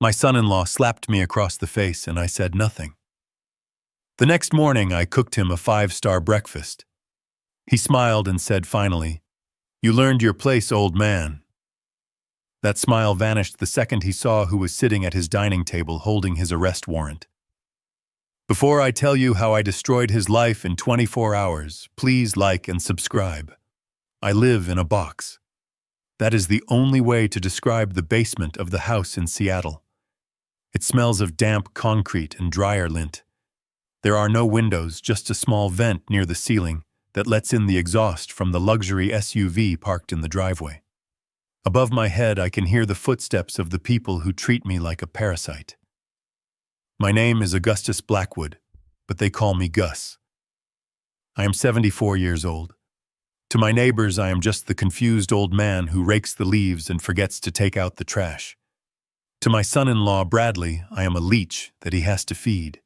My son-in-law slapped me across the face and I said nothing. The next morning, I cooked him a 5-star breakfast. He smiled and said finally, "You learned your place, old man." That smile vanished the second he saw who was sitting at his dining table holding his arrest warrant. Before I tell you how I destroyed his life in 24 hours, please like and subscribe. I live in a box. That is the only way to describe the basement of the house in Seattle. It smells of damp concrete and dryer lint. There are no windows, just a small vent near the ceiling that lets in the exhaust from the luxury SUV parked in the driveway. Above my head, I can hear the footsteps of the people who treat me like a parasite. My name is Augustus Blackwood, but they call me Gus. I am 74 years old. To my neighbors, I am just the confused old man who rakes the leaves and forgets to take out the trash. To my son-in-law, Bradley, I am a leech that he has to feed.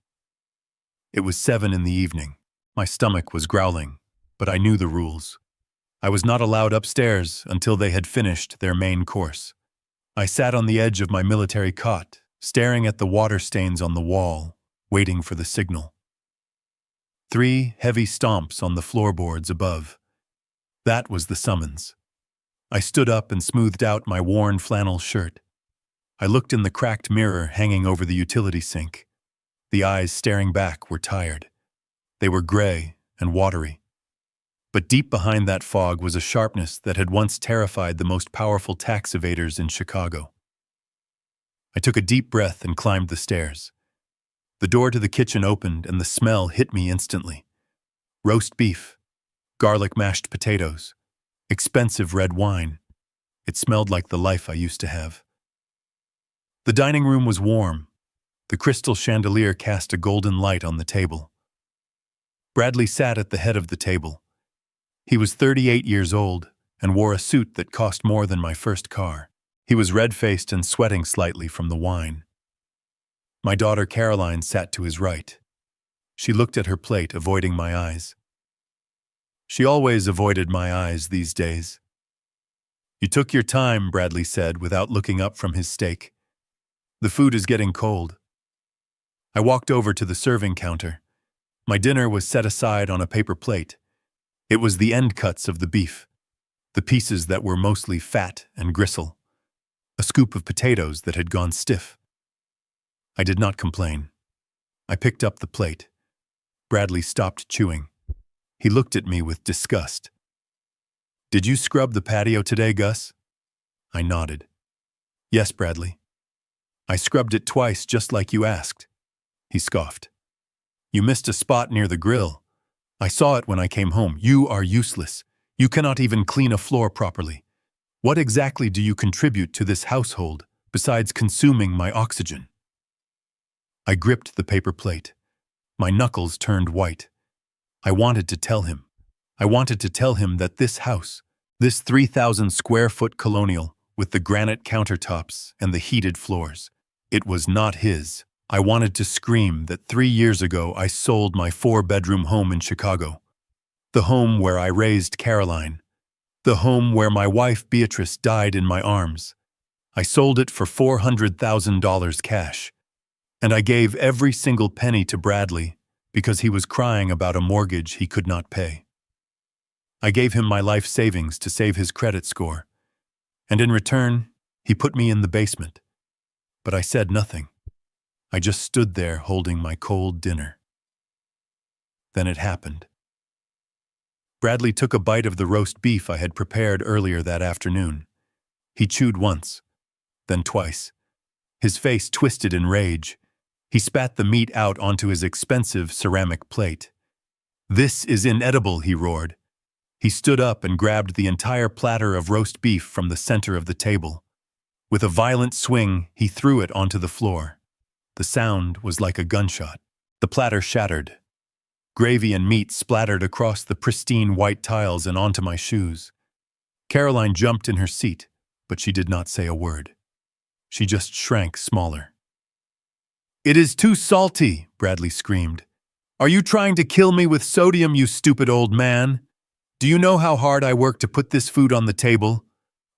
It was 7 in the evening. My stomach was growling, but I knew the rules. I was not allowed upstairs until they had finished their main course. I sat on the edge of my military cot, staring at the water stains on the wall, waiting for the signal. 3 heavy stomps on the floorboards above. That was the summons. I stood up and smoothed out my worn flannel shirt. I looked in the cracked mirror hanging over the utility sink. The eyes staring back were tired. They were gray and watery. But deep behind that fog was a sharpness that had once terrified the most powerful tax evaders in Chicago. I took a deep breath and climbed the stairs. The door to the kitchen opened and the smell hit me instantly. Roast beef, garlic mashed potatoes, expensive red wine. It smelled like the life I used to have. The dining room was warm. The crystal chandelier cast a golden light on the table. Bradley sat at the head of the table. He was 38 years old and wore a suit that cost more than my first car. He was red-faced and sweating slightly from the wine. My daughter Caroline sat to his right. She looked at her plate, avoiding my eyes. She always avoided my eyes these days. "You took your time," Bradley said without looking up from his steak. "The food is getting cold." I walked over to the serving counter. My dinner was set aside on a paper plate. It was the end cuts of the beef, the pieces that were mostly fat and gristle, a scoop of potatoes that had gone stiff. I did not complain. I picked up the plate. Bradley stopped chewing. He looked at me with disgust. "Did you scrub the patio today, Gus?" I nodded. "Yes, Bradley. I scrubbed it twice just like you asked." He scoffed. "You missed a spot near the grill. I saw it when I came home. You are useless. You cannot even clean a floor properly. What exactly do you contribute to this household besides consuming my oxygen?" I gripped the paper plate. My knuckles turned white. I wanted to tell him. I wanted to tell him that this house, this 3,000 square foot colonial with the granite countertops and the heated floors, it was not his. I wanted to scream that 3 years ago I sold my 4-bedroom home in Chicago, the home where I raised Caroline, the home where my wife Beatrice died in my arms. I sold it for $400,000 cash, and I gave every single penny to Bradley because he was crying about a mortgage he could not pay. I gave him my life savings to save his credit score, and in return, he put me in the basement. But I said nothing. I just stood there holding my cold dinner. Then it happened. Bradley took a bite of the roast beef I had prepared earlier that afternoon. He chewed once, then twice. His face twisted in rage. He spat the meat out onto his expensive ceramic plate. "This is inedible," he roared. He stood up and grabbed the entire platter of roast beef from the center of the table. With a violent swing, he threw it onto the floor. The sound was like a gunshot. The platter shattered. Gravy and meat splattered across the pristine white tiles and onto my shoes. Caroline jumped in her seat, but she did not say a word. She just shrank smaller. "It is too salty," Bradley screamed. "Are you trying to kill me with sodium, you stupid old man? Do you know how hard I work to put this food on the table?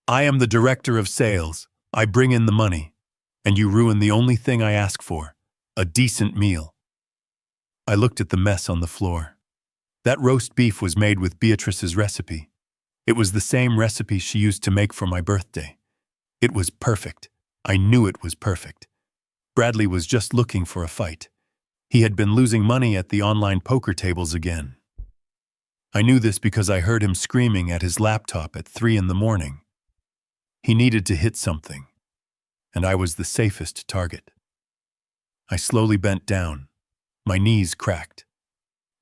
I am the director of sales. I bring in the money. And you ruin the only thing I ask for, a decent meal. I looked at the mess on the floor. That roast beef was made with Beatrice's recipe. It was the same recipe she used to make for my birthday. It was perfect. I knew it was perfect. Bradley was just looking for a fight. He had been losing money at the online poker tables again. I knew this because I heard him screaming at his laptop at 3 in the morning. He needed to hit something, and I was the safest target. I slowly bent down. My knees cracked.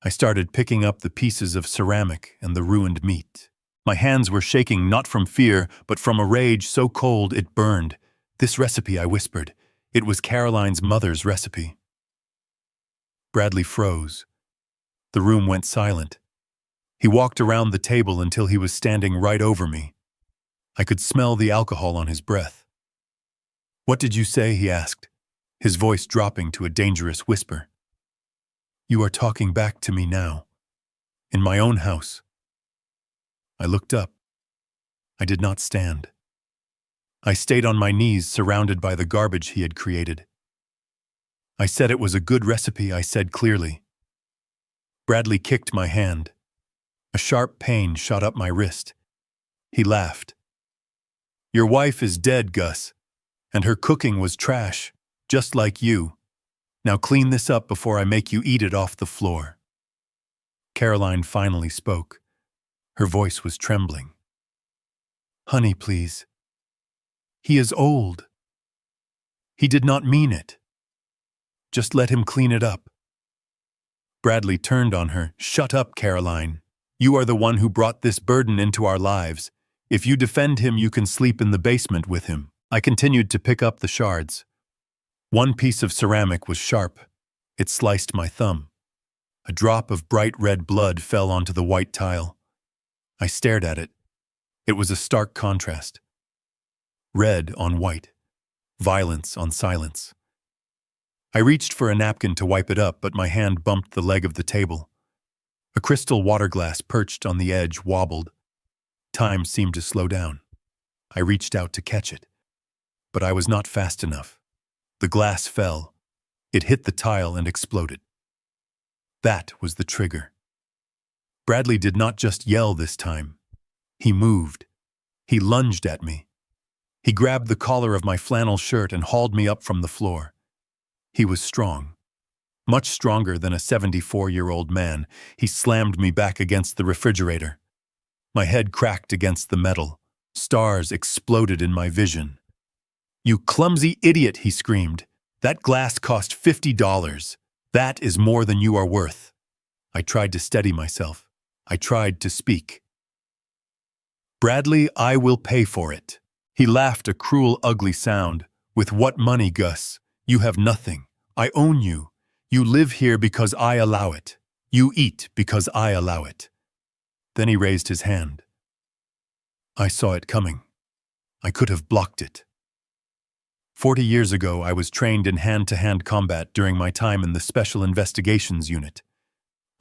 I started picking up the pieces of ceramic and the ruined meat. My hands were shaking not from fear, but from a rage so cold it burned. This recipe, I whispered. It was Caroline's mother's recipe. Bradley froze. The room went silent. He walked around the table until he was standing right over me. I could smell the alcohol on his breath. "What did you say?" he asked, his voice dropping to a dangerous whisper. "You are talking back to me now. In my own house." I looked up. I did not stand. I stayed on my knees, surrounded by the garbage he had created. "I said it was a good recipe," I said clearly. Bradley kicked my hand. A sharp pain shot up my wrist. He laughed. "Your wife is dead, Gus, and her cooking was trash, just like you. Now clean this up before I make you eat it off the floor." Caroline finally spoke. Her voice was trembling. "Honey, please. He is old. He did not mean it. Just let him clean it up." Bradley turned on her. "Shut up, Caroline. You are the one who brought this burden into our lives. If you defend him, you can sleep in the basement with him." I continued to pick up the shards. One piece of ceramic was sharp. It sliced my thumb. A drop of bright red blood fell onto the white tile. I stared at it. It was a stark contrast. Red on white. Violence on silence. I reached for a napkin to wipe it up, but my hand bumped the leg of the table. A crystal water glass perched on the edge wobbled. Time seemed to slow down. I reached out to catch it, but I was not fast enough. The glass fell. It hit the tile and exploded. That was the trigger. Bradley did not just yell this time. He moved. He lunged at me. He grabbed the collar of my flannel shirt and hauled me up from the floor. He was strong. Much stronger than a 74-year-old man. He slammed me back against the refrigerator. My head cracked against the metal. Stars exploded in my vision. "You clumsy idiot," he screamed. "That glass cost $50. That is more than you are worth." I tried to steady myself. I tried to speak. "Bradley, I will pay for it." He laughed a cruel, ugly sound. "With what money, Gus? You have nothing. I own you. You live here because I allow it. You eat because I allow it." Then he raised his hand. I saw it coming. I could have blocked it. 40 years ago, I was trained in hand-to-hand combat during my time in the Special Investigations Unit.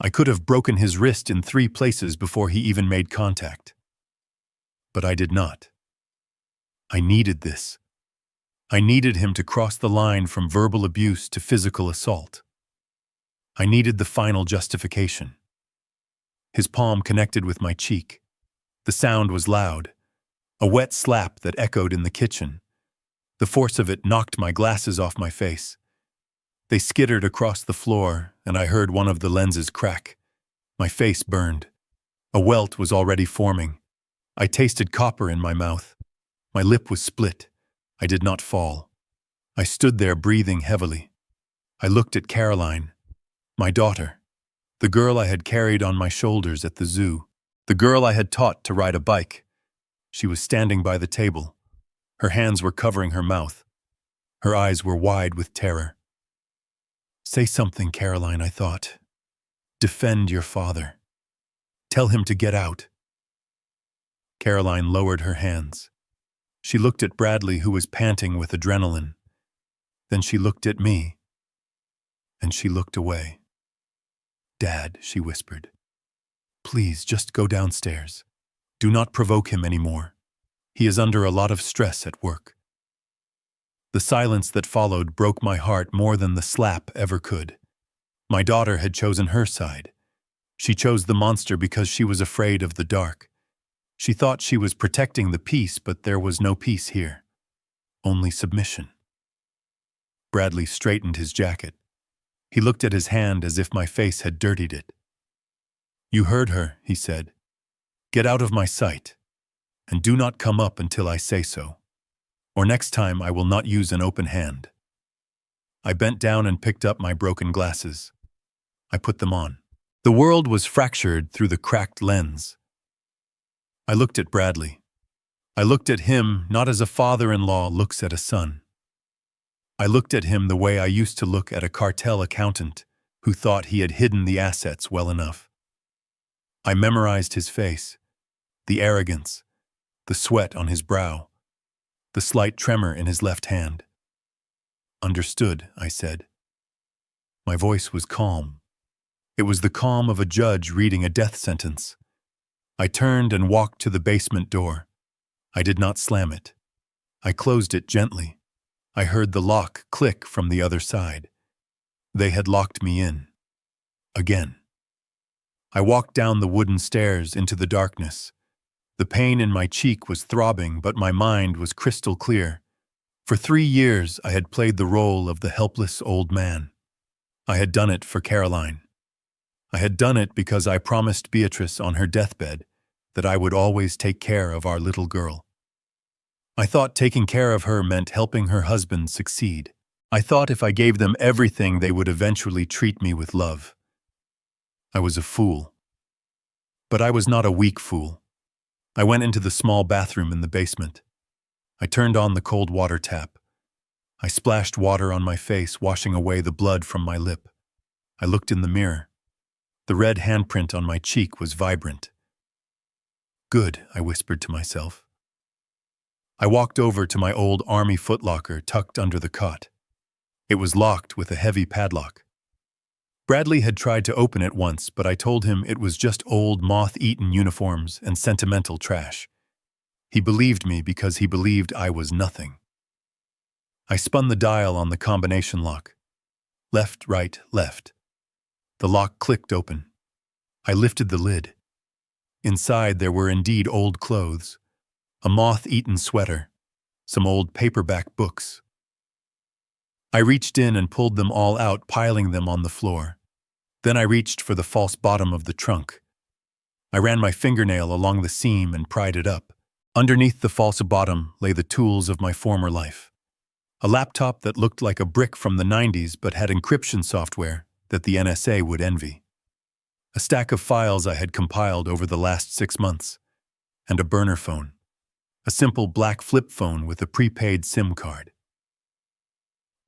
I could have broken his wrist in 3 places before he even made contact. But I did not. I needed this. I needed him to cross the line from verbal abuse to physical assault. I needed the final justification. His palm connected with my cheek. The sound was loud, a wet slap that echoed in the kitchen. The force of it knocked my glasses off my face. They skittered across the floor, and I heard one of the lenses crack. My face burned. A welt was already forming. I tasted copper in my mouth. My lip was split. I did not fall. I stood there breathing heavily. I looked at Caroline, my daughter, the girl I had carried on my shoulders at the zoo, the girl I had taught to ride a bike. She was standing by the table. Her hands were covering her mouth. Her eyes were wide with terror. "Say something, Caroline," I thought. "Defend your father. Tell him to get out." Caroline lowered her hands. She looked at Bradley, who was panting with adrenaline. Then she looked at me, and she looked away. "Dad," she whispered, "please just go downstairs. Do not provoke him anymore. He is under a lot of stress at work." The silence that followed broke my heart more than the slap ever could. My daughter had chosen her side. She chose the monster because she was afraid of the dark. She thought she was protecting the peace, but there was no peace here. Only submission. Bradley straightened his jacket. He looked at his hand as if my face had dirtied it. "You heard her," he said. "Get out of my sight, and do not come up until I say so. Or next time I will not use an open hand." I bent down and picked up my broken glasses. I put them on. The world was fractured through the cracked lens. I looked at Bradley. I looked at him not as a father-in-law looks at a son. I looked at him the way I used to look at a cartel accountant who thought he had hidden the assets well enough. I memorized his face, the arrogance, the sweat on his brow, the slight tremor in his left hand. "Understood," I said. My voice was calm. It was the calm of a judge reading a death sentence. I turned and walked to the basement door. I did not slam it. I closed it gently. I heard the lock click from the other side. They had locked me in. Again. I walked down the wooden stairs into the darkness. The pain in my cheek was throbbing, but my mind was crystal clear. For 3 years, I had played the role of the helpless old man. I had done it for Caroline. I had done it because I promised Beatrice on her deathbed that I would always take care of our little girl. I thought taking care of her meant helping her husband succeed. I thought if I gave them everything, they would eventually treat me with love. I was a fool. But I was not a weak fool. I went into the small bathroom in the basement. I turned on the cold water tap. I splashed water on my face, washing away the blood from my lip. I looked in the mirror. The red handprint on my cheek was vibrant. "Good," I whispered to myself. I walked over to my old army footlocker tucked under the cot. It was locked with a heavy padlock. Bradley had tried to open it once, but I told him it was just old moth-eaten uniforms and sentimental trash. He believed me because he believed I was nothing. I spun the dial on the combination lock. Left, right, left. The lock clicked open. I lifted the lid. Inside there were indeed old clothes, a moth-eaten sweater, some old paperback books. I reached in and pulled them all out, piling them on the floor. Then I reached for the false bottom of the trunk. I ran my fingernail along the seam and pried it up. Underneath the false bottom lay the tools of my former life. A laptop that looked like a brick from the 90s but had encryption software that the NSA would envy. A stack of files I had compiled over the last 6 months. And a burner phone. A simple black flip phone with a prepaid SIM card.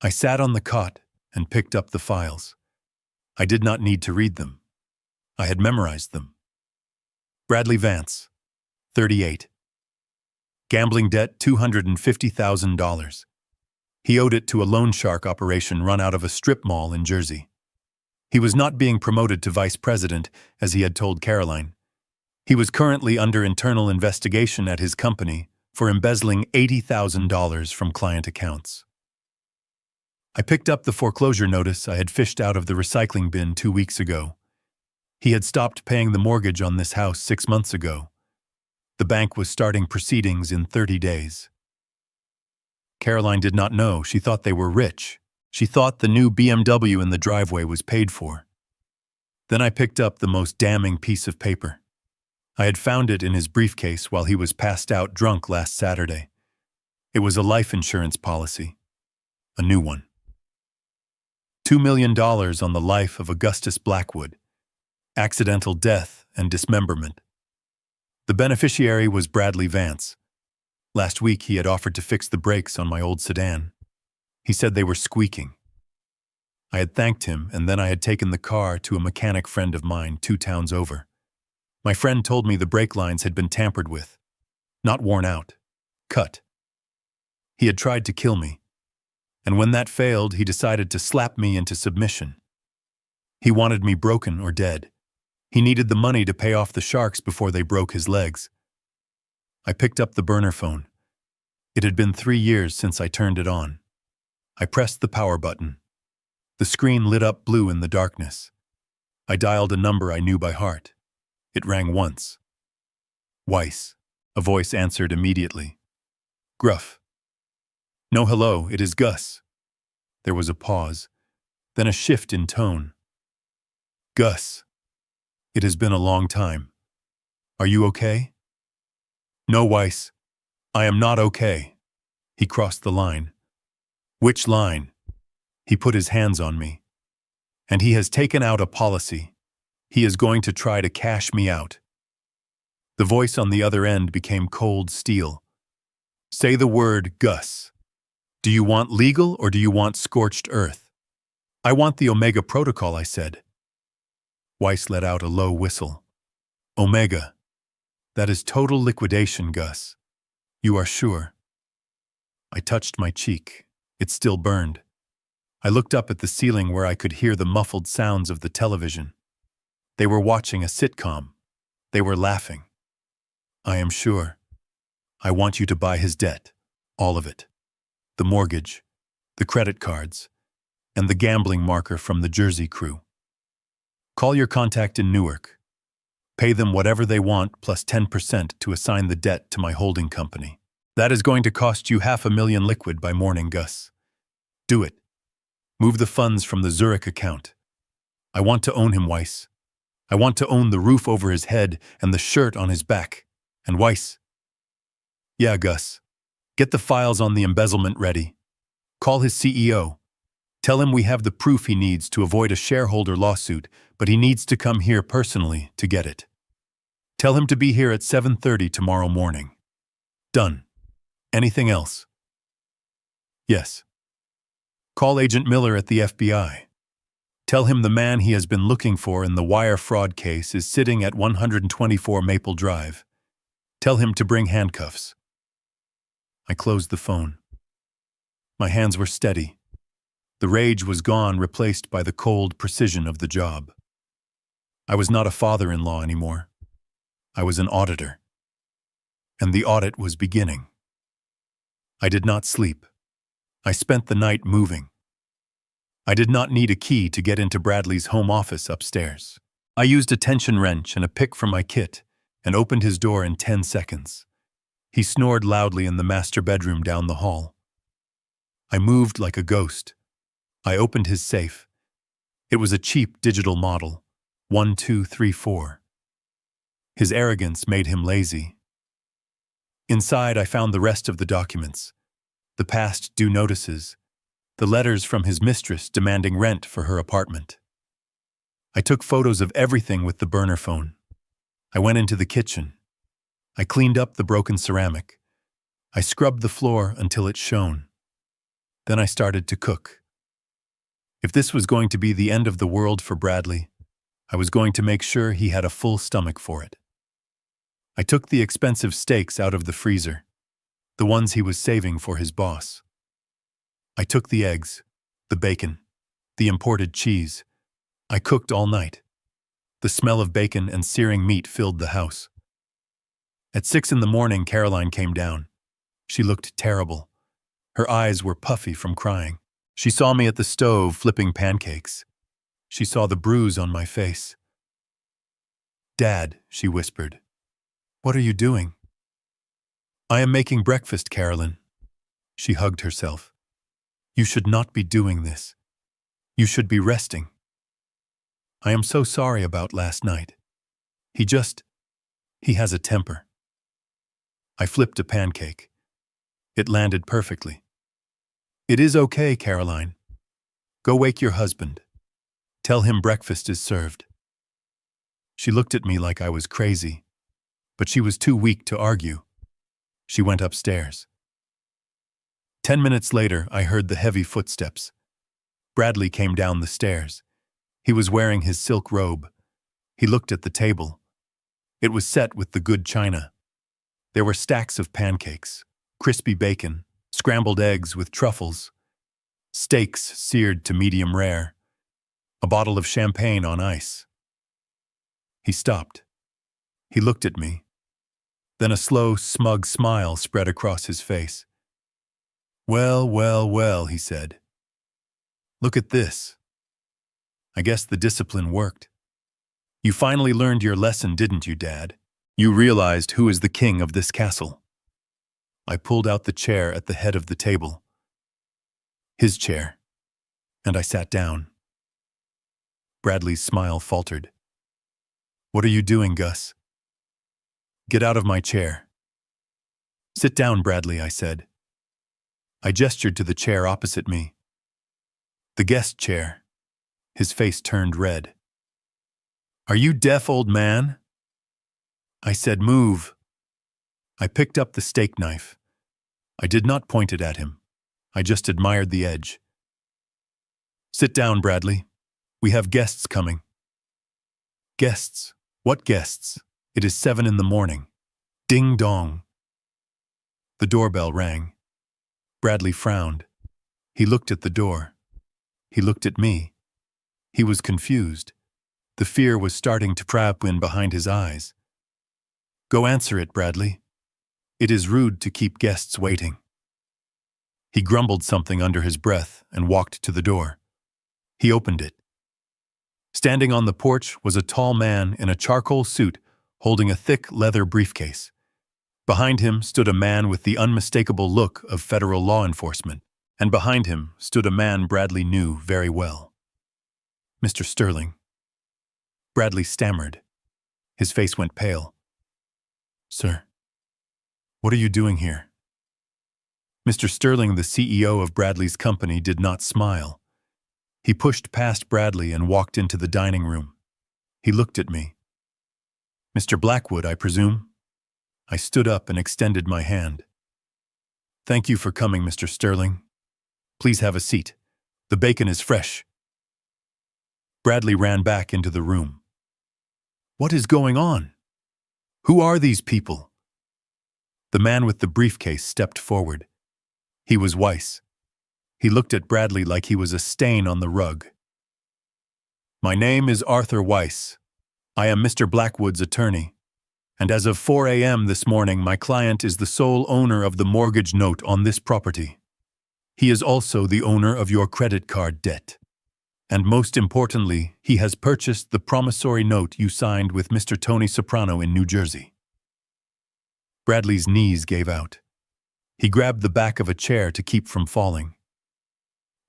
I sat on the cot and picked up the files. I did not need to read them. I had memorized them. Bradley Vance, 38. Gambling debt $250,000. He owed it to a loan shark operation run out of a strip mall in Jersey. He was not being promoted to vice president, as he had told Caroline. He was currently under internal investigation at his company for embezzling $80,000 from client accounts. I picked up the foreclosure notice I had fished out of the recycling bin 2 weeks ago. He had stopped paying the mortgage on this house 6 months ago. The bank was starting proceedings in 30 days. Caroline did not know. She thought they were rich. She thought the new BMW in the driveway was paid for. Then I picked up the most damning piece of paper. I had found it in his briefcase while he was passed out drunk last Saturday. It was a life insurance policy. A new one. $2 million on the life of Augustus Blackwood. Accidental death and dismemberment. The beneficiary was Bradley Vance. Last week he had offered to fix the brakes on my old sedan. He said they were squeaking. I had thanked him, and then I had taken the car to a mechanic friend of mine 2 towns over. My friend told me the brake lines had been tampered with. Not worn out. Cut. He had tried to kill me. And when that failed, he decided to slap me into submission. He wanted me broken or dead. He needed the money to pay off the sharks before they broke his legs. I picked up the burner phone. It had been 3 years since I turned it on. I pressed the power button. The screen lit up blue in the darkness. I dialed a number I knew by heart. It rang once. Weiss. A voice answered immediately. Gruff. No, hello, it is Gus. There was a pause, then a shift in tone. Gus. It has been a long time. Are you okay? No, Weiss. I am not okay. He crossed the line. Which line? He put his hands on me. And he has taken out a policy. He is going to try to cash me out. The voice on the other end became cold steel. Say the word, Gus. Do you want legal or do you want scorched earth? I want the Omega Protocol, I said. Weiss let out a low whistle. Omega. That is total liquidation, Gus. You are sure? I touched my cheek. It still burned. I looked up at the ceiling where I could hear the muffled sounds of the television. They were watching a sitcom. They were laughing. I am sure. I want you to buy his debt. All of it. The mortgage, the credit cards, and the gambling marker from the Jersey crew. Call your contact in Newark. Pay them whatever they want plus 10% to assign the debt to my holding company. That is going to cost you $500,000 liquid by morning, Gus. Do it. Move the funds from the Zurich account. I want to own him, Weiss. I want to own the roof over his head and the shirt on his back. And Weiss. Yeah, Gus. Get the files on the embezzlement ready. Call his CEO. Tell him we have the proof he needs to avoid a shareholder lawsuit, but he needs to come here personally to get it. Tell him to be here at 7:30 tomorrow morning. Done. Anything else? Yes. Call Agent Miller at the FBI. Tell him the man he has been looking for in the wire fraud case is sitting at 124 Maple Drive. Tell him to bring handcuffs. I closed the phone. My hands were steady. The rage was gone, replaced by the cold precision of the job. I was not a father-in-law anymore. I was an auditor. And the audit was beginning. I did not sleep. I spent the night moving. I did not need a key to get into Bradley's home office upstairs. I used a tension wrench and a pick from my kit and opened his door in 10 seconds. He snored loudly in the master bedroom down the hall. I moved like a ghost. I opened his safe. It was a cheap digital model, 1234. His arrogance made him lazy. Inside, I found the rest of the documents, the past due notices, the letters from his mistress demanding rent for her apartment. I took photos of everything with the burner phone. I went into the kitchen. I cleaned up the broken ceramic. I scrubbed the floor until it shone. Then I started to cook. If this was going to be the end of the world for Bradley, I was going to make sure he had a full stomach for it. I took the expensive steaks out of the freezer, the ones he was saving for his boss. I took the eggs, the bacon, the imported cheese. I cooked all night. The smell of bacon and searing meat filled the house. At 6 a.m, Caroline came down. She looked terrible. Her eyes were puffy from crying. She saw me at the stove flipping pancakes. She saw the bruise on my face. Dad, she whispered. What are you doing? I am making breakfast, Carolyn. She hugged herself. You should not be doing this. You should be resting. I am so sorry about last night. He has a temper. I flipped a pancake. It landed perfectly. It is okay, Caroline. Go wake your husband. Tell him breakfast is served. She looked at me like I was crazy, but she was too weak to argue. She went upstairs. 10 minutes later, I heard the heavy footsteps. Bradley came down the stairs. He was wearing his silk robe. He looked at the table. It was set with the good china. There were stacks of pancakes, crispy bacon, scrambled eggs with truffles, steaks seared to medium rare, a bottle of champagne on ice. He stopped. He looked at me. Then a slow, smug smile spread across his face. Well, well, well, he said. Look at this. I guess the discipline worked. You finally learned your lesson, didn't you, Dad? You realized who is the king of this castle. I pulled out the chair at the head of the table. His chair. And I sat down. Bradley's smile faltered. What are you doing, Gus? Get out of my chair. Sit down, Bradley, I said. I gestured to the chair opposite me. The guest chair. His face turned red. Are you deaf, old man? I said, move. I picked up the steak knife. I did not point it at him. I just admired the edge. Sit down, Bradley. We have guests coming. Guests? What guests? It is 7 in the morning. Ding dong. The doorbell rang. Bradley frowned. He looked at the door. He looked at me. He was confused. The fear was starting to creep in behind his eyes. Go answer it, Bradley. It is rude to keep guests waiting. He grumbled something under his breath and walked to the door. He opened it. Standing on the porch was a tall man in a charcoal suit holding a thick leather briefcase. Behind him stood a man with the unmistakable look of federal law enforcement, and behind him stood a man Bradley knew very well. Mr. Sterling. Bradley stammered. His face went pale. Sir, what are you doing here? Mr. Sterling, the CEO of Bradley's company, did not smile. He pushed past Bradley and walked into the dining room. He looked at me. Mr. Blackwood, I presume? I stood up and extended my hand. Thank you for coming, Mr. Sterling. Please have a seat. The bacon is fresh. Bradley ran back into the room. What is going on? Who are these people? The man with the briefcase stepped forward. He was Weiss. He looked at Bradley like he was a stain on the rug. My name is Arthur Weiss. I am Mr. Blackwood's attorney. And as of 4 a.m. this morning, my client is the sole owner of the mortgage note on this property. He is also the owner of your credit card debt. And most importantly, he has purchased the promissory note you signed with Mr. Tony Soprano in New Jersey. Bradley's knees gave out. He grabbed the back of a chair to keep from falling.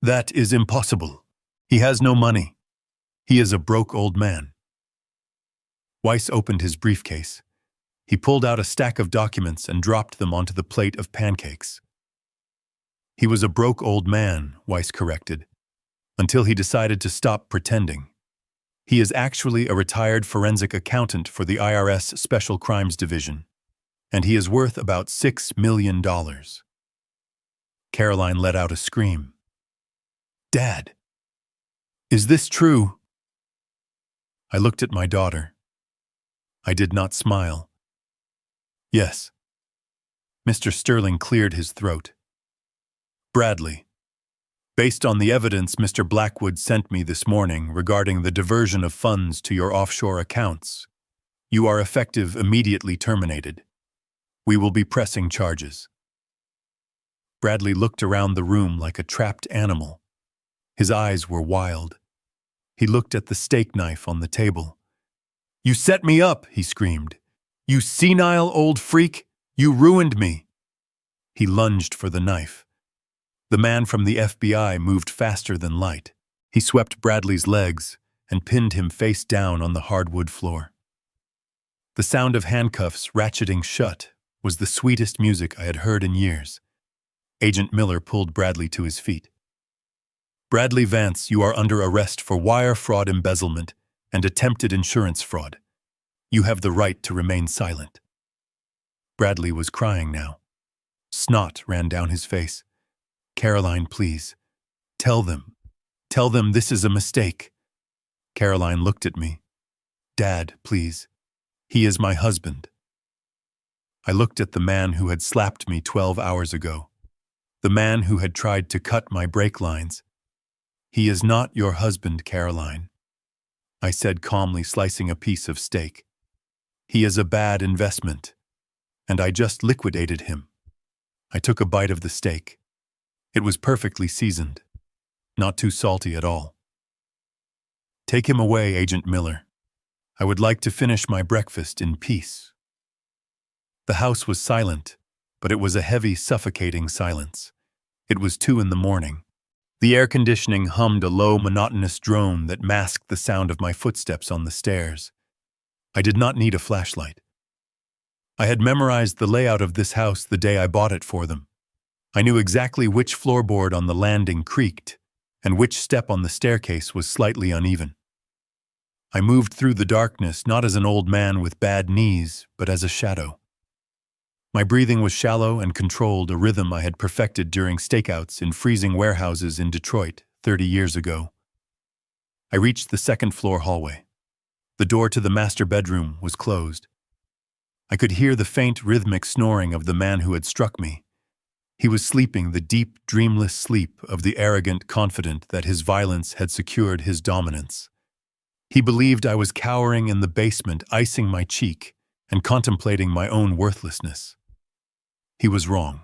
That is impossible. He has no money. He is a broke old man. Weiss opened his briefcase. He pulled out a stack of documents and dropped them onto the plate of pancakes. He was a broke old man, Weiss corrected, until he decided to stop pretending. He is actually a retired forensic accountant for the IRS Special Crimes Division, and he is worth about $6 million. Caroline let out a scream. Dad, is this true? I looked at my daughter. I did not smile. Yes. Mr. Sterling cleared his throat. Bradley, based on the evidence Mr. Blackwood sent me this morning regarding the diversion of funds to your offshore accounts, you are effective immediately terminated. We will be pressing charges. Bradley looked around the room like a trapped animal. His eyes were wild. He looked at the steak knife on the table. You set me up, he screamed. You senile old freak, you ruined me. He lunged for the knife. The man from the FBI moved faster than light. He swept Bradley's legs and pinned him face down on the hardwood floor. The sound of handcuffs ratcheting shut was the sweetest music I had heard in years. Agent Miller pulled Bradley to his feet. Bradley Vance, you are under arrest for wire fraud, embezzlement, and attempted insurance fraud. You have the right to remain silent. Bradley was crying now. Snot ran down his face. Caroline, please. Tell them this is a mistake. Caroline looked at me. Dad, please. He is my husband. I looked at the man who had slapped me 12 hours ago. The man who had tried to cut my brake lines. He is not your husband, Caroline, I said calmly, slicing a piece of steak. He is a bad investment, and I just liquidated him. I took a bite of the steak. It was perfectly seasoned. not too salty at all. Take him away, Agent Miller. I would like to finish my breakfast in peace. The house was silent, but it was a heavy, suffocating silence. It was 2 in the morning. The air conditioning hummed a low, monotonous drone that masked the sound of my footsteps on the stairs. I did not need a flashlight. I had memorized the layout of this house the day I bought it for them. I knew exactly which floorboard on the landing creaked and which step on the staircase was slightly uneven. I moved through the darkness not as an old man with bad knees, but as a shadow. My breathing was shallow and controlled, a rhythm I had perfected during stakeouts in freezing warehouses in Detroit 30 years ago. I reached the second-floor hallway. The door to the master bedroom was closed. I could hear the faint, rhythmic snoring of the man who had struck me. He was sleeping the deep, dreamless sleep of the arrogant confident that his violence had secured his dominance. He believed I was cowering in the basement, icing my cheek and contemplating my own worthlessness. He was wrong.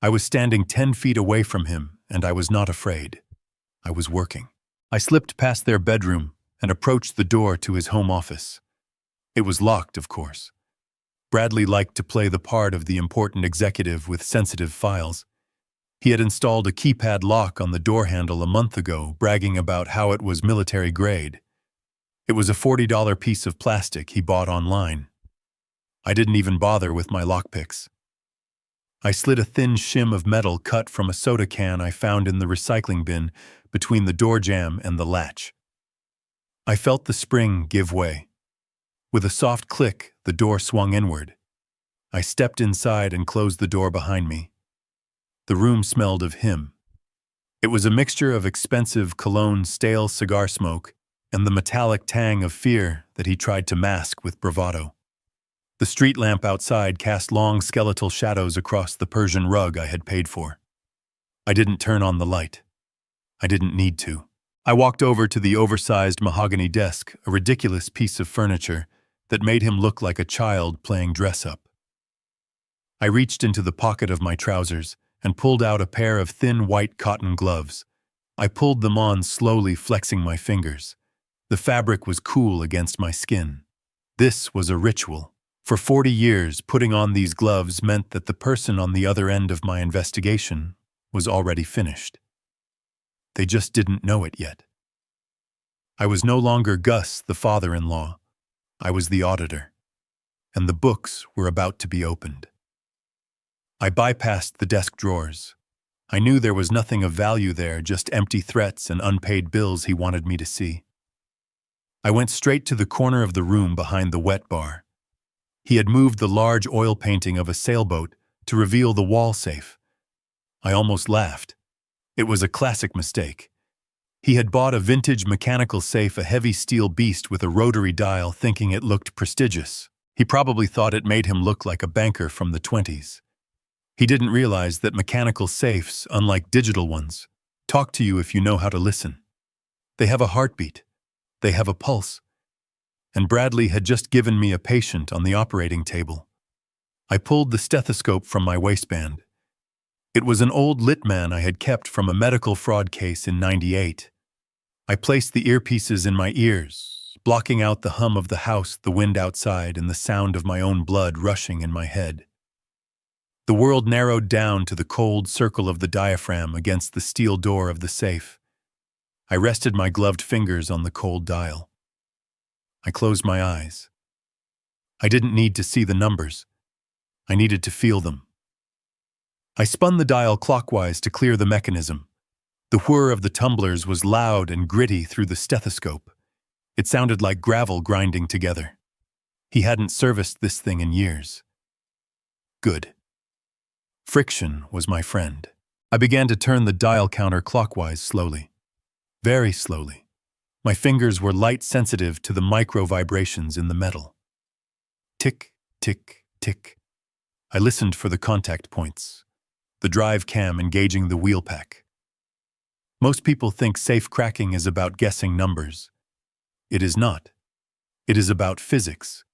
I was standing 10 feet away from him, and I was not afraid. I was working. I slipped past their bedroom and approached the door to his home office. It was locked, of course. Bradley liked to play the part of the important executive with sensitive files. He had installed a keypad lock on the door handle a month ago, bragging about how it was military grade. It was a $40 piece of plastic he bought online. I didn't even bother with my lockpicks. I slid a thin shim of metal cut from a soda can I found in the recycling bin between the door jamb and the latch. I felt the spring give way. With a soft click, the door swung inward. I stepped inside and closed the door behind me. The room smelled of him. It was a mixture of expensive cologne, stale cigar smoke, and the metallic tang of fear that he tried to mask with bravado. The street lamp outside cast long skeletal shadows across the Persian rug I had paid for. I didn't turn on the light. I didn't need to. I walked over to the oversized mahogany desk, a ridiculous piece of furniture that made him look like a child playing dress-up. I reached into the pocket of my trousers and pulled out a pair of thin white cotton gloves. I pulled them on slowly, flexing my fingers. The fabric was cool against my skin. This was a ritual. For 40 years, putting on these gloves meant that the person on the other end of my investigation was already finished. They just didn't know it yet. I was no longer Gus, the father-in-law. I was the auditor, and the books were about to be opened. I bypassed the desk drawers. I knew there was nothing of value there, just empty threats and unpaid bills he wanted me to see. I went straight to the corner of the room behind the wet bar. He had moved the large oil painting of a sailboat to reveal the wall safe. I almost laughed. It was a classic mistake. He had bought a vintage mechanical safe, a heavy steel beast with a rotary dial, thinking it looked prestigious. He probably thought it made him look like a banker from the 20s. He didn't realize that mechanical safes, unlike digital ones, talk to you if you know how to listen. They have a heartbeat. They have a pulse. And Bradley had just given me a patient on the operating table. I pulled the stethoscope from my waistband. It was an old Litman I had kept from a medical fraud case in '98. I placed the earpieces in my ears, blocking out the hum of the house, the wind outside, and the sound of my own blood rushing in my head. The world narrowed down to the cold circle of the diaphragm against the steel door of the safe. I rested my gloved fingers on the cold dial. I closed my eyes. I didn't need to see the numbers. I needed to feel them. I spun the dial clockwise to clear the mechanism. The whir of the tumblers was loud and gritty through the stethoscope. It sounded like gravel grinding together. He hadn't serviced this thing in years. Good. Friction was my friend. I began to turn the dial counter clockwise slowly. Very slowly. My fingers were light-sensitive to the micro-vibrations in the metal. Tick, tick, tick. I listened for the contact points. The drive cam engaging the wheel pack. Most people think safe cracking is about guessing numbers. It is not. It is about physics.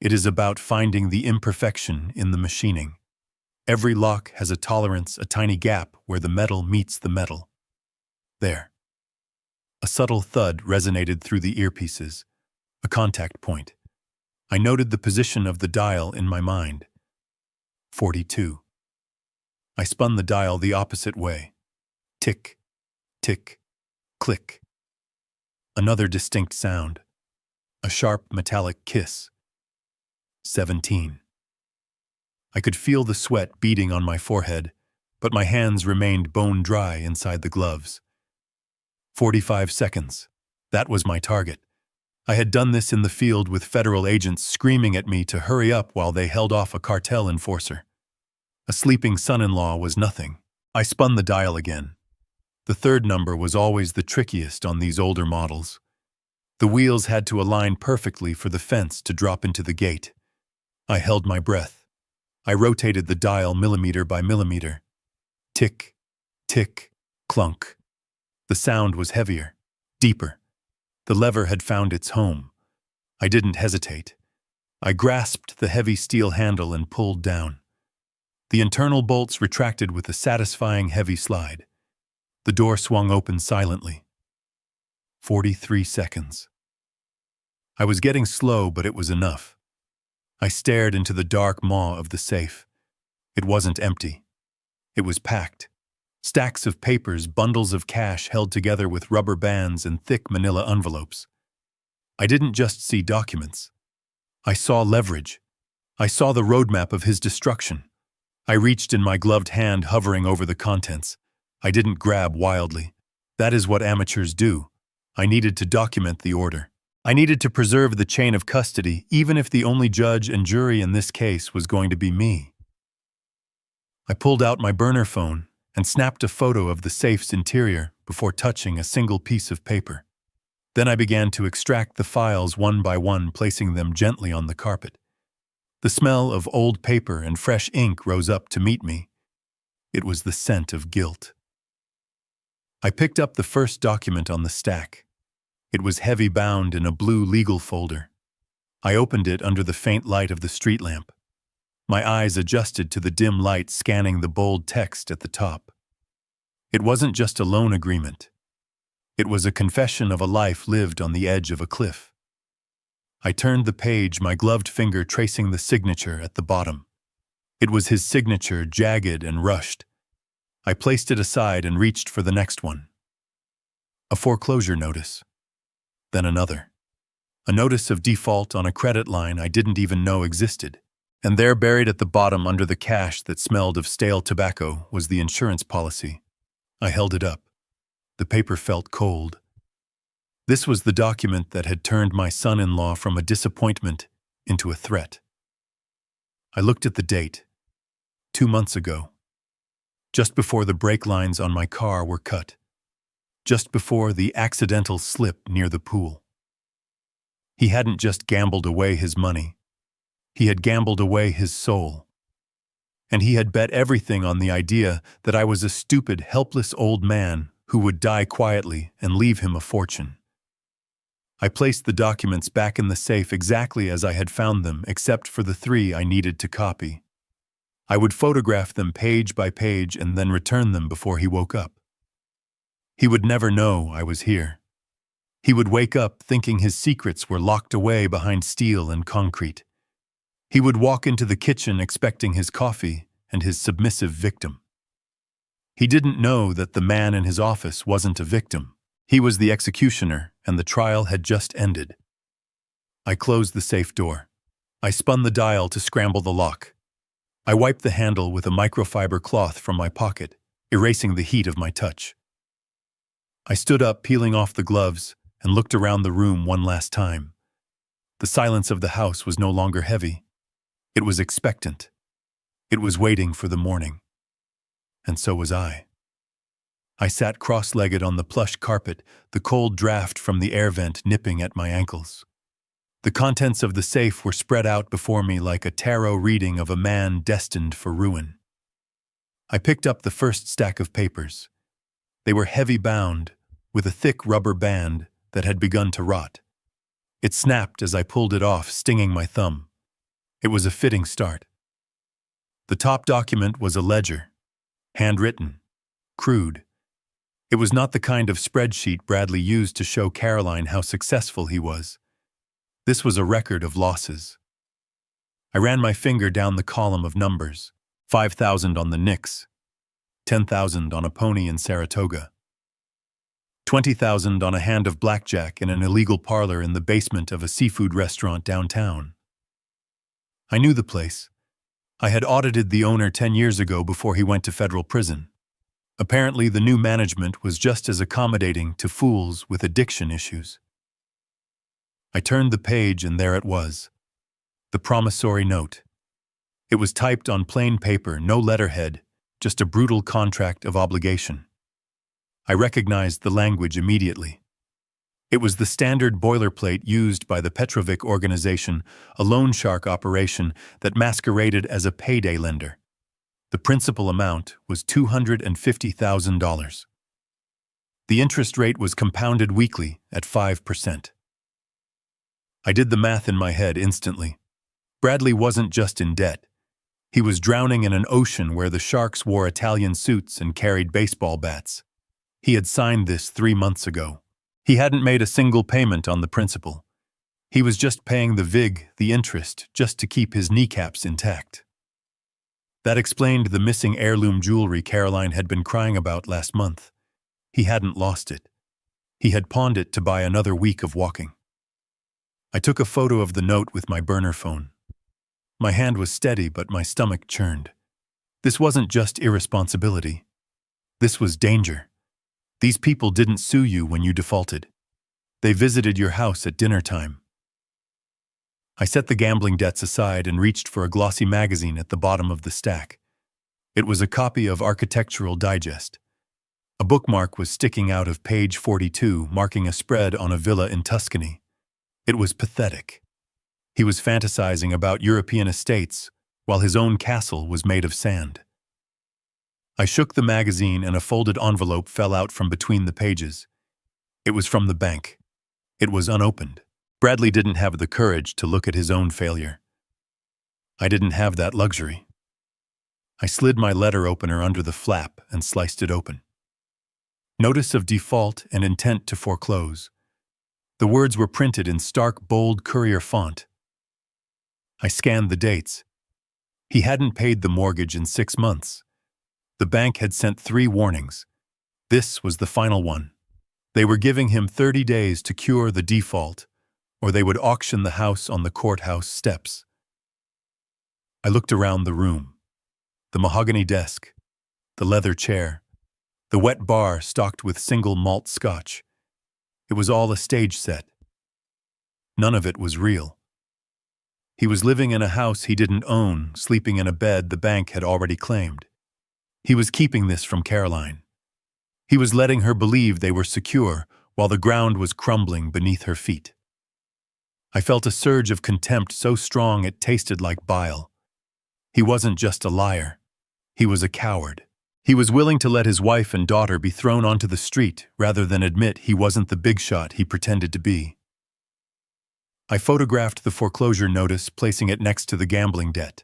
It is about finding the imperfection in the machining. Every lock has a tolerance, a tiny gap where the metal meets the metal. There. A subtle thud resonated through the earpieces, a contact point. I noted the position of the dial in my mind. 42. I spun the dial the opposite way. Tick, tick, click. Another distinct sound. A sharp metallic kiss. 17. I could feel the sweat beading on my forehead, but my hands remained bone dry inside the gloves. 45 seconds. That was my target. I had done this in the field with federal agents screaming at me to hurry up while they held off a cartel enforcer. A sleeping son-in-law was nothing. I spun the dial again. The third number was always the trickiest on these older models. The wheels had to align perfectly for the fence to drop into the gate. I held my breath. I rotated the dial millimeter by millimeter. Tick, tick, clunk. The sound was heavier, deeper. The lever had found its home. I didn't hesitate. I grasped the heavy steel handle and pulled down. The internal bolts retracted with a satisfying heavy slide. The door swung open silently. 43 seconds. I was getting slow, but it was enough. I stared into the dark maw of the safe. It wasn't empty. It was packed. Stacks of papers, bundles of cash held together with rubber bands and thick manila envelopes. I didn't just see documents. I saw leverage. I saw the roadmap of his destruction. I reached in my gloved hand, hovering over the contents. I didn't grab wildly. That is what amateurs do. I needed to document the order. I needed to preserve the chain of custody, even if the only judge and jury in this case was going to be me. I pulled out my burner phone and snapped a photo of the safe's interior before touching a single piece of paper. Then I began to extract the files one by one, placing them gently on the carpet. The smell of old paper and fresh ink rose up to meet me. It was the scent of guilt. I picked up the first document on the stack. It was heavy bound in a blue legal folder. I opened it under the faint light of the street lamp. My eyes adjusted to the dim light scanning the bold text at the top. It wasn't just a loan agreement. It was a confession of a life lived on the edge of a cliff. I turned the page, my gloved finger tracing the signature at the bottom. It was his signature, jagged and rushed. I placed it aside and reached for the next one. A foreclosure notice. Then another. A notice of default on a credit line I didn't even know existed. And there, buried at the bottom under the cash that smelled of stale tobacco, was the insurance policy. I held it up. The paper felt cold. This was the document that had turned my son-in-law from a disappointment into a threat. I looked at the date. 2 months ago. Just before the brake lines on my car were cut. Just before the accidental slip near the pool. He hadn't just gambled away his money. He had gambled away his soul. And he had bet everything on the idea that I was a stupid, helpless old man who would die quietly and leave him a fortune. I placed the documents back in the safe exactly as I had found them, except for the 3 I needed to copy. I would photograph them page by page and then return them before he woke up. He would never know I was here. He would wake up thinking his secrets were locked away behind steel and concrete. He would walk into the kitchen expecting his coffee and his submissive victim. He didn't know that the man in his office wasn't a victim. He was the executioner, and the trial had just ended. I closed the safe door. I spun the dial to scramble the lock. I wiped the handle with a microfiber cloth from my pocket, erasing the heat of my touch. I stood up, peeling off the gloves, and looked around the room one last time. The silence of the house was no longer heavy. It was expectant. It was waiting for the morning. And so was I. I sat cross-legged on the plush carpet, the cold draft from the air vent nipping at my ankles. The contents of the safe were spread out before me like a tarot reading of a man destined for ruin. I picked up the first stack of papers. They were heavy bound, with a thick rubber band that had begun to rot. It snapped as I pulled it off, stinging my thumb. It was a fitting start. The top document was a ledger, handwritten, crude. It was not the kind of spreadsheet Bradley used to show Caroline how successful he was. This was a record of losses. I ran my finger down the column of numbers. 5,000 on the Knicks, 10,000 on a pony in Saratoga, 20,000 on a hand of blackjack in an illegal parlor in the basement of a seafood restaurant downtown. I knew the place. I had audited the owner 10 years ago before he went to federal prison. Apparently, the new management was just as accommodating to fools with addiction issues. I turned the page and there it was. The promissory note. It was typed on plain paper, no letterhead, just a brutal contract of obligation. I recognized the language immediately. It was the standard boilerplate used by the Petrovic organization, a loan shark operation that masqueraded as a payday lender. The principal amount was $250,000. The interest rate was compounded weekly at 5%. I did the math in my head instantly. Bradley wasn't just in debt. He was drowning in an ocean where the sharks wore Italian suits and carried baseball bats. He had signed this 3 months ago. He hadn't made a single payment on the principal. He was just paying the VIG, the interest, just to keep his kneecaps intact. That explained the missing heirloom jewelry Caroline had been crying about last month. He hadn't lost it. He had pawned it to buy another week of walking. I took a photo of the note with my burner phone. My hand was steady, but my stomach churned. This wasn't just irresponsibility. This was danger. These people didn't sue you when you defaulted. They visited your house at dinner time. I set the gambling debts aside and reached for a glossy magazine at the bottom of the stack. It was a copy of Architectural Digest. A bookmark was sticking out of page 42, marking a spread on a villa in Tuscany. It was pathetic. He was fantasizing about European estates, while his own castle was made of sand. I shook the magazine and a folded envelope fell out from between the pages. It was from the bank. It was unopened. Bradley didn't have the courage to look at his own failure. I didn't have that luxury. I slid my letter opener under the flap and sliced it open. Notice of default and intent to foreclose. The words were printed in stark, bold courier font. I scanned the dates. He hadn't paid the mortgage in 6 months. The bank had sent 3 warnings. This was the final one. They were giving him 30 days to cure the default, or they would auction the house on the courthouse steps. I looked around the room. The mahogany desk, the leather chair, the wet bar stocked with single malt scotch. It was all a stage set. None of it was real. He was living in a house he didn't own, sleeping in a bed the bank had already claimed. He was keeping this from Caroline. He was letting her believe they were secure while the ground was crumbling beneath her feet. I felt a surge of contempt so strong it tasted like bile. He wasn't just a liar. He was a coward. He was willing to let his wife and daughter be thrown onto the street rather than admit he wasn't the big shot he pretended to be. I photographed the foreclosure notice, placing it next to the gambling debt.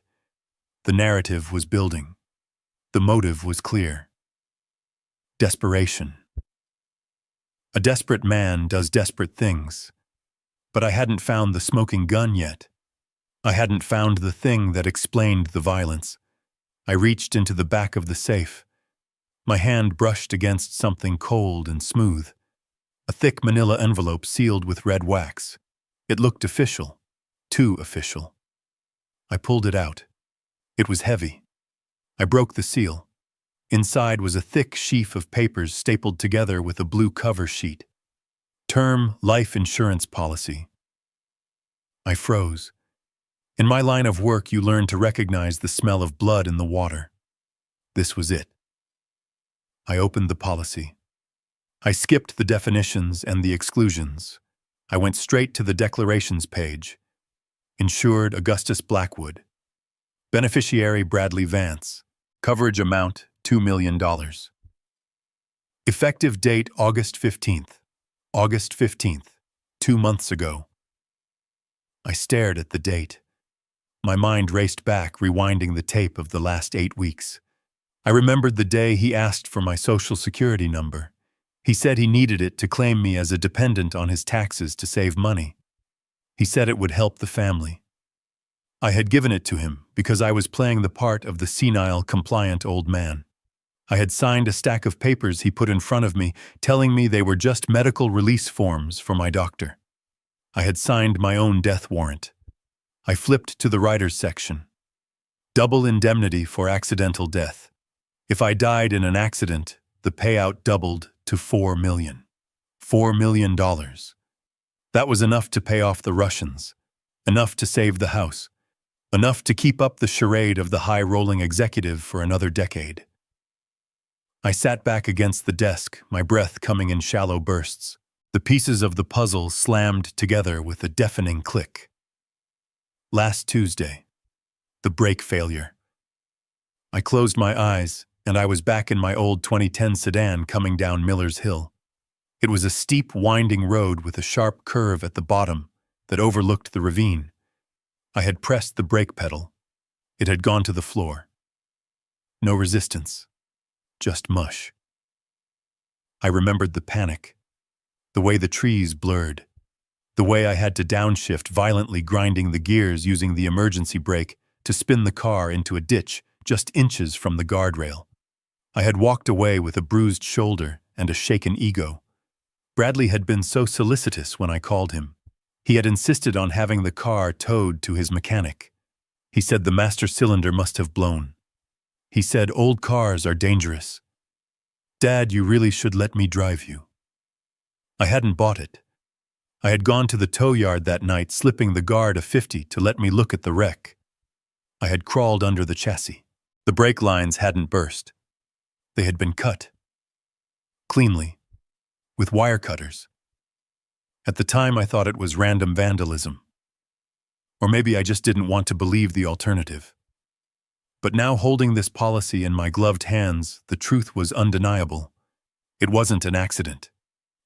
The narrative was building. The motive was clear. Desperation. A desperate man does desperate things. But I hadn't found the smoking gun yet. I hadn't found the thing that explained the violence. I reached into the back of the safe. My hand brushed against something cold and smooth. A thick manila envelope sealed with red wax. It looked official. Too official. I pulled it out. It was heavy. I broke the seal. Inside was a thick sheaf of papers stapled together with a blue cover sheet. Term life insurance policy. I froze. In my line of work, you learn to recognize the smell of blood in the water. This was it. I opened the policy. I skipped the definitions and the exclusions. I went straight to the declarations page. Insured Augustus Blackwood. Beneficiary Bradley Vance. Coverage amount $2 million. Effective date August 15th. August 15th, 2 months ago. I stared at the date. My mind raced back, rewinding the tape of the last 8 weeks. I remembered the day he asked for my social security number. He said he needed it to claim me as a dependent on his taxes to save money. He said it would help the family. I had given it to him because I was playing the part of the senile, compliant old man. I had signed a stack of papers he put in front of me, telling me they were just medical release forms for my doctor. I had signed my own death warrant. I flipped to the writer's section. Double indemnity for accidental death. If I died in an accident, the payout doubled to $4 million. $4 million. That was enough to pay off the Russians, enough to save the house, enough to keep up the charade of the high-rolling executive for another decade. I sat back against the desk, my breath coming in shallow bursts. The pieces of the puzzle slammed together with a deafening click. Last Tuesday. The brake failure. I closed my eyes, and I was back in my old 2010 sedan coming down Miller's Hill. It was a steep, winding road with a sharp curve at the bottom that overlooked the ravine. I had pressed the brake pedal. It had gone to the floor. No resistance. Just mush. I remembered the panic, the way the trees blurred, the way I had to downshift, violently grinding the gears using the emergency brake to spin the car into a ditch just inches from the guardrail. I had walked away with a bruised shoulder and a shaken ego. Bradley had been so solicitous when I called him. He had insisted on having the car towed to his mechanic. He said the master cylinder must have blown. He said old cars are dangerous. Dad, you really should let me drive you. I hadn't bought it. I had gone to the tow yard that night, slipping the guard a 50 to let me look at the wreck. I had crawled under the chassis. The brake lines hadn't burst. They had been cut. Cleanly. With wire cutters. At the time, I thought it was random vandalism. Or maybe I just didn't want to believe the alternative. But now, holding this policy in my gloved hands, the truth was undeniable. It wasn't an accident.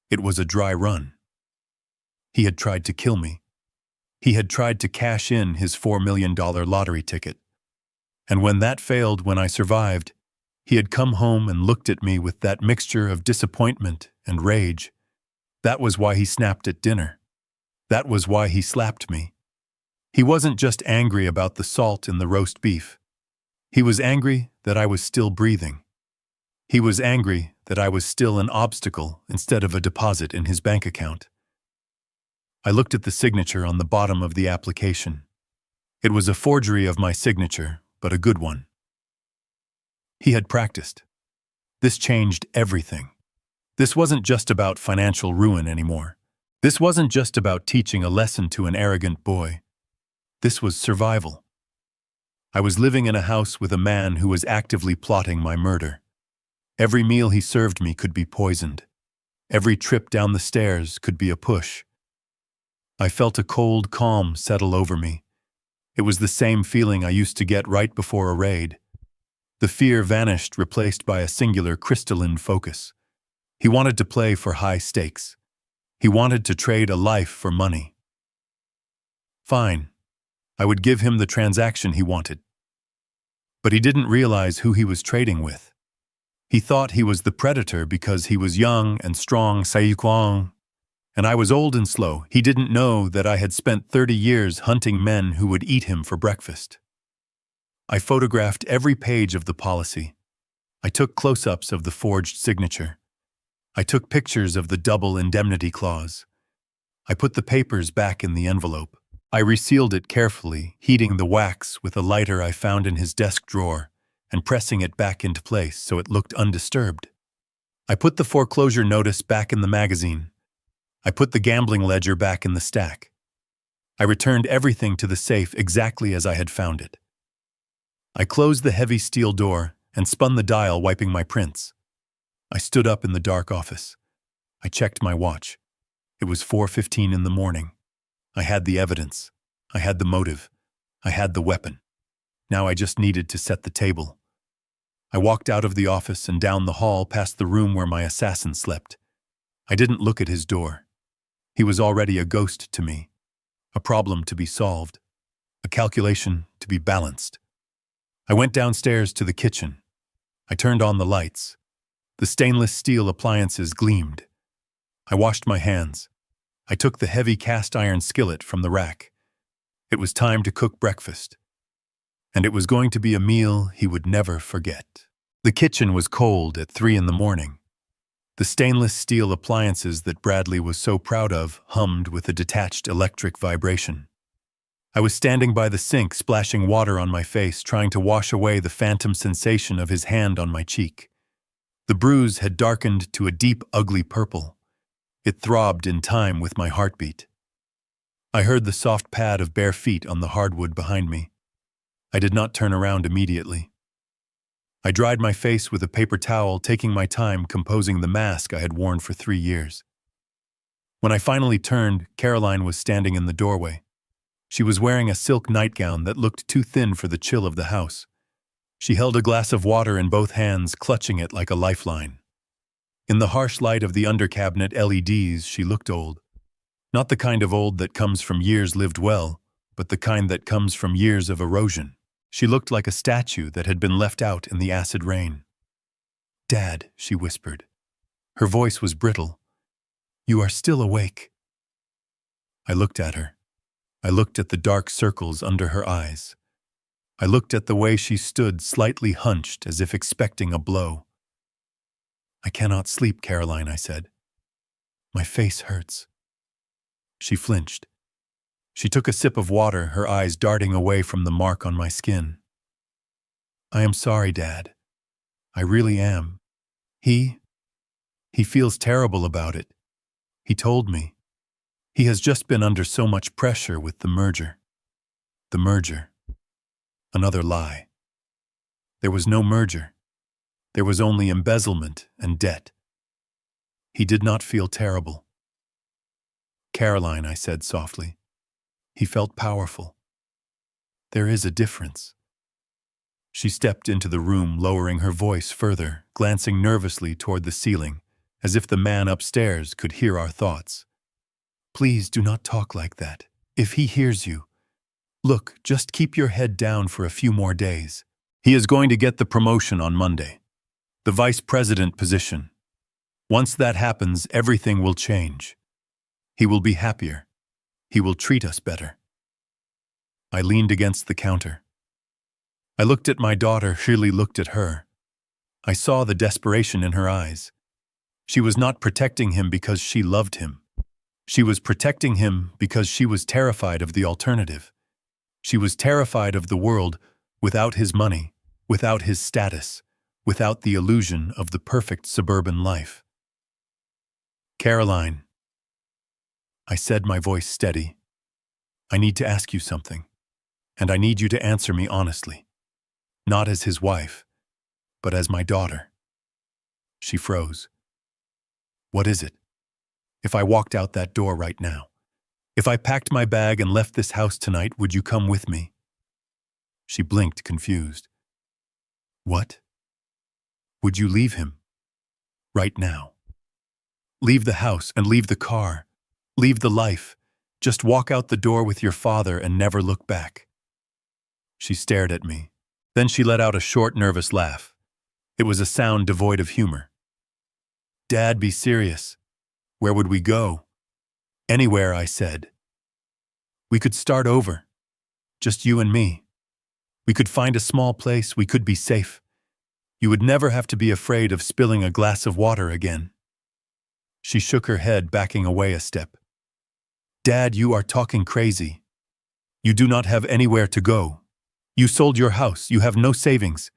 It was a dry run. He had tried to kill me. He had tried to cash in his $4 million lottery ticket. And when that failed, when I survived, he had come home and looked at me with that mixture of disappointment and rage. That was why he snapped at dinner. That was why he slapped me. He wasn't just angry about the salt in the roast beef. He was angry that I was still breathing. He was angry that I was still an obstacle instead of a deposit in his bank account. I looked at the signature on the bottom of the application. It was a forgery of my signature, but a good one. He had practiced. This changed everything. This wasn't just about financial ruin anymore. This wasn't just about teaching a lesson to an arrogant boy. This was survival. I was living in a house with a man who was actively plotting my murder. Every meal he served me could be poisoned. Every trip down the stairs could be a push. I felt a cold calm settle over me. It was the same feeling I used to get right before a raid. The fear vanished, replaced by a singular crystalline focus. He wanted to play for high stakes. He wanted to trade a life for money. Fine. I would give him the transaction he wanted. But he didn't realize who he was trading with. He thought he was the predator because he was young and strong, and I was old and slow. He didn't know that I had spent 30 years hunting men who would eat him for breakfast. I photographed every page of the policy. I took close-ups of the forged signature. I took pictures of the double indemnity clause. I put the papers back in the envelope. I resealed it carefully, heating the wax with a lighter I found in his desk drawer and pressing it back into place so it looked undisturbed. I put the foreclosure notice back in the magazine. I put the gambling ledger back in the stack. I returned everything to the safe exactly as I had found it. I closed the heavy steel door and spun the dial, wiping my prints. I stood up in the dark office. I checked my watch. It was 4:15 in the morning. I had the evidence. I had the motive. I had the weapon. Now I just needed to set the table. I walked out of the office and down the hall past the room where my assassin slept. I didn't look at his door. He was already a ghost to me, a problem to be solved, a calculation to be balanced. I went downstairs to the kitchen. I turned on the lights. The stainless steel appliances gleamed. I washed my hands. I took the heavy cast iron skillet from the rack. It was time to cook breakfast. And it was going to be a meal he would never forget. The kitchen was cold at 3 in the morning. The stainless steel appliances that Bradley was so proud of hummed with a detached electric vibration. I was standing by the sink, splashing water on my face, trying to wash away the phantom sensation of his hand on my cheek. The bruise had darkened to a deep, ugly purple. It throbbed in time with my heartbeat. I heard the soft pad of bare feet on the hardwood behind me. I did not turn around immediately. I dried my face with a paper towel, taking my time composing the mask I had worn for 3 years. When I finally turned, Caroline was standing in the doorway. She was wearing a silk nightgown that looked too thin for the chill of the house. She held a glass of water in both hands, clutching it like a lifeline. In the harsh light of the undercabinet LEDs, she looked old. Not the kind of old that comes from years lived well, but the kind that comes from years of erosion. She looked like a statue that had been left out in the acid rain. "Dad," she whispered. Her voice was brittle. "You are still awake." I looked at her. I looked at the dark circles under her eyes. I looked at the way she stood, slightly hunched, as if expecting a blow. "I cannot sleep, Caroline," I said. "My face hurts." She flinched. She took a sip of water, her eyes darting away from the mark on my skin. "I am sorry, Dad. I really am. He feels terrible about it. He told me. He has just been under so much pressure with the merger." The merger. Another lie. There was no merger. There was only embezzlement and debt. He did not feel terrible. "Caroline," I said softly. He felt powerful. There is a difference. She stepped into the room, lowering her voice further, glancing nervously toward the ceiling, as if the man upstairs could hear our thoughts. "Please do not talk like that. If he hears you, look, just keep your head down for a few more days. He is going to get the promotion on Monday. The vice president position. Once that happens, everything will change. He will be happier. He will treat us better." I leaned against the counter. I looked at my daughter, Shirley looked at her. I saw the desperation in her eyes. She was not protecting him because she loved him. She was protecting him because she was terrified of the alternative. She was terrified of the world without his money, without his status, without the illusion of the perfect suburban life. "Caroline," I said, my voice steady, "I need to ask you something, and I need you to answer me honestly. Not as his wife, but as my daughter." She froze. "What is it? If I walked out that door right now, if I packed my bag and left this house tonight, would you come with me?" She blinked, confused. "What? Would you leave him? Right now? Leave the house and leave the car? Leave the life? Just walk out the door with your father and never look back?" She stared at me. Then she let out a short, nervous laugh. It was a sound devoid of humor. "Dad, be serious. Where would we go?" "Anywhere," I said. "We could start over. Just you and me. We could find a small place. We could be safe. You would never have to be afraid of spilling a glass of water again." She shook her head, backing away a step. "Dad, you are talking crazy. You do not have anywhere to go. You sold your house. You have no savings.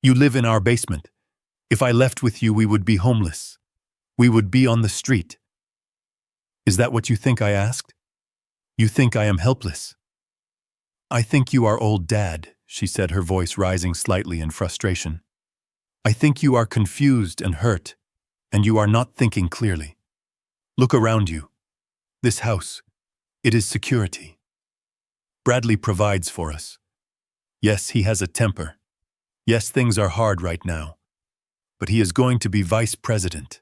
You live in our basement. If I left with you, we would be homeless. We would be on the street." "Is that what you think?" I asked. "You think I am helpless?" "I think you are old, Dad," she said, her voice rising slightly in frustration. "I think you are confused and hurt, and you are not thinking clearly. Look around you. This house, it is security. Bradley provides for us. Yes, he has a temper. Yes, things are hard right now. But he is going to be vice president.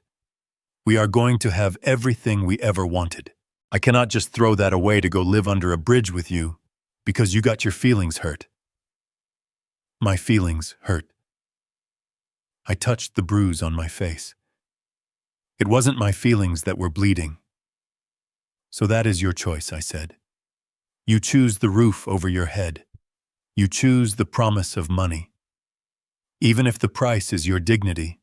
We are going to have everything we ever wanted. I cannot just throw that away to go live under a bridge with you because you got your feelings hurt." "My feelings hurt." I touched the bruise on my face. It wasn't my feelings that were bleeding. So that is your choice, I said. You choose the roof over your head. You choose the promise of money. Even if the price is your dignity.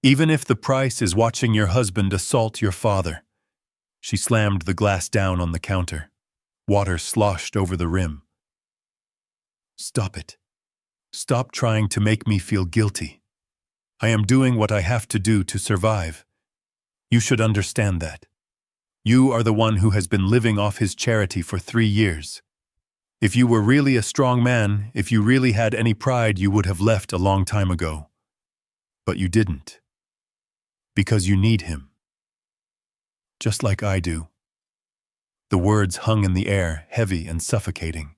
Even if the price is watching your husband assault your father. She slammed the glass down on the counter. Water sloshed over the rim. Stop it. Stop trying to make me feel guilty. I am doing what I have to do to survive. You should understand that. You are the one who has been living off his charity for 3 years. If you were really a strong man, if you really had any pride, you would have left a long time ago. But you didn't. Because you need him. Just like I do. The words hung in the air, heavy and suffocating.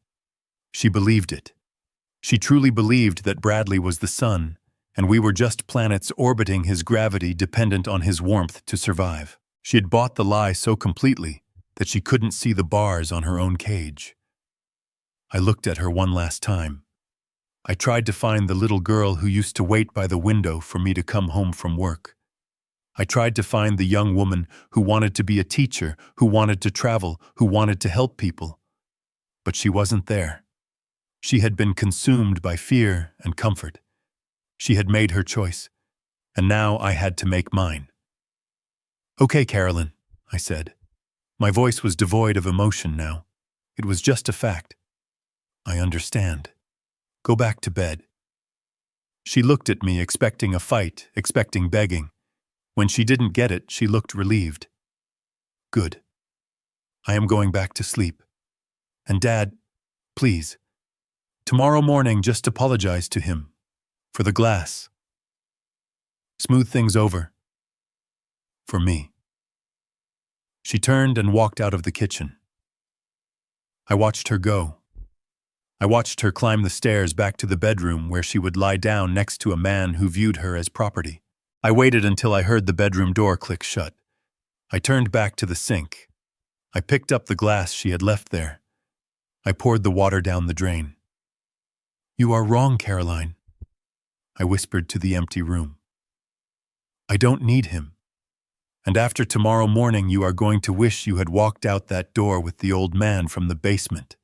She believed it. She truly believed that Bradley was the sun, and we were just planets orbiting his gravity dependent on his warmth to survive. She had bought the lie so completely that she couldn't see the bars on her own cage. I looked at her one last time. I tried to find the little girl who used to wait by the window for me to come home from work. I tried to find the young woman who wanted to be a teacher, who wanted to travel, who wanted to help people. But she wasn't there. She had been consumed by fear and comfort. She had made her choice, and now I had to make mine. Okay, Carolyn, I said. My voice was devoid of emotion now. It was just a fact. I understand. Go back to bed. She looked at me, expecting a fight, expecting begging. When she didn't get it, she looked relieved. Good. I am going back to sleep. And Dad, please, tomorrow morning just apologize to him. For the glass. Smooth things over. For me. She turned and walked out of the kitchen. I watched her go. I watched her climb the stairs back to the bedroom where she would lie down next to a man who viewed her as property. I waited until I heard the bedroom door click shut. I turned back to the sink. I picked up the glass she had left there. I poured the water down the drain. You are wrong, Caroline, I whispered to the empty room. I don't need him. And after tomorrow morning you are going to wish you had walked out that door with the old man from the basement.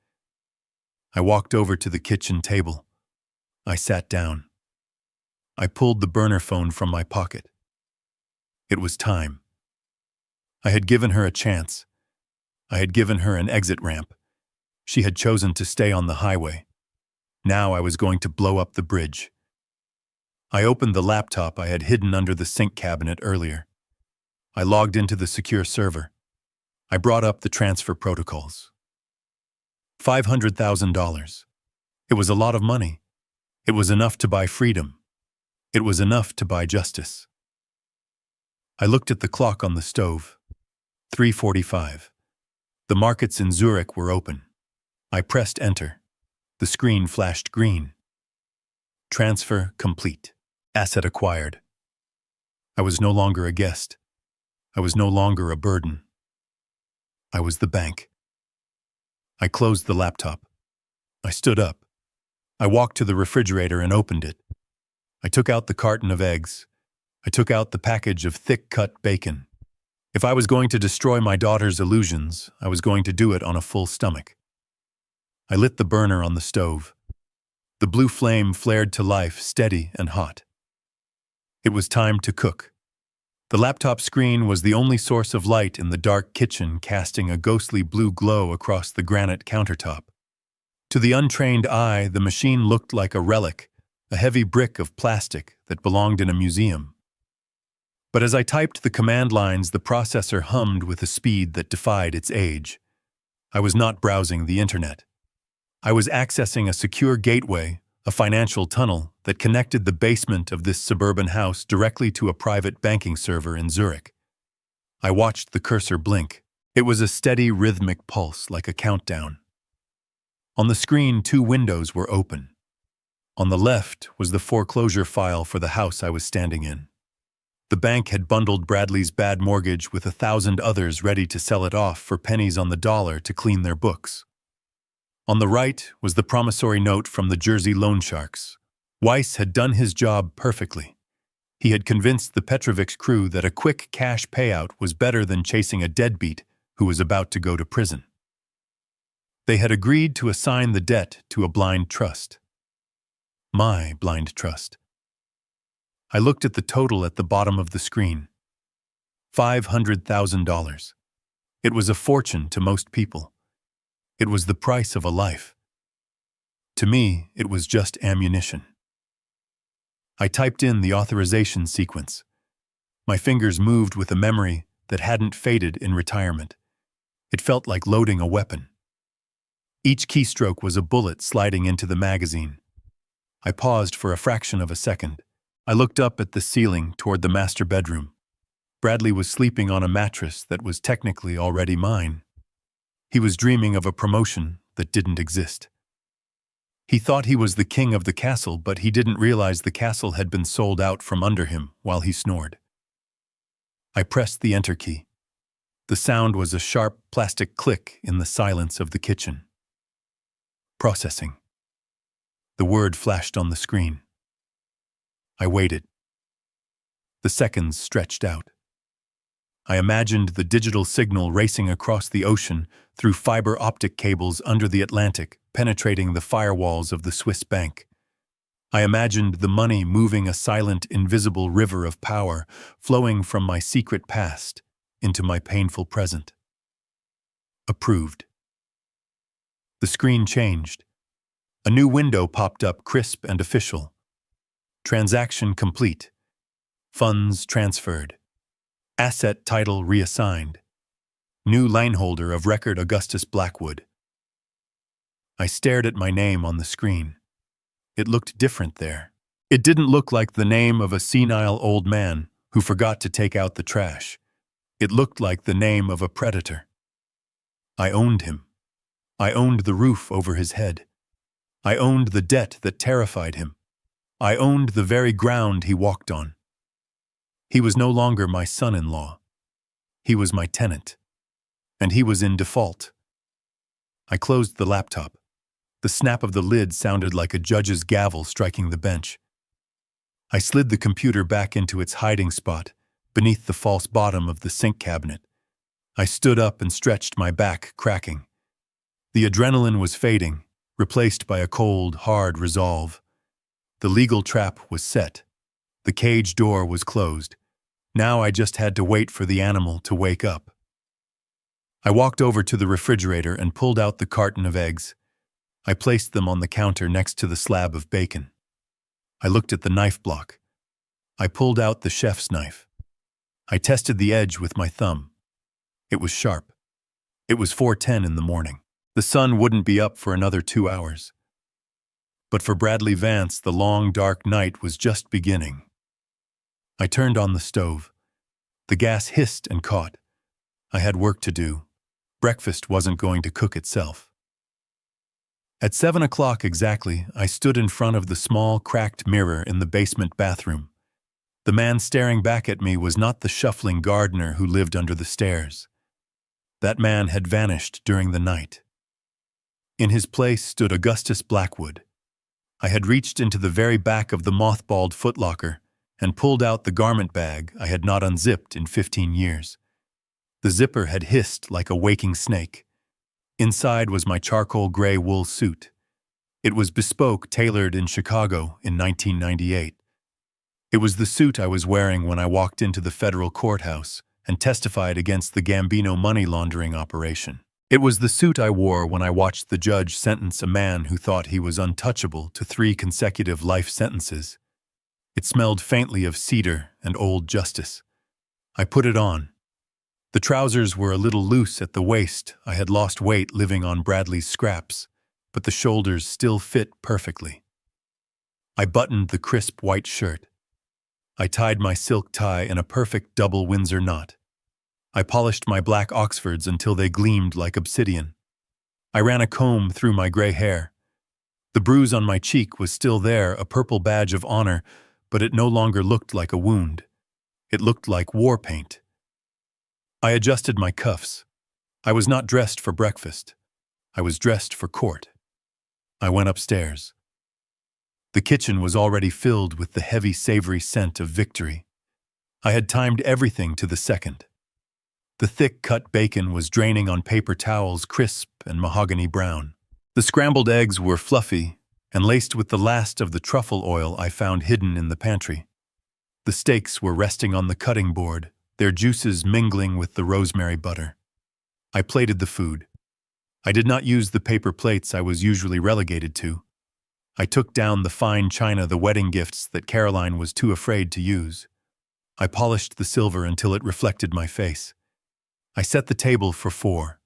I walked over to the kitchen table. I sat down. I pulled the burner phone from my pocket. It was time. I had given her a chance. I had given her an exit ramp. She had chosen to stay on the highway. Now I was going to blow up the bridge. I opened the laptop I had hidden under the sink cabinet earlier. I logged into the secure server. I brought up the transfer protocols. $500,000. It was a lot of money. It was enough to buy freedom. It was enough to buy justice. I looked at the clock on the stove. 3:45. The markets in Zurich were open. I pressed enter. The screen flashed green. Transfer complete. Asset acquired. I was no longer a guest. I was no longer a burden. I was the bank. I closed the laptop. I stood up. I walked to the refrigerator and opened it. I took out the carton of eggs. I took out the package of thick-cut bacon. If I was going to destroy my daughter's illusions, I was going to do it on a full stomach. I lit the burner on the stove. The blue flame flared to life, steady and hot. It was time to cook. The laptop screen was the only source of light in the dark kitchen, casting a ghostly blue glow across the granite countertop. To the untrained eye, the machine looked like a relic, a heavy brick of plastic that belonged in a museum. But as I typed the command lines, the processor hummed with a speed that defied its age. I was not browsing the internet. I was accessing a secure gateway, a financial tunnel that connected the basement of this suburban house directly to a private banking server in Zurich. I watched the cursor blink. It was a steady, rhythmic pulse like a countdown. On the screen, 2 windows were open. On the left was the foreclosure file for the house I was standing in. The bank had bundled Bradley's bad mortgage with 1,000 others ready to sell it off for pennies on the dollar to clean their books. On the right was the promissory note from the Jersey loan sharks. Weiss had done his job perfectly. He had convinced the Petrovic's crew that a quick cash payout was better than chasing a deadbeat who was about to go to prison. They had agreed to assign the debt to a blind trust. My blind trust. I looked at the total at the bottom of the screen. $500,000. It was a fortune to most people. It was the price of a life. To me, it was just ammunition. I typed in the authorization sequence. My fingers moved with a memory that hadn't faded in retirement. It felt like loading a weapon. Each keystroke was a bullet sliding into the magazine. I paused for a fraction of a second. I looked up at the ceiling toward the master bedroom. Bradley was sleeping on a mattress that was technically already mine. He was dreaming of a promotion that didn't exist. He thought he was the king of the castle, but he didn't realize the castle had been sold out from under him while he snored. I pressed the enter key. The sound was a sharp plastic click in the silence of the kitchen. Processing. The word flashed on the screen. I waited. The seconds stretched out. I imagined the digital signal racing across the ocean through fiber optic cables under the Atlantic, penetrating the firewalls of the Swiss bank. I imagined the money moving a silent, invisible river of power flowing from my secret past into my painful present. Approved. The screen changed. A new window popped up, crisp and official. Transaction complete. Funds transferred. Asset title reassigned. New lineholder of record Augustus Blackwood. I stared at my name on the screen. It looked different there. It didn't look like the name of a senile old man who forgot to take out the trash. It looked like the name of a predator. I owned him. I owned the roof over his head. I owned the debt that terrified him. I owned the very ground he walked on. He was no longer my son-in-law. He was my tenant. And he was in default. I closed the laptop. The snap of the lid sounded like a judge's gavel striking the bench. I slid the computer back into its hiding spot, beneath the false bottom of the sink cabinet. I stood up and stretched my back, cracking. The adrenaline was fading, replaced by a cold, hard resolve. The legal trap was set. The cage door was closed. Now I just had to wait for the animal to wake up. I walked over to the refrigerator and pulled out the carton of eggs. I placed them on the counter next to the slab of bacon. I looked at the knife block. I pulled out the chef's knife. I tested the edge with my thumb. It was sharp. It was 4:10 in the morning. The sun wouldn't be up for another 2 hours. But for Bradley Vance, the long, dark night was just beginning. I turned on the stove. The gas hissed and caught. I had work to do. Breakfast wasn't going to cook itself. At 7 o'clock exactly, I stood in front of the small, cracked mirror in the basement bathroom. The man staring back at me was not the shuffling gardener who lived under the stairs. That man had vanished during the night. In his place stood Augustus Blackwood. I had reached into the very back of the mothballed footlocker and pulled out the garment bag I had not unzipped in 15 years. The zipper had hissed like a waking snake. Inside was my charcoal gray wool suit. It was bespoke, tailored in Chicago in 1998. It was the suit I was wearing when I walked into the federal courthouse and testified against the Gambino money laundering operation. It was the suit I wore when I watched the judge sentence a man who thought he was untouchable to 3 consecutive life sentences. It smelled faintly of cedar and old justice. I put it on. The trousers were a little loose at the waist. I had lost weight living on Bradley's scraps, but the shoulders still fit perfectly. I buttoned the crisp white shirt. I tied my silk tie in a perfect double Windsor knot. I polished my black Oxfords until they gleamed like obsidian. I ran a comb through my gray hair. The bruise on my cheek was still there, a purple badge of honor, but it no longer looked like a wound. It looked like war paint. I adjusted my cuffs. I was not dressed for breakfast. I was dressed for court. I went upstairs. The kitchen was already filled with the heavy, savory scent of victory. I had timed everything to the second. The thick-cut bacon was draining on paper towels, crisp and mahogany brown. The scrambled eggs were fluffy and laced with the last of the truffle oil I found hidden in the pantry. The steaks were resting on the cutting board, their juices mingling with the rosemary butter. I plated the food. I did not use the paper plates I was usually relegated to. I took down the fine china, the wedding gifts that Caroline was too afraid to use. I polished the silver until it reflected my face. I set the table for 4.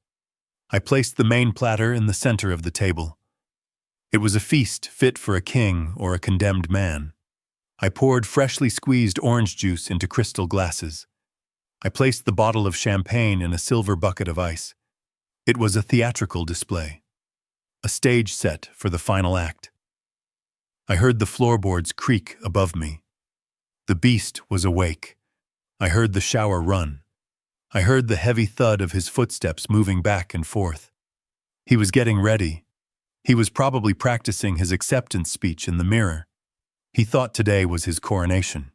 I placed the main platter in the center of the table. It was a feast fit for a king or a condemned man. I poured freshly squeezed orange juice into crystal glasses. I placed the bottle of champagne in a silver bucket of ice. It was a theatrical display, a stage set for the final act. I heard the floorboards creak above me. The beast was awake. I heard the shower run. I heard the heavy thud of his footsteps moving back and forth. He was getting ready. He was probably practicing his acceptance speech in the mirror. He thought today was his coronation.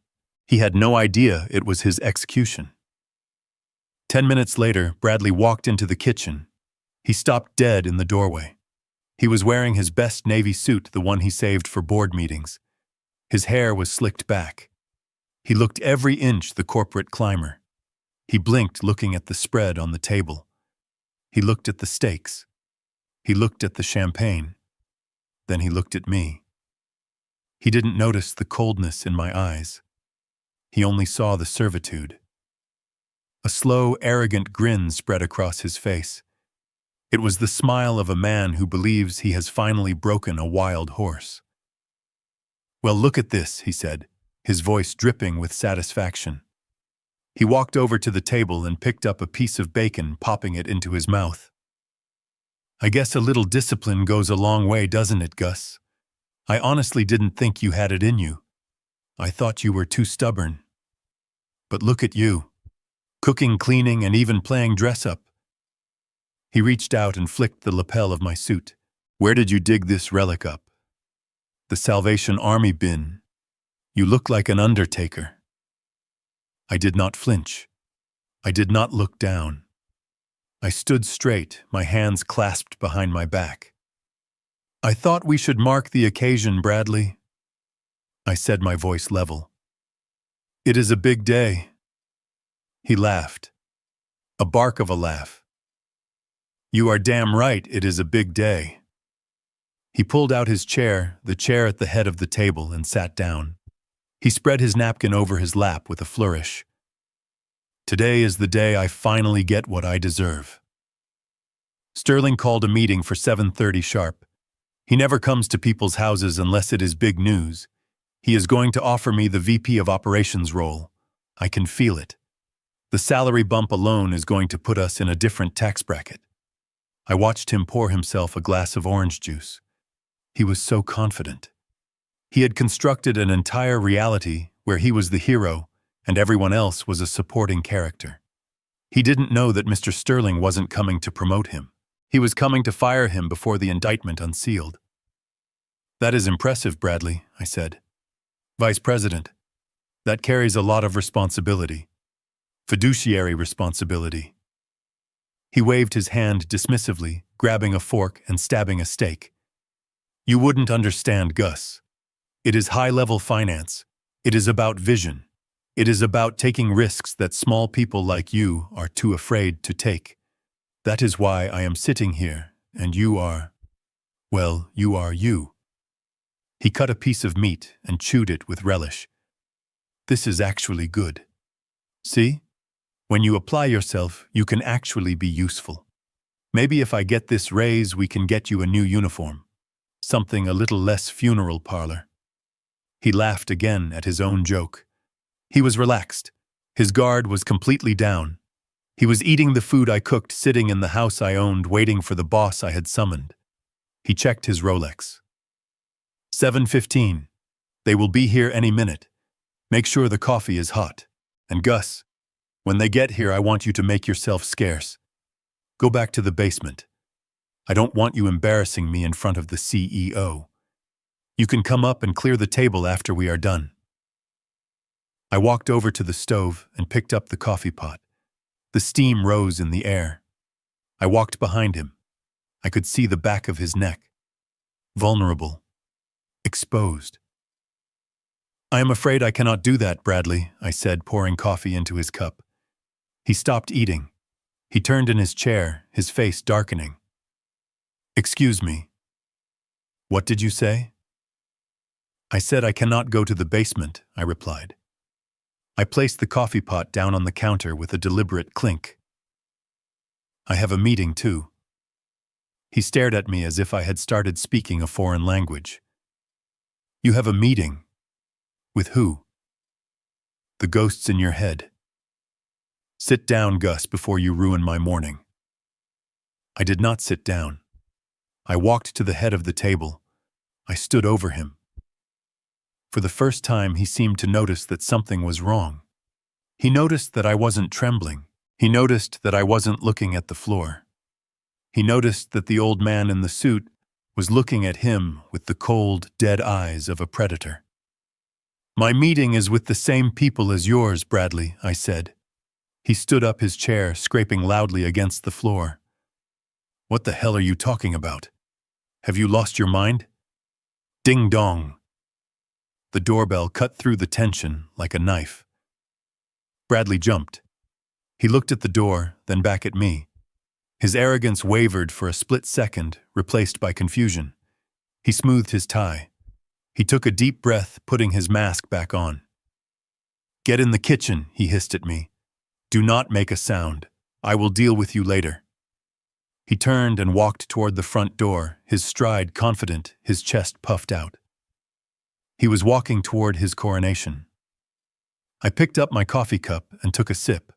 He had no idea it was his execution. 10 minutes later, Bradley walked into the kitchen. He stopped dead in the doorway. He was wearing his best navy suit, the one he saved for board meetings. His hair was slicked back. He looked every inch the corporate climber. He blinked, looking at the spread on the table. He looked at the steaks. He looked at the champagne. Then he looked at me. He didn't notice the coldness in my eyes. He only saw the servitude. A slow, arrogant grin spread across his face. It was the smile of a man who believes he has finally broken a wild horse. "Well, look at this," he said, his voice dripping with satisfaction. He walked over to the table and picked up a piece of bacon, popping it into his mouth. "I guess a little discipline goes a long way, doesn't it, Gus? I honestly didn't think you had it in you. I thought you were too stubborn. But look at you. Cooking, cleaning, and even playing dress-up." He reached out and flicked the lapel of my suit. "Where did you dig this relic up?" "The Salvation Army bin. You look like an undertaker." I did not flinch. I did not look down. I stood straight, my hands clasped behind my back. "I thought we should mark the occasion, Bradley," I said, my voice level. "It is a big day." He laughed. A bark of a laugh. "You are damn right it is a big day." He pulled out his chair, the chair at the head of the table, and sat down. He spread his napkin over his lap with a flourish. "Today is the day I finally get what I deserve." Sterling called a meeting for 7:30 sharp. He never comes to people's houses unless it is big news. He is going to offer me the VP of Operations role. I can feel it. The salary bump alone is going to put us in a different tax bracket. I watched him pour himself a glass of orange juice. He was so confident. He had constructed an entire reality where he was the hero and everyone else was a supporting character. He didn't know that Mr. Sterling wasn't coming to promote him. He was coming to fire him before the indictment unsealed. "That is impressive, Bradley," I said. "Vice President, that carries a lot of responsibility. Fiduciary responsibility." He waved his hand dismissively, grabbing a fork and stabbing a steak. "You wouldn't understand, Gus. It is high-level finance. It is about vision. It is about taking risks that small people like you are too afraid to take. That is why I am sitting here, and you are, well, you are you." He cut a piece of meat and chewed it with relish. "This is actually good. See? When you apply yourself, you can actually be useful. Maybe if I get this raise, we can get you a new uniform. Something a little less funeral parlor." He laughed again at his own joke. He was relaxed. His guard was completely down. He was eating the food I cooked, sitting in the house I owned, waiting for the boss I had summoned. He checked his Rolex. 7:15. They will be here any minute. Make sure the coffee is hot. And Gus, when they get here, I want you to make yourself scarce. Go back to the basement. I don't want you embarrassing me in front of the CEO. You can come up and clear the table after we are done. I walked over to the stove and picked up the coffee pot. The steam rose in the air. I walked behind him. I could see the back of his neck. Vulnerable. Exposed. I am afraid I cannot do that, Bradley, I said, pouring coffee into his cup. He stopped eating. He turned in his chair, his face darkening. Excuse me. What did you say? I said I cannot go to the basement, I replied. I placed the coffee pot down on the counter with a deliberate clink. I have a meeting, too. He stared at me as if I had started speaking a foreign language. You have a meeting? With who? The ghosts in your head. Sit down, Gus, before you ruin my morning. I did not sit down. I walked to the head of the table. I stood over him. For the first time, he seemed to notice that something was wrong. He noticed that I wasn't trembling. He noticed that I wasn't looking at the floor. He noticed that the old man in the suit was looking at him with the cold, dead eyes of a predator. My meeting is with the same people as yours, Bradley, I said. He stood up his chair, scraping loudly against the floor. What the hell are you talking about? Have you lost your mind? Ding dong. The doorbell cut through the tension like a knife. Bradley jumped. He looked at the door, then back at me. His arrogance wavered for a split second, replaced by confusion. He smoothed his tie. He took a deep breath, putting his mask back on. Get in the kitchen, he hissed at me. Do not make a sound. I will deal with you later. He turned and walked toward the front door, his stride confident, his chest puffed out. He was walking toward his coronation. I picked up my coffee cup and took a sip.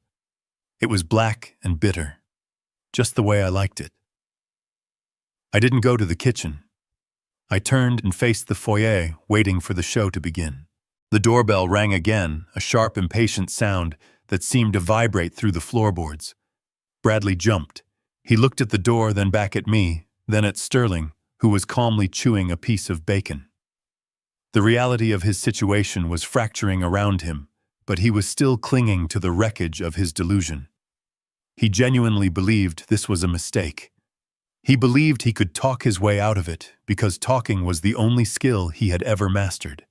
It was black and bitter, just the way I liked it. I didn't go to the kitchen. I turned and faced the foyer, waiting for the show to begin. The doorbell rang again, a sharp, impatient sound that seemed to vibrate through the floorboards. Bradley jumped. He looked at the door, then back at me, then at Sterling, who was calmly chewing a piece of bacon. The reality of his situation was fracturing around him, but he was still clinging to the wreckage of his delusion. He genuinely believed this was a mistake. He believed he could talk his way out of it because talking was the only skill he had ever mastered.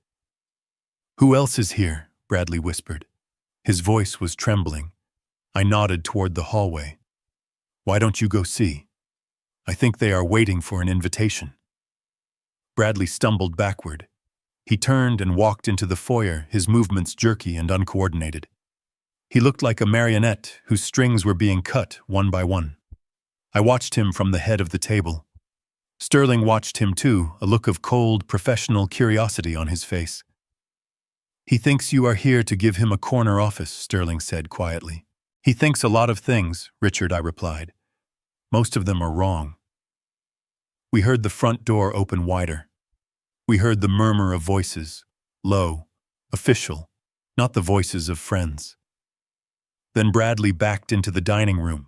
Who else is here? Bradley whispered. His voice was trembling. I nodded toward the hallway. Why don't you go see? I think they are waiting for an invitation. Bradley stumbled backward. He turned and walked into the foyer, his movements jerky and uncoordinated. He looked like a marionette whose strings were being cut one by one. I watched him from the head of the table. Sterling watched him too, a look of cold, professional curiosity on his face. He thinks you are here to give him a corner office, Sterling said quietly. He thinks a lot of things, Richard, I replied. Most of them are wrong. We heard the front door open wider. We heard the murmur of voices, low, official, not the voices of friends. Then Bradley backed into the dining room.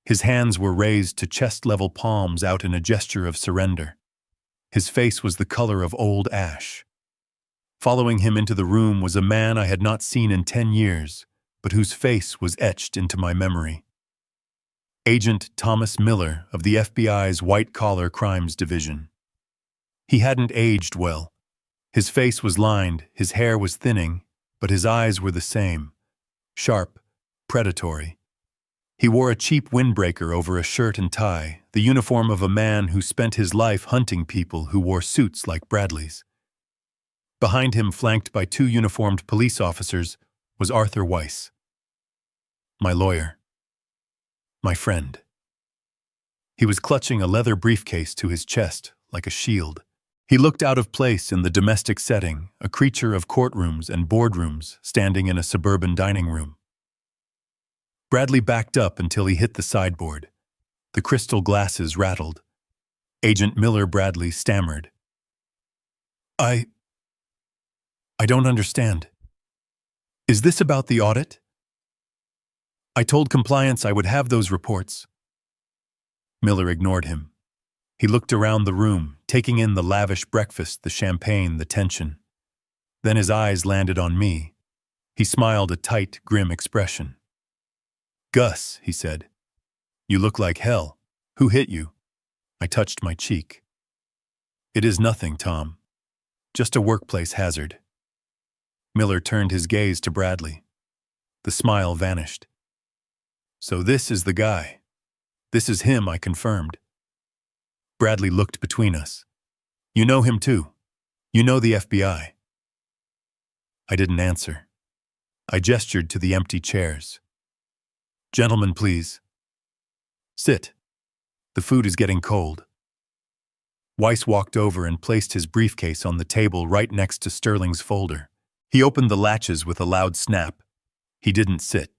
His hands were raised to chest-level palms out in a gesture of surrender. His face was the color of old ash. Following him into the room was a man I had not seen in 10 years, but whose face was etched into my memory. Agent Thomas Miller of the FBI's White-Collar Crimes Division. He hadn't aged well. His face was lined, his hair was thinning, but his eyes were the same. Sharp, predatory. He wore a cheap windbreaker over a shirt and tie, the uniform of a man who spent his life hunting people who wore suits like Bradley's. Behind him, flanked by 2 uniformed police officers, was Arthur Weiss. My lawyer. My friend. He was clutching a leather briefcase to his chest, like a shield. He looked out of place in the domestic setting, a creature of courtrooms and boardrooms standing in a suburban dining room. Bradley backed up until he hit the sideboard. The crystal glasses rattled. Agent Miller Bradley stammered. I don't understand. Is this about the audit? I told compliance I would have those reports. Miller ignored him. He looked around the room, taking in the lavish breakfast, the champagne, the tension. Then his eyes landed on me. He smiled a tight, grim expression. "Gus," he said, "you look like hell. Who hit you?" I touched my cheek. "It is nothing, Tom. Just a workplace hazard." Miller turned his gaze to Bradley. The smile vanished. "So this is the guy. This is him," I confirmed. Bradley looked between us. "You know him too. You know the FBI." I didn't answer. I gestured to the empty chairs. "Gentlemen, please. Sit. The food is getting cold." Weiss walked over and placed his briefcase on the table right next to Sterling's folder. He opened the latches with a loud snap. He didn't sit.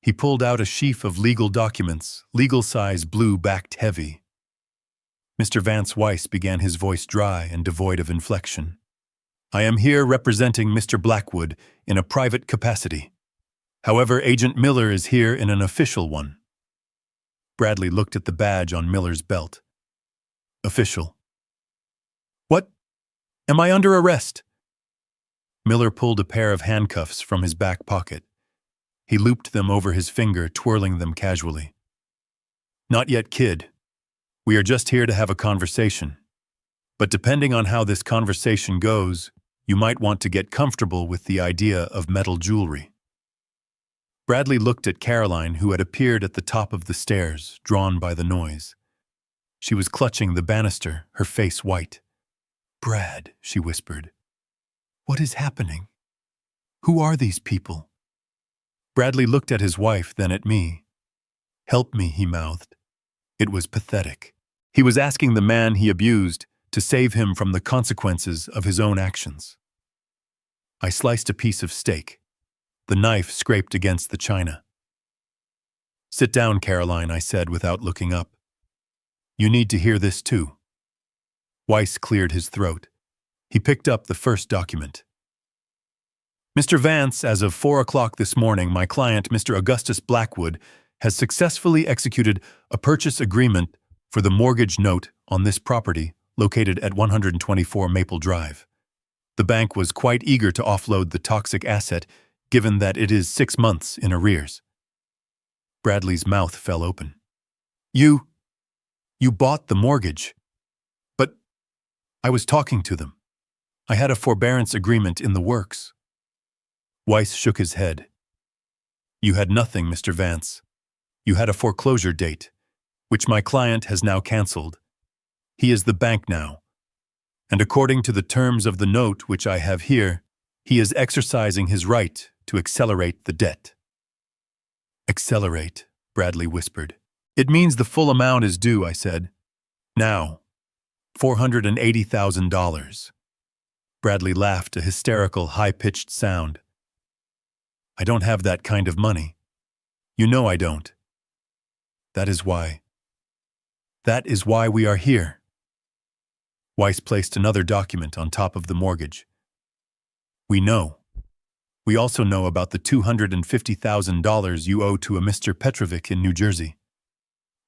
He pulled out a sheaf of legal documents, legal-size, blue-backed heavy. Mr. Vance Weiss began, his voice dry and devoid of inflection. "I am here representing Mr. Blackwood in a private capacity. However, Agent Miller is here in an official one." Bradley looked at the badge on Miller's belt. "Official. What? Am I under arrest?" Miller pulled a pair of handcuffs from his back pocket. He looped them over his finger, twirling them casually. "Not yet, kid. We are just here to have a conversation. But depending on how this conversation goes, you might want to get comfortable with the idea of metal jewelry." Bradley looked at Caroline, who had appeared at the top of the stairs, drawn by the noise. She was clutching the banister, her face white. "Brad," she whispered. "What is happening? Who are these people?" Bradley looked at his wife, then at me. "Help me," he mouthed. It was pathetic. He was asking the man he abused to save him from the consequences of his own actions. I sliced a piece of steak. The knife scraped against the china. "Sit down, Caroline," I said without looking up. "You need to hear this too." Weiss cleared his throat. He picked up the first document. "Mr. Vance, as of 4 o'clock this morning, my client, Mr. Augustus Blackwood, has successfully executed a purchase agreement for the mortgage note on this property located at 124 Maple Drive. The bank was quite eager to offload the toxic asset, given that it is 6 months in arrears." Bradley's mouth fell open. You bought the mortgage." "But I was talking to them. I had a forbearance agreement in the works." Weiss shook his head. "You had nothing, Mr. Vance. You had a foreclosure date, which my client has now canceled. He is the bank now, and according to the terms of the note which I have here, he is exercising his right to accelerate the debt." "Accelerate," Bradley whispered. "It means the full amount is due," I said. "Now, $480,000. Bradley laughed, a hysterical, high-pitched sound. "I don't have that kind of money. You know I don't. That is why we are here." Weiss placed another document on top of the mortgage. "We know. We also know about the $250,000 you owe to a Mr. Petrovic in New Jersey.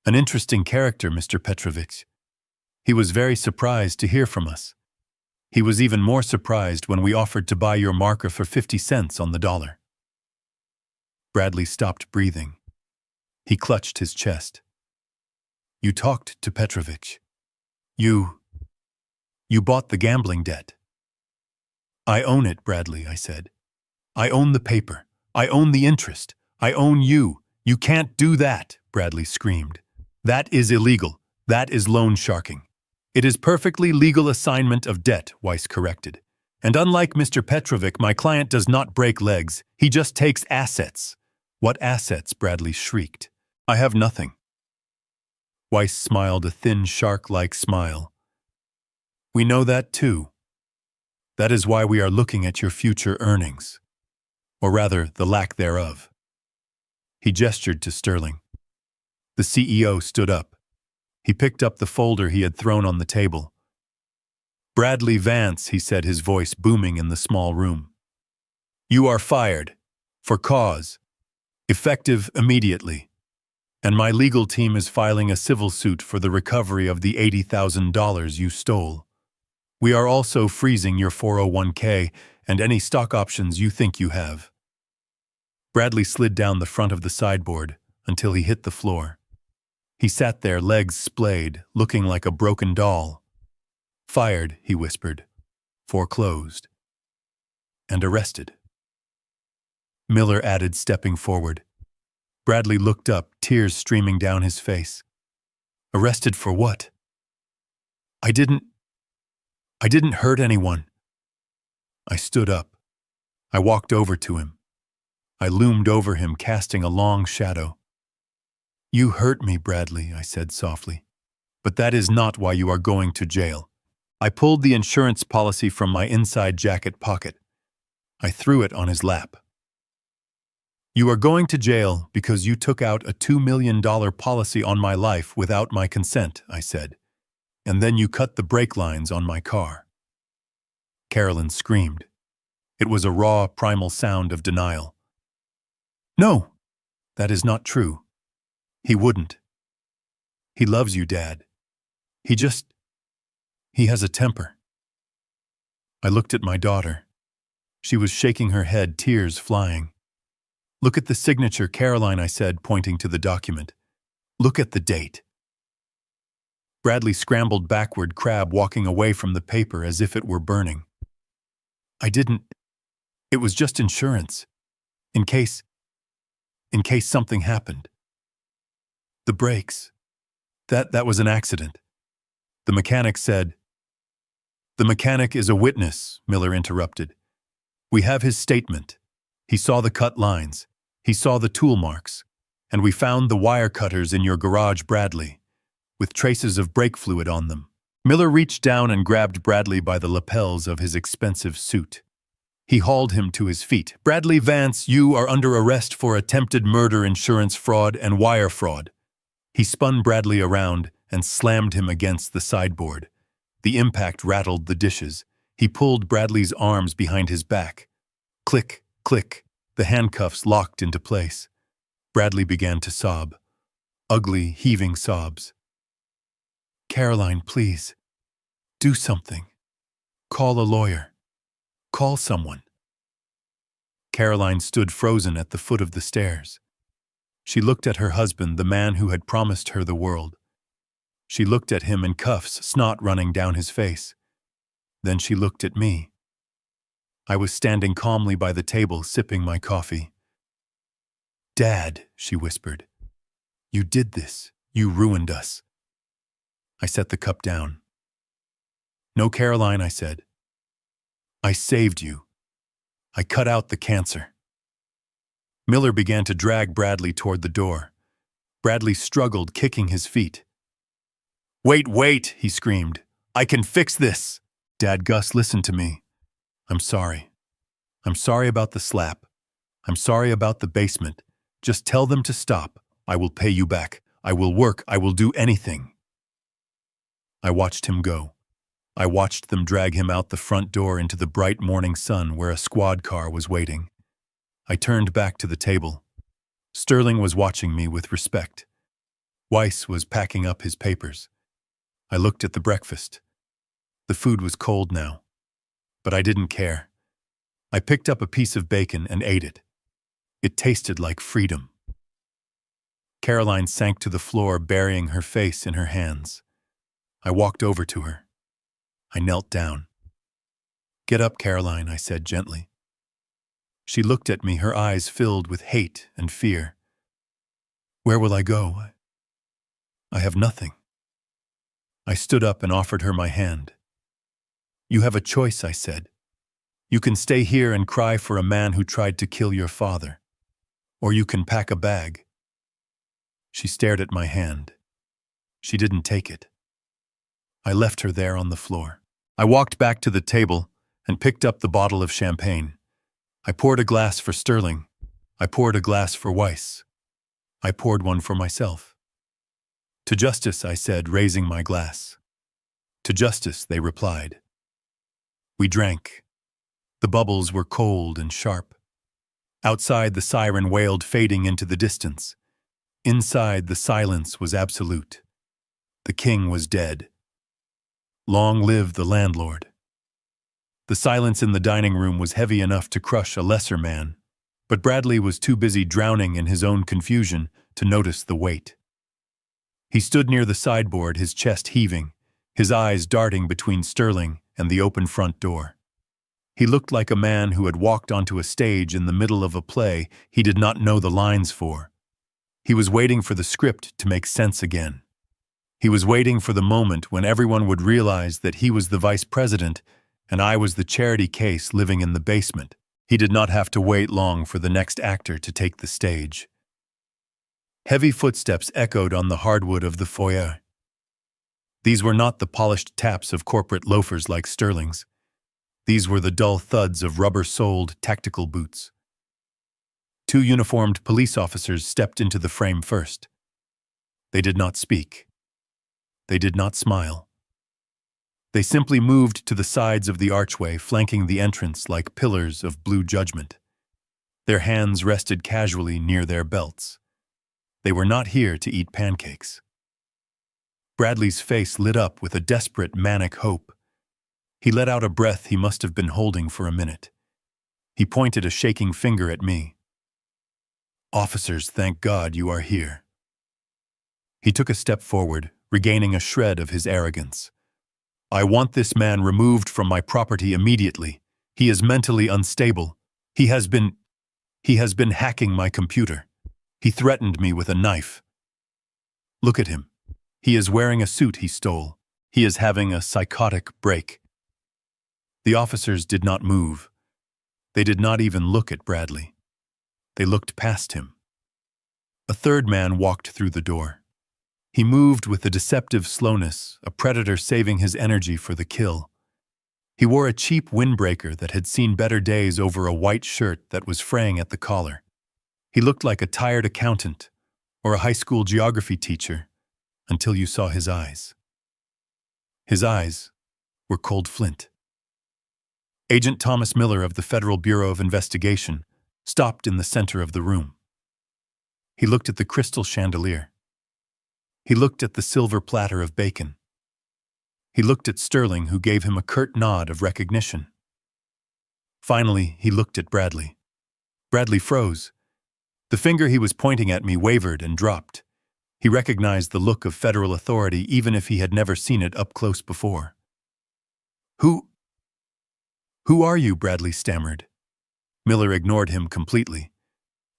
An interesting character, Mr. Petrovic. He was very surprised to hear from us. He was even more surprised when we offered to buy your marker for 50 cents on the dollar." Bradley stopped breathing. He clutched his chest. "You talked to Petrovic. You bought the gambling debt." "I own it, Bradley," I said. "I own the paper. I own the interest. I own you. You can't do that," Bradley screamed. "That is illegal. That is loan sharking." "It is perfectly legal assignment of debt," Weiss corrected. "And unlike Mr. Petrovic, my client does not break legs. He just takes assets." "What assets?" Bradley shrieked. "I have nothing." Weiss smiled a thin, shark-like smile. "We know that too. That is why we are looking at your future earnings. Or rather, the lack thereof." He gestured to Sterling. The CEO stood up. He picked up the folder he had thrown on the table. "Bradley Vance," he said, his voice booming in the small room. "You are fired. For cause. Effective immediately. And my legal team is filing a civil suit for the recovery of the $80,000 you stole. We are also freezing your 401k and any stock options you think you have. Bradley slid down the front of the sideboard until he hit the floor. He sat there, legs splayed, looking like a broken doll. Fired, he whispered. Foreclosed. And arrested. Miller added, stepping forward. Bradley looked up, tears streaming down his face. Arrested for what? I didn't hurt anyone. I stood up. I walked over to him. I loomed over him, casting a long shadow. You hurt me, Bradley, I said softly. But that is not why you are going to jail. I pulled the insurance policy from my inside jacket pocket. I threw it on his lap. You are going to jail because you took out a $2 million policy on my life without my consent, I said. And then you cut the brake lines on my car. Carolyn screamed. It was a raw, primal sound of denial. No, that is not true. He wouldn't. He loves you, Dad. He has a temper. I looked at my daughter. She was shaking her head, tears flying. Look at the signature, Caroline, I said, pointing to the document. Look at the date. Bradley scrambled backward, crab walking away from the paper as if it were burning. It was just insurance. In case something happened. The brakes. That was an accident. The mechanic said. The mechanic is a witness, Miller interrupted. We have his statement. He saw the cut lines. He saw the tool marks. And we found the wire cutters in your garage, Bradley, with traces of brake fluid on them. Miller reached down and grabbed Bradley by the lapels of his expensive suit. He hauled him to his feet. Bradley Vance, you are under arrest for attempted murder, insurance fraud, and wire fraud. He spun Bradley around and slammed him against the sideboard. The impact rattled the dishes. He pulled Bradley's arms behind his back. Click, click. The handcuffs locked into place. Bradley began to sob. Ugly, heaving sobs. Caroline, please. Do something. Call a lawyer. Call someone. Caroline stood frozen at the foot of the stairs. She looked at her husband, the man who had promised her the world. She looked at him in cuffs, snot running down his face. Then she looked at me. I was standing calmly by the table, sipping my coffee. Dad, she whispered. You did this. You ruined us. I set the cup down. No, Caroline, I said. I saved you. I cut out the cancer. Miller began to drag Bradley toward the door. Bradley struggled, kicking his feet. Wait, he screamed. I can fix this. Dad, Gus, listen to me. I'm sorry. I'm sorry about the slap. I'm sorry about the basement. Just tell them to stop. I will pay you back. I will work. I will do anything. I watched him go. I watched them drag him out the front door into the bright morning sun where a squad car was waiting. I turned back to the table. Sterling was watching me with respect. Weiss was packing up his papers. I looked at the breakfast. The food was cold now. But I didn't care. I picked up a piece of bacon and ate it. It tasted like freedom. Caroline sank to the floor, burying her face in her hands. I walked over to her. I knelt down. Get up, Caroline, I said gently. She looked at me, her eyes filled with hate and fear. Where will I go? I have nothing. I stood up and offered her my hand. You have a choice, I said. You can stay here and cry for a man who tried to kill your father. Or you can pack a bag. She stared at my hand. She didn't take it. I left her there on the floor. I walked back to the table and picked up the bottle of champagne. I poured a glass for Sterling. I poured a glass for Weiss. I poured one for myself. To justice, I said, raising my glass. To justice, they replied. We drank. The bubbles were cold and sharp. Outside, the siren wailed, fading into the distance. Inside, the silence was absolute. The king was dead. Long live the landlord. The silence in the dining room was heavy enough to crush a lesser man, but Bradley was too busy drowning in his own confusion to notice the weight. He stood near the sideboard, his chest heaving, his eyes darting between Sterling and the open front door. He looked like a man who had walked onto a stage in the middle of a play he did not know the lines for. He was waiting for the script to make sense again. He was waiting for the moment when everyone would realize that he was the vice president and I was the charity case living in the basement. He did not have to wait long for the next actor to take the stage. Heavy footsteps echoed on the hardwood of the foyer. These were not the polished taps of corporate loafers like Sterling's. These were the dull thuds of rubber-soled tactical boots. 2 uniformed police officers stepped into the frame first. They did not speak. They did not smile. They simply moved to the sides of the archway, flanking the entrance like pillars of blue judgment. Their hands rested casually near their belts. They were not here to eat pancakes. Bradley's face lit up with a desperate, manic hope. He let out a breath he must have been holding for a minute. He pointed a shaking finger at me. "Officers, thank God you are here." He took a step forward, regaining a shred of his arrogance. "I want this man removed from my property immediately. He is mentally unstable. He has been hacking my computer. He threatened me with a knife. Look at him. He is wearing a suit he stole. He is having a psychotic break." The officers did not move. They did not even look at Bradley. They looked past him. A third man walked through the door. He moved with a deceptive slowness, a predator saving his energy for the kill. He wore a cheap windbreaker that had seen better days over a white shirt that was fraying at the collar. He looked like a tired accountant or a high school geography teacher until you saw his eyes. His eyes were cold flint. Agent Thomas Miller of the Federal Bureau of Investigation stopped in the center of the room. He looked at the crystal chandelier. He looked at the silver platter of bacon. He looked at Sterling, who gave him a curt nod of recognition. Finally, he looked at Bradley. Bradley froze. The finger he was pointing at me wavered and dropped. He recognized the look of federal authority even if he had never seen it up close before. Who are you?" Bradley stammered. Miller ignored him completely.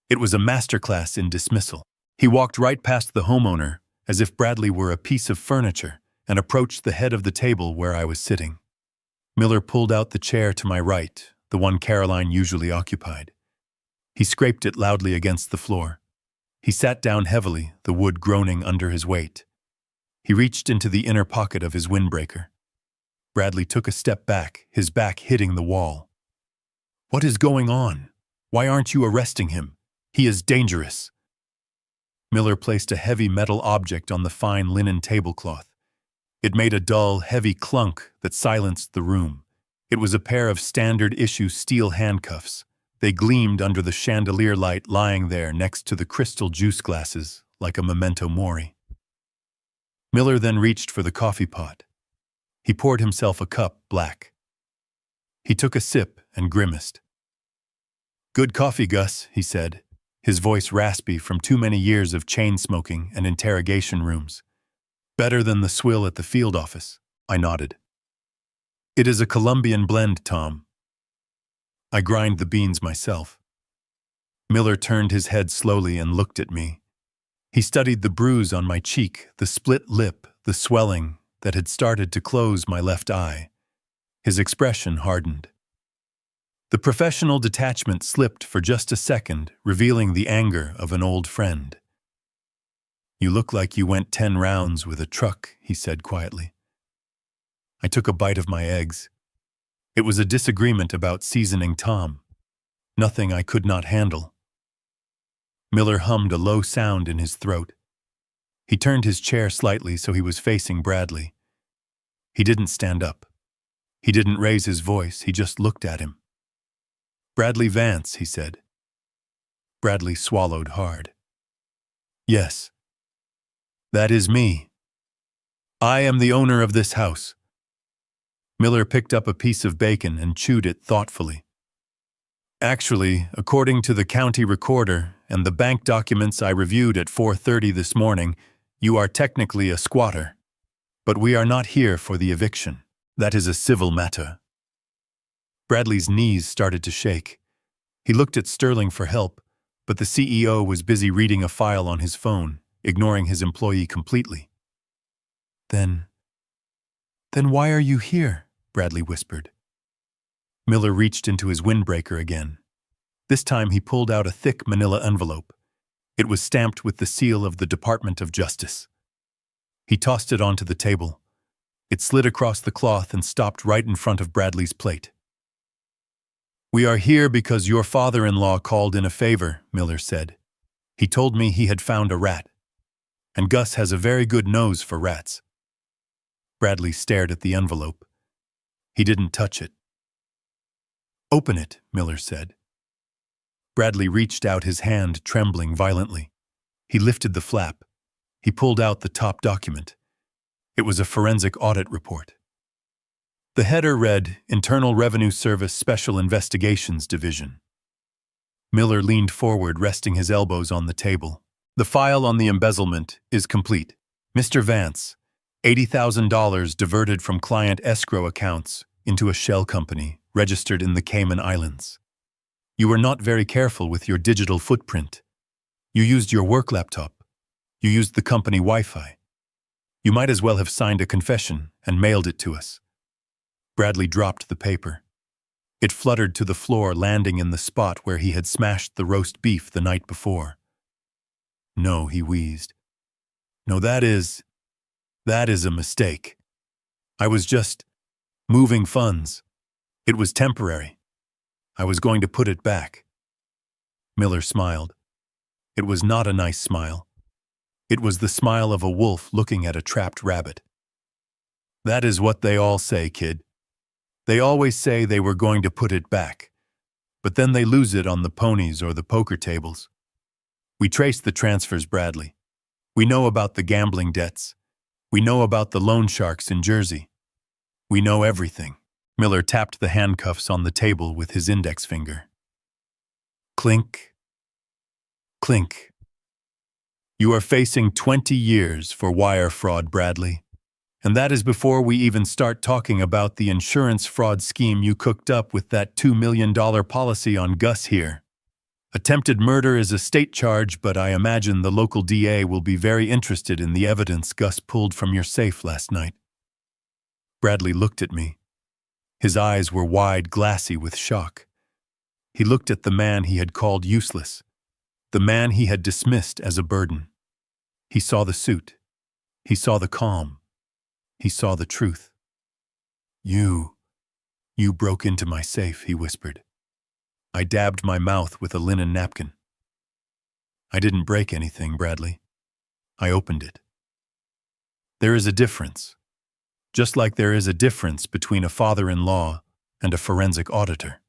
It was a masterclass in dismissal. He walked right past the homeowner, as if Bradley were a piece of furniture, and approached the head of the table where I was sitting. Miller pulled out the chair to my right, the one Caroline usually occupied. He scraped it loudly against the floor. He sat down heavily, the wood groaning under his weight. He reached into the inner pocket of his windbreaker. Bradley took a step back, his back hitting the wall. "What is going on? Why aren't you arresting him? He is dangerous." Miller placed a heavy metal object on the fine linen tablecloth. It made a dull, heavy clunk that silenced the room. It was a pair of standard-issue steel handcuffs. They gleamed under the chandelier light lying there next to the crystal juice glasses, like a memento mori. Miller then reached for the coffee pot. He poured himself a cup, black. He took a sip and grimaced. "Good coffee, Gus," he said, his voice raspy from too many years of chain smoking and interrogation rooms. "Better than the swill at the field office," I nodded. "It is a Colombian blend, Tom. I grind the beans myself." Miller turned his head slowly and looked at me. He studied the bruise on my cheek, the split lip, the swelling that had started to close my left eye. His expression hardened. The professional detachment slipped for just a second, revealing the anger of an old friend. "You look like you went 10 rounds with a truck," he said quietly. I took a bite of my eggs. It was a disagreement about seasoning Tom. Nothing I could not handle. Miller hummed a low sound in his throat. He turned his chair slightly so he was facing Bradley. He didn't stand up. He didn't raise his voice, he just looked at him. "Bradley Vance," he said. Bradley swallowed hard. Yes, that is me. I am the owner of this house. Miller picked up a piece of bacon and chewed it thoughtfully. Actually, according to the county recorder and the bank documents I reviewed at 4:30 this morning, you are technically a squatter. But we are not here for the eviction. That is a civil matter. Bradley's knees started to shake. He looked at Sterling for help, but the CEO was busy reading a file on his phone, ignoring his employee completely. Then why are you here? Bradley whispered. Miller reached into his windbreaker again. This time he pulled out a thick manila envelope. It was stamped with the seal of the Department of Justice. He tossed it onto the table. It slid across the cloth and stopped right in front of Bradley's plate. We are here because your father-in-law called in a favor, Miller said. He told me he had found a rat. And Gus has a very good nose for rats. Bradley stared at the envelope. He didn't touch it. Open it, Miller said. Bradley reached out his hand, trembling violently. He lifted the flap. He pulled out the top document. It was a forensic audit report. The header read, Internal Revenue Service Special Investigations Division. Miller leaned forward, resting his elbows on the table. The file on the embezzlement is complete. Mr. Vance, $80,000 diverted from client escrow accounts into a shell company registered in the Cayman Islands. You were not very careful with your digital footprint. You used your work laptop. You used the company Wi-Fi. You might as well have signed a confession and mailed it to us. Bradley dropped the paper. It fluttered to the floor, landing in the spot where he had smashed the roast beef the night before. No, he wheezed. No, that is a mistake. I was just moving funds. It was temporary. I was going to put it back. Miller smiled. It was not a nice smile. It was the smile of a wolf looking at a trapped rabbit. That is what they all say, kid. They always say they were going to put it back, but then they lose it on the ponies or the poker tables. We traced the transfers, Bradley. We know about the gambling debts. We know about the loan sharks in Jersey. We know everything. Miller tapped the handcuffs on the table with his index finger. Clink. Clink. You are facing 20 years for wire fraud, Bradley. And that is before we even start talking about the insurance fraud scheme you cooked up with that $2 million policy on Gus here. Attempted murder is a state charge, but I imagine the local DA will be very interested in the evidence Gus pulled from your safe last night. Bradley looked at me. His eyes were wide, glassy with shock. He looked at the man he had called useless, the man he had dismissed as a burden. He saw the suit. He saw the calm. He saw the truth. You broke into my safe, he whispered. I dabbed my mouth with a linen napkin. I didn't break anything, Bradley. I opened it. There is a difference. Just like there is a difference between a father-in-law and a forensic auditor.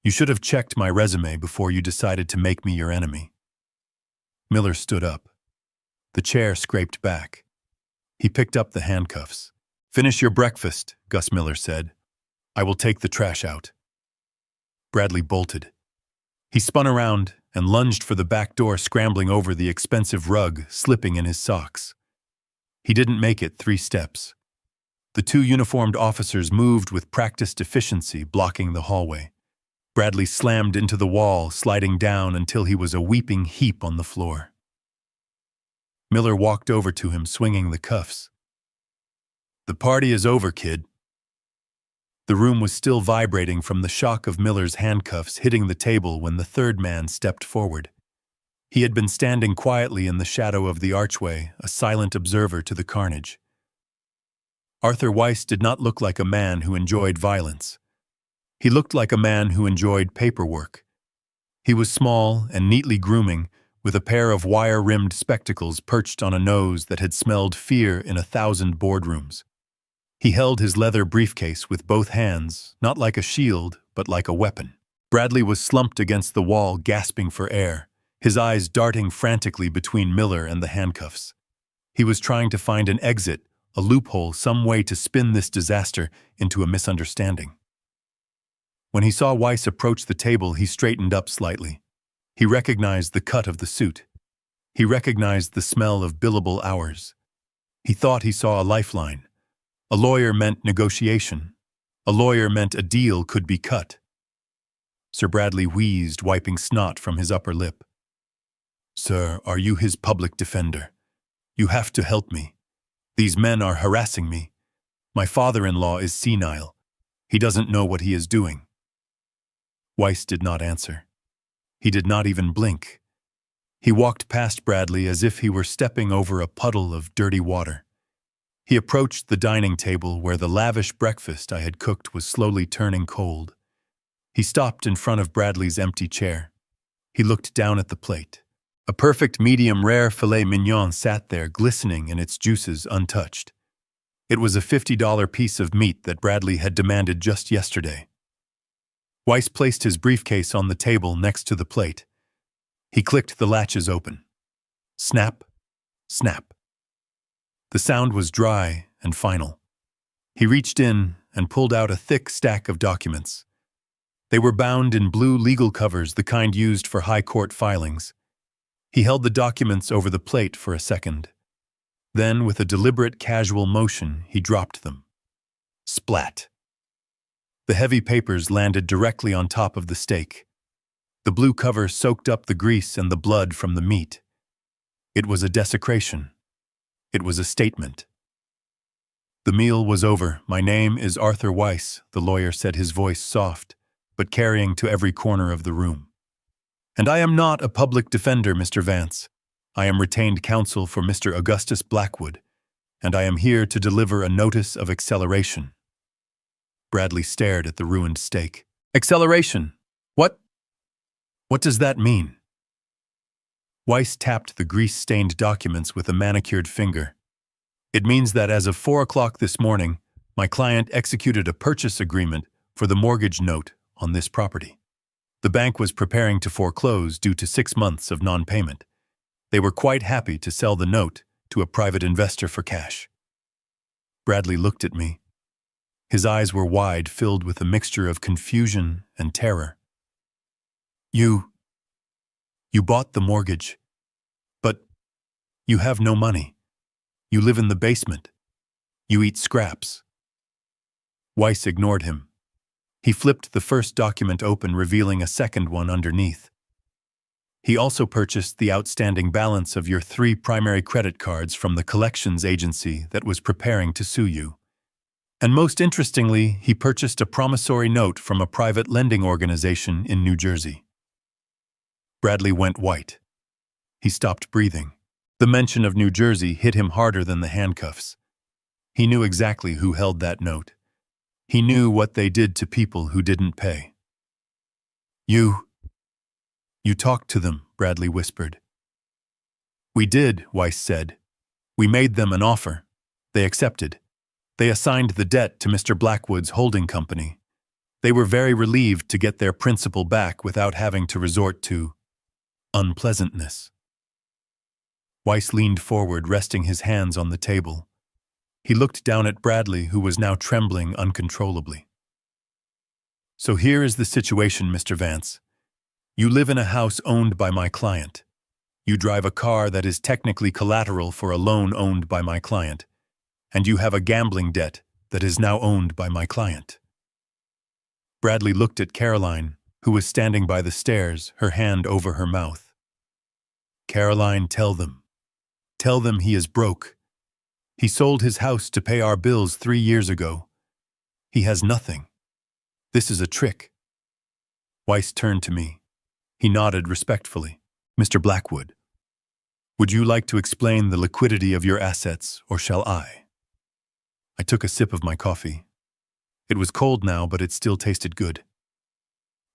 You should have checked my resume before you decided to make me your enemy. Miller stood up. The chair scraped back. He picked up the handcuffs. Finish your breakfast, Gus Miller said. I will take the trash out. Bradley bolted. He spun around and lunged for the back door, scrambling over the expensive rug, slipping in his socks. He didn't make it 3 steps. The 2 uniformed officers moved with practiced efficiency, blocking the hallway. Bradley slammed into the wall, sliding down until he was a weeping heap on the floor. Miller walked over to him, swinging the cuffs. The party is over, kid. The room was still vibrating from the shock of Miller's handcuffs hitting the table when the third man stepped forward. He had been standing quietly in the shadow of the archway, a silent observer to the carnage. Arthur Weiss did not look like a man who enjoyed violence. He looked like a man who enjoyed paperwork. He was small and neatly grooming, with a pair of wire-rimmed spectacles perched on a nose that had smelled fear in 1,000 boardrooms. He held his leather briefcase with both hands, not like a shield, but like a weapon. Bradley was slumped against the wall, gasping for air. his eyes darting frantically between Miller and the handcuffs. He was trying to find an exit, a loophole, some way to spin this disaster into a misunderstanding. When he saw Weiss approach the table, he straightened up slightly. He recognized the cut of the suit. He recognized the smell of billable hours. He thought he saw a lifeline. A lawyer meant negotiation. A lawyer meant a deal could be cut. Sir Bradley wheezed, wiping snot from his upper lip. "Sir, are you his public defender? You have to help me. These men are harassing me. My father-in-law is senile. He doesn't know what he is doing." Weiss did not answer. He did not even blink. He walked past Bradley as if he were stepping over a puddle of dirty water. He approached the dining table where the lavish breakfast I had cooked was slowly turning cold. He stopped in front of Bradley's empty chair. He looked down at the plate. A perfect medium-rare filet mignon sat there, glistening in its juices untouched. It was a $50 piece of meat that Bradley had demanded just yesterday. Weiss placed his briefcase on the table next to the plate. He clicked the latches open. Snap, snap. The sound was dry and final. He reached in and pulled out a thick stack of documents. They were bound in blue legal covers, the kind used for high court filings. He held the documents over the plate for a second. Then, with a deliberate, casual motion, he dropped them. Splat. The heavy papers landed directly on top of the steak. The blue cover soaked up the grease and the blood from the meat. It was a desecration. It was a statement. The meal was over. "My name is Arthur Weiss," the lawyer said, his voice soft, but carrying to every corner of the room. "And I am not a public defender, Mr. Vance. I am retained counsel for Mr. Augustus Blackwood, and I am here to deliver a notice of acceleration." Bradley stared at the ruined steak. "Acceleration? What does that mean?" Weiss tapped the grease-stained documents with a manicured finger. "It means that as of 4 o'clock this morning, my client executed a purchase agreement for the mortgage note on this property. The bank was preparing to foreclose due to 6 months of non-payment. They were quite happy to sell the note to a private investor for cash." Bradley looked at me. His eyes were wide, filled with a mixture of confusion and terror. You bought the mortgage, but you have no money. You live in the basement. You eat scraps." Weiss ignored him. He flipped the first document open, revealing a second one underneath. "He also purchased the outstanding balance of your 3 primary credit cards from the collections agency that was preparing to sue you. And most interestingly, he purchased a promissory note from a private lending organization in New Jersey." Bradley went white. He stopped breathing. The mention of New Jersey hit him harder than the handcuffs. He knew exactly who held that note. He knew what they did to people who didn't pay. You talked to them," Bradley whispered. "We did," Weiss said. "We made them an offer. They accepted. They assigned the debt to Mr. Blackwood's holding company. They were very relieved to get their principal back without having to resort to unpleasantness." Weiss leaned forward, resting his hands on the table. He looked down at Bradley, who was now trembling uncontrollably. "So here is the situation, Mr. Vance. You live in a house owned by my client. You drive a car that is technically collateral for a loan owned by my client. And you have a gambling debt that is now owned by my client." Bradley looked at Caroline, who was standing by the stairs, her hand over her mouth. "Caroline, tell them. Tell them he is broke. He sold his house to pay our bills 3 years ago. He has nothing. This is a trick." Weiss turned to me. He nodded respectfully. "Mr. Blackwood, would you like to explain the liquidity of your assets, or shall I?" I took a sip of my coffee. It was cold now, but it still tasted good.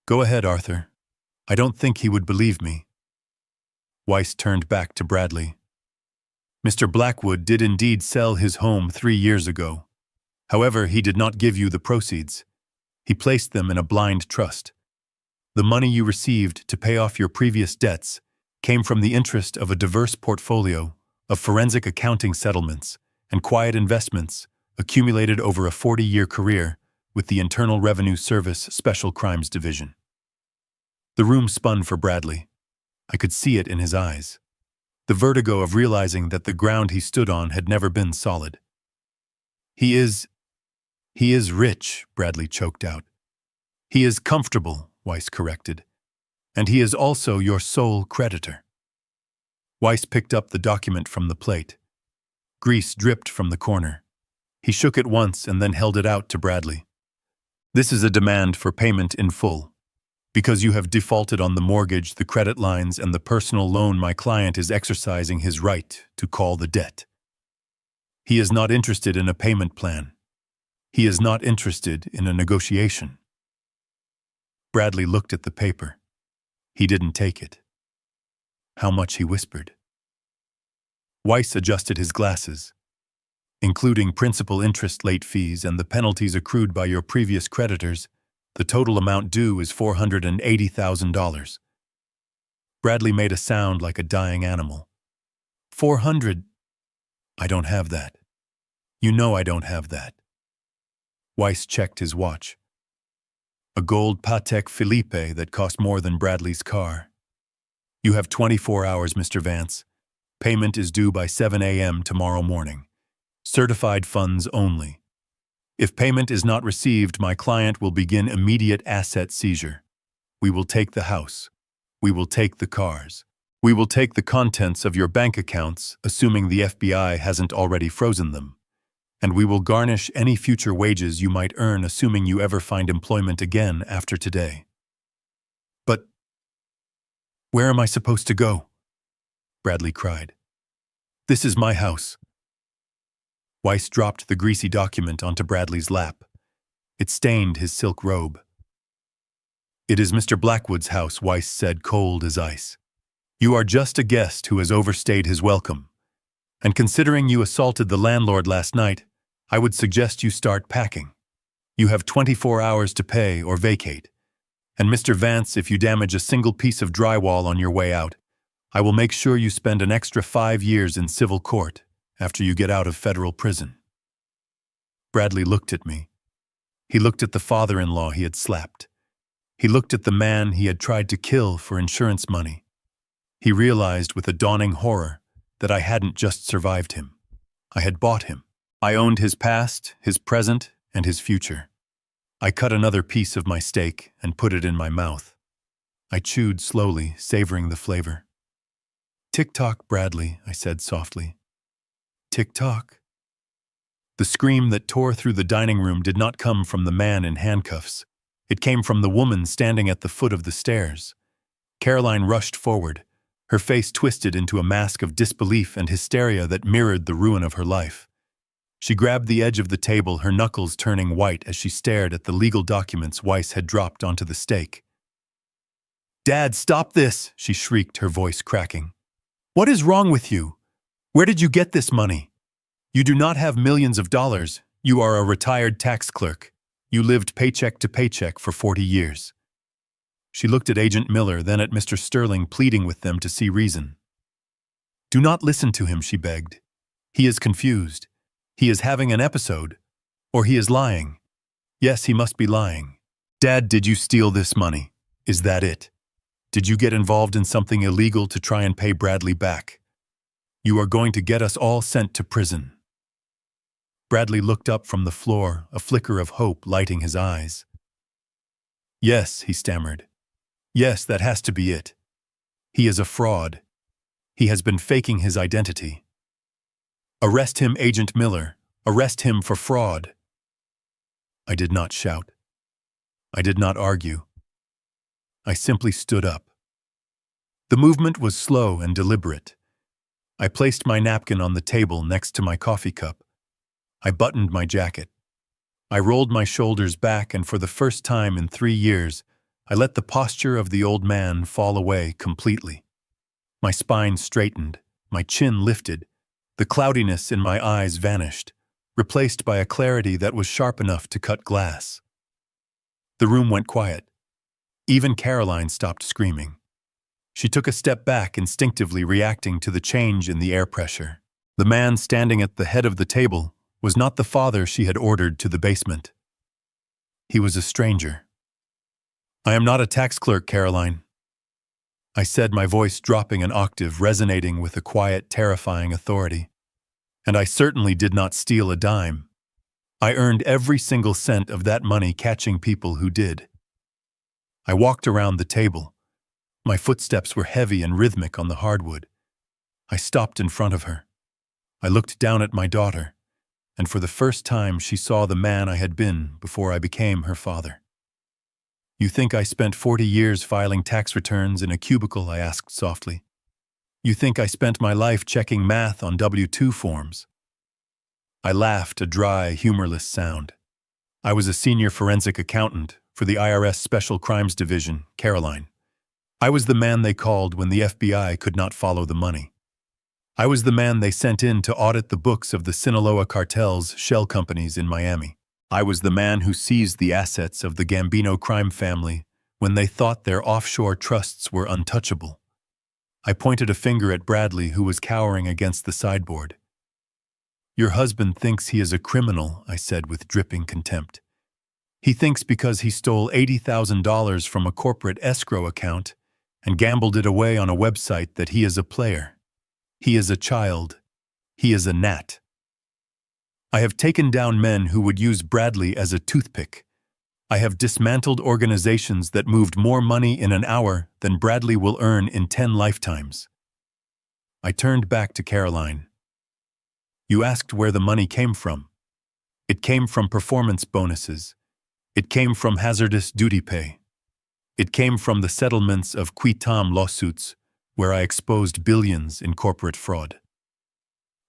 "Go ahead, Arthur. I don't think he would believe me." Weiss turned back to Bradley. "Mr. Blackwood did indeed sell his home 3 years ago. However, he did not give you the proceeds. He placed them in a blind trust. The money you received to pay off your previous debts came from the interest of a diverse portfolio of forensic accounting settlements and quiet investments accumulated over a 40-year career with the Internal Revenue Service Special Crimes Division. The room spun for Bradley. I could see it in his eyes. The vertigo of realizing that the ground he stood on had never been solid. He is rich, Bradley choked out. He is comfortable, Weiss corrected. And he is also your sole creditor. Weiss picked up the document from the plate. Grease dripped from the corner. He shook it once and then held it out to Bradley. This is a demand for payment in full. Because you have defaulted on the mortgage, the credit lines, and the personal loan, my client is exercising his right to call the debt. He is not interested in a payment plan. He is not interested in a negotiation. Bradley looked at the paper. He didn't take it. How much, he whispered. Weiss adjusted his glasses. Including principal, interest, late fees, and the penalties accrued by your previous creditors, the total amount due is $480,000. Bradley made a sound like a dying animal. 400? I don't have that. You know I don't have that. Weiss checked his watch. A gold Patek Philippe that cost more than Bradley's car. You have 24 hours, Mr. Vance. Payment is due by 7 a.m. tomorrow morning. Certified funds only. If payment is not received, my client will begin immediate asset seizure. We will take the house. We will take the cars. We will take the contents of your bank accounts, assuming the FBI hasn't already frozen them. And we will garnish any future wages you might earn, assuming you ever find employment again after today. But where am I supposed to go? Bradley cried. This is my house. Weiss dropped the greasy document onto Bradley's lap. It stained his silk robe. It is Mr. Blackwood's house, Weiss said, cold as ice. You are just a guest who has overstayed his welcome. And considering you assaulted the landlord last night, I would suggest you start packing. You have 24 hours to pay or vacate. And Mr. Vance, if you damage a single piece of drywall on your way out, I will make sure you spend an extra 5 years in civil court after you get out of federal prison. Bradley looked at me. He looked at the father-in-law he had slapped. He looked at the man he had tried to kill for insurance money. He realized with a dawning horror that I hadn't just survived him. I had bought him. I owned his past, his present, and his future. I cut another piece of my steak and put it in my mouth. I chewed slowly, savoring the flavor. Tick-tock, Bradley, I said softly. Tick-tock. The scream that tore through the dining room did not come from the man in handcuffs. It came from the woman standing at the foot of the stairs. Caroline rushed forward, her face twisted into a mask of disbelief and hysteria that mirrored the ruin of her life. She grabbed the edge of the table, her knuckles turning white as she stared at the legal documents Weiss had dropped onto the stake. Dad, stop this, she shrieked, her voice cracking. What is wrong with you? Where did you get this money? You do not have millions of dollars. You are a retired tax clerk. You lived paycheck to paycheck for 40 years. She looked at Agent Miller, then at Mr. Sterling, pleading with them to see reason. Do not listen to him, she begged. He is confused. He is having an episode. Or he is lying. Yes, he must be lying. Dad, did you steal this money? Is that it? Did you get involved in something illegal to try and pay Bradley back? You are going to get us all sent to prison. Bradley looked up from the floor, a flicker of hope lighting his eyes. Yes, he stammered. Yes, that has to be it. He is a fraud. He has been faking his identity. Arrest him, Agent Miller. Arrest him for fraud. I did not shout. I did not argue. I simply stood up. The movement was slow and deliberate. I placed my napkin on the table next to my coffee cup. I buttoned my jacket. I rolled my shoulders back, and for the first time in 3 years, I let the posture of the old man fall away completely. My spine straightened, my chin lifted, the cloudiness in my eyes vanished, replaced by a clarity that was sharp enough to cut glass. The room went quiet. Even Caroline stopped screaming. She took a step back, instinctively reacting to the change in the air pressure. The man standing at the head of the table was not the father she had ordered to the basement. He was a stranger. "I am not a tax clerk, Caroline," I said, my voice dropping an octave, resonating with a quiet, terrifying authority. "And I certainly did not steal a dime. I earned every single cent of that money catching people who did." I walked around the table. My footsteps were heavy and rhythmic on the hardwood. I stopped in front of her. I looked down at my daughter, and for the first time she saw the man I had been before I became her father. "You think I spent 40 years filing tax returns in a cubicle?" I asked softly. "You think I spent my life checking math on W-2 forms?" I laughed, a dry, humorless sound. "I was a senior forensic accountant for the IRS Special Crimes Division, Caroline. I was the man they called when the FBI could not follow the money. I was the man they sent in to audit the books of the Sinaloa cartel's shell companies in Miami. I was the man who seized the assets of the Gambino crime family when they thought their offshore trusts were untouchable." I pointed a finger at Bradley, who was cowering against the sideboard. "Your husband thinks he is a criminal," I said with dripping contempt. "He thinks because he stole $80,000 from a corporate escrow account and gambled it away on a website that he is a player. He is a child. He is a gnat. I have taken down men who would use Bradley as a toothpick. I have dismantled organizations that moved more money in an hour than Bradley will earn in 10 lifetimes." I turned back to Caroline. "You asked where the money came from. It came from performance bonuses. It came from hazardous duty pay. It came from the settlements of qui tam lawsuits where I exposed billions in corporate fraud.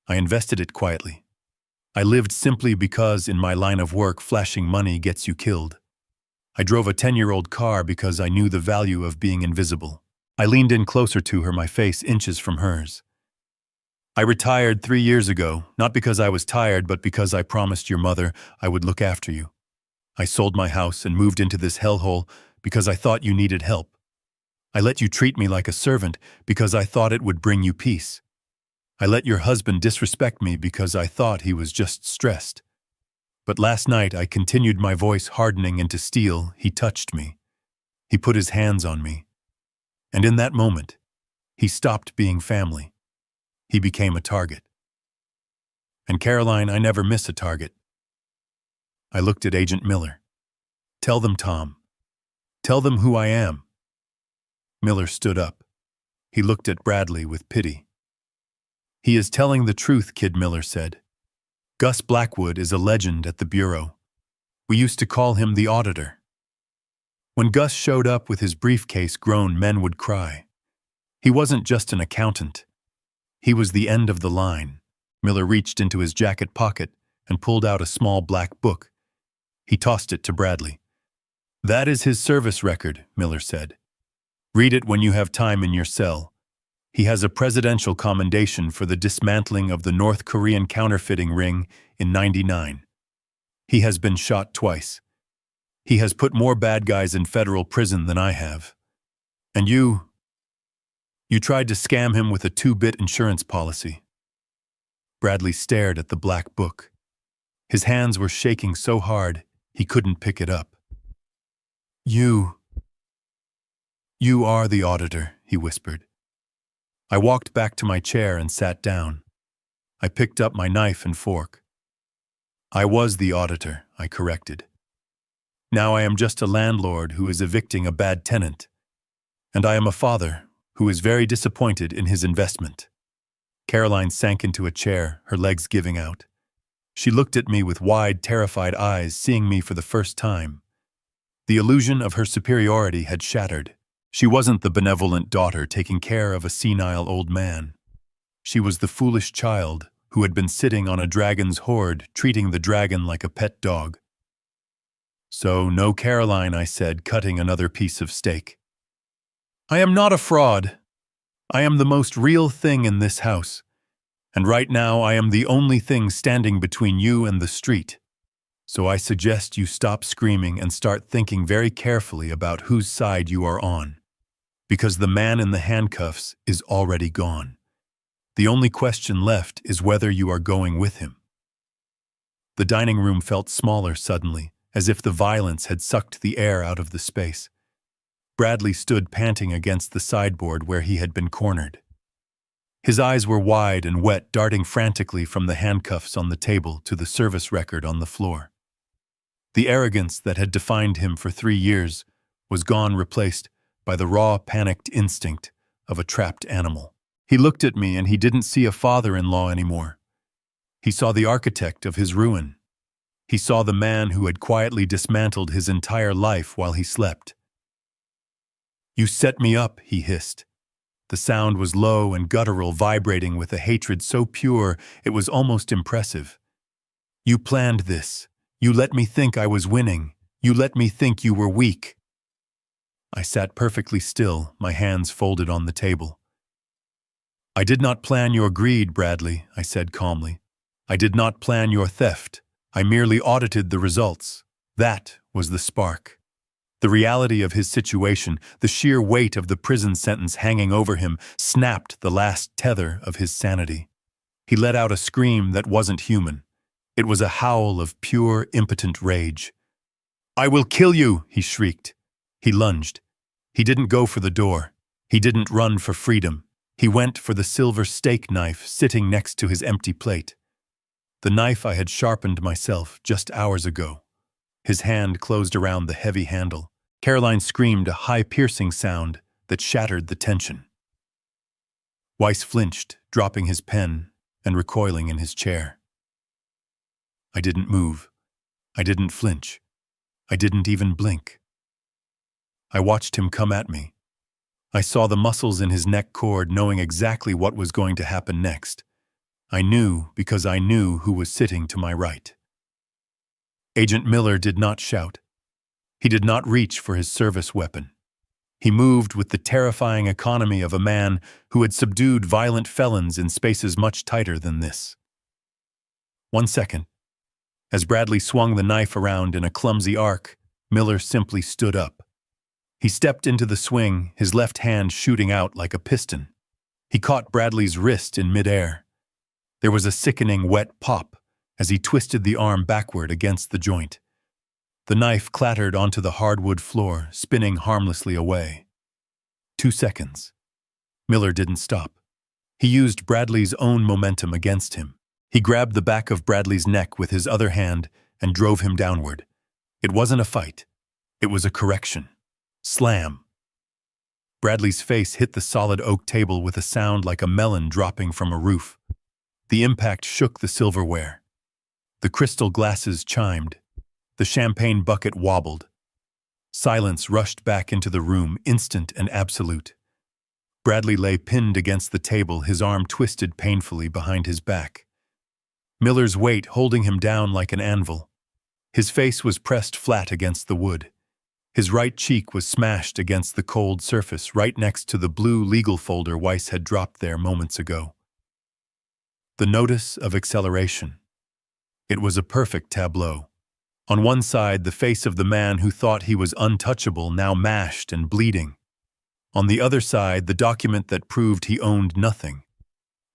I invested it quietly. I lived simply because in my line of work, flashing money gets you killed. I drove a 10-year-old car because I knew the value of being invisible." I leaned in closer to her, my face inches from hers. "I retired 3 years ago, not because I was tired, but because I promised your mother I would look after you. I sold my house and moved into this hellhole because I thought you needed help. I let you treat me like a servant because I thought it would bring you peace. I let your husband disrespect me because I thought he was just stressed. But last night I continued, my voice hardening into steel. He touched me. He put his hands on me. And in that moment, he stopped being family. He became a target. And Caroline, I never miss a target." I looked at Agent Miller. "Tell them, Tom. Tell them who I am." Miller stood up. He looked at Bradley with pity. "He is telling the truth," Kid Miller said. "Gus Blackwood is a legend at the Bureau. We used to call him the Auditor. When Gus showed up with his briefcase, grown men would cry. He wasn't just an accountant. He was the end of the line." Miller reached into his jacket pocket and pulled out a small black book. He tossed it to Bradley. "That is his service record," Miller said. "Read it when you have time in your cell. He has a presidential commendation for the dismantling of the North Korean counterfeiting ring in '99. He has been shot twice. He has put more bad guys in federal prison than I have. And you tried to scam him with a 2-bit insurance policy." Bradley stared at the black book. His hands were shaking so hard he couldn't pick it up. You are the auditor," he whispered. I walked back to my chair and sat down. I picked up my knife and fork. "I was the auditor," I corrected. "Now I am just a landlord who is evicting a bad tenant. And I am a father who is very disappointed in his investment." Caroline sank into a chair, her legs giving out. She looked at me with wide, terrified eyes, seeing me for the first time. The illusion of her superiority had shattered. She wasn't the benevolent daughter taking care of a senile old man. She was the foolish child who had been sitting on a dragon's hoard, treating the dragon like a pet dog. "So, no, Caroline," I said, cutting another piece of steak. "I am not a fraud. I am the most real thing in this house. And right now I am the only thing standing between you and the street. So I suggest you stop screaming and start thinking very carefully about whose side you are on. Because the man in the handcuffs is already gone. The only question left is whether you are going with him. The dining room felt smaller suddenly, as if the violence had sucked the air out of the space. Bradley stood panting against the sideboard where he had been cornered. His eyes were wide and wet, darting frantically from the handcuffs on the table to the service record on the floor. The arrogance that had defined him for 3 years was gone, replaced by the raw, panicked instinct of a trapped animal. He looked at me and he didn't see a father-in-law anymore. He saw the architect of his ruin. He saw the man who had quietly dismantled his entire life while he slept. "You set me up," he hissed. The sound was low and guttural, vibrating with a hatred so pure it was almost impressive. "You planned this. You let me think I was winning. You let me think you were weak." I sat perfectly still, my hands folded on the table. "I did not plan your greed, Bradley," I said calmly. "I did not plan your theft. I merely audited the results. That was the spark." The reality of his situation, the sheer weight of the prison sentence hanging over him, snapped the last tether of his sanity. He let out a scream that wasn't human. It was a howl of pure, impotent rage. "I will kill you!" he shrieked. He lunged. He didn't go for the door. He didn't run for freedom. He went for the silver steak knife sitting next to his empty plate. The knife I had sharpened myself just hours ago. His hand closed around the heavy handle. Caroline screamed a high, piercing sound that shattered the tension. Weiss flinched, dropping his pen and recoiling in his chair. I didn't move. I didn't flinch. I didn't even blink. I watched him come at me. I saw the muscles in his neck cord, knowing exactly what was going to happen next. I knew because I knew who was sitting to my right. Agent Miller did not shout. He did not reach for his service weapon. He moved with the terrifying economy of a man who had subdued violent felons in spaces much tighter than this. 1 second. As Bradley swung the knife around in a clumsy arc, Miller simply stood up. He stepped into the swing, his left hand shooting out like a piston. He caught Bradley's wrist in midair. There was a sickening wet pop as he twisted the arm backward against the joint. The knife clattered onto the hardwood floor, spinning harmlessly away. 2 seconds. Miller didn't stop. He used Bradley's own momentum against him. He grabbed the back of Bradley's neck with his other hand and drove him downward. It wasn't a fight. It was a correction. Slam. Bradley's face hit the solid oak table with a sound like a melon dropping from a roof. The impact shook the silverware. The crystal glasses chimed. The champagne bucket wobbled. Silence rushed back into the room, instant and absolute. Bradley lay pinned against the table, his arm twisted painfully behind his back. Miller's weight holding him down like an anvil. His face was pressed flat against the wood. His right cheek was smashed against the cold surface right next to the blue legal folder Weiss had dropped there moments ago. The notice of acceleration. It was a perfect tableau. On one side, the face of the man who thought he was untouchable, now mashed and bleeding. On the other side, the document that proved he owned nothing.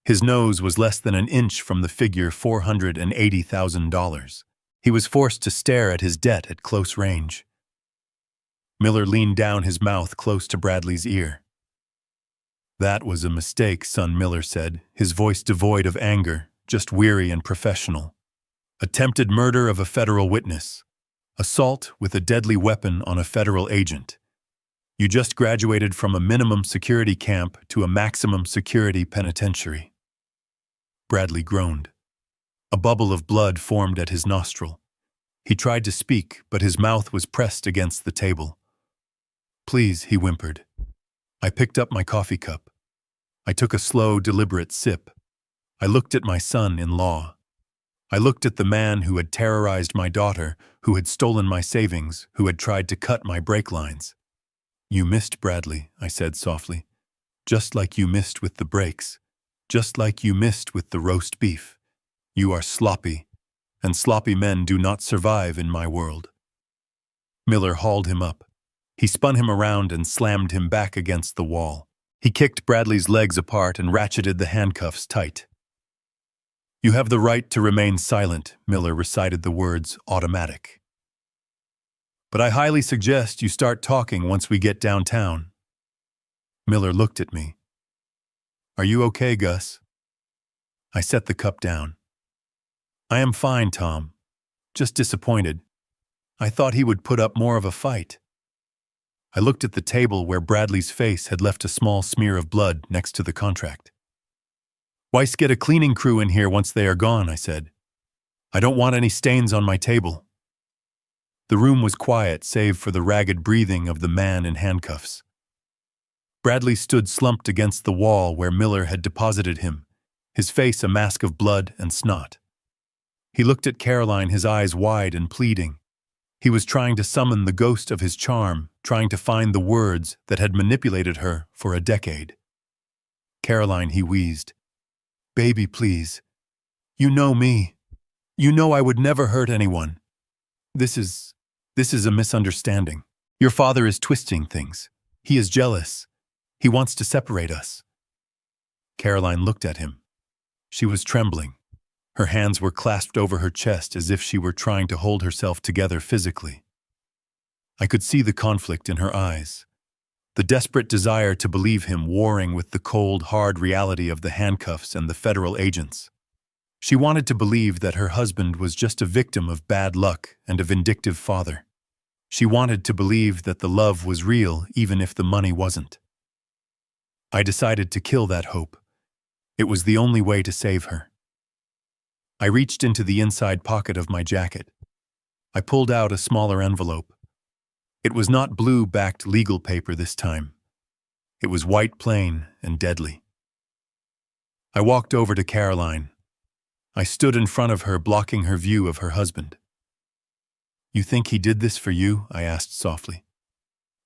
His nose was less than an inch from the figure $480,000. He was forced to stare at his debt at close range. Miller leaned down, his mouth close to Bradley's ear. "That was a mistake," son, Miller said, his voice devoid of anger, just weary and professional. "Attempted murder of a federal witness. Assault with a deadly weapon on a federal agent. You just graduated from a minimum security camp to a maximum security penitentiary." Bradley groaned. A bubble of blood formed at his nostril. He tried to speak, but his mouth was pressed against the table. "Please," he whimpered. I picked up my coffee cup. I took a slow, deliberate sip. I looked at my son-in-law. I looked at the man who had terrorized my daughter, who had stolen my savings, who had tried to cut my brake lines. "You missed, Bradley," I said softly. "Just like you missed with the brakes. Just like you missed with the roast beef. You are sloppy, and sloppy men do not survive in my world." Miller hauled him up. He spun him around and slammed him back against the wall. He kicked Bradley's legs apart and ratcheted the handcuffs tight. "You have the right to remain silent," Miller recited the words automatic. "But I highly suggest you start talking once we get downtown." Miller looked at me. "Are you okay, Gus?" I set the cup down. "I am fine, Tom. Just disappointed. I thought he would put up more of a fight." I looked at the table where Bradley's face had left a small smear of blood next to the contract. "Weiss, get a cleaning crew in here once they are gone," I said. "I don't want any stains on my table." The room was quiet save for the ragged breathing of the man in handcuffs. Bradley stood slumped against the wall where Miller had deposited him, his face a mask of blood and snot. He looked at Caroline, his eyes wide and pleading. He was trying to summon the ghost of his charm, trying to find the words that had manipulated her for a decade. "Caroline," he wheezed. "Baby, please. You know me. You know I would never hurt anyone. This is a misunderstanding. Your father is twisting things. He is jealous. He wants to separate us." Caroline looked at him. She was trembling. Her hands were clasped over her chest as if she were trying to hold herself together physically. I could see the conflict in her eyes, the desperate desire to believe him warring with the cold, hard reality of the handcuffs and the federal agents. She wanted to believe that her husband was just a victim of bad luck and a vindictive father. She wanted to believe that the love was real even if the money wasn't. I decided to kill that hope. It was the only way to save her. I reached into the inside pocket of my jacket. I pulled out a smaller envelope. It was not blue-backed legal paper this time. It was white, plain, and deadly. I walked over to Caroline. I stood in front of her, blocking her view of her husband. "You think he did this for you?" I asked softly.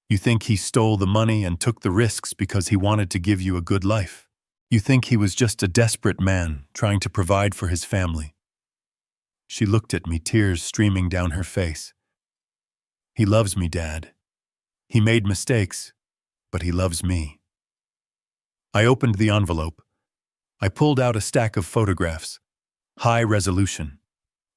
"You think he stole the money and took the risks because he wanted to give you a good life? You think he was just a desperate man trying to provide for his family?" She looked at me, tears streaming down her face. "He loves me, Dad. He made mistakes, but he loves me." I opened the envelope. I pulled out a stack of photographs, high resolution,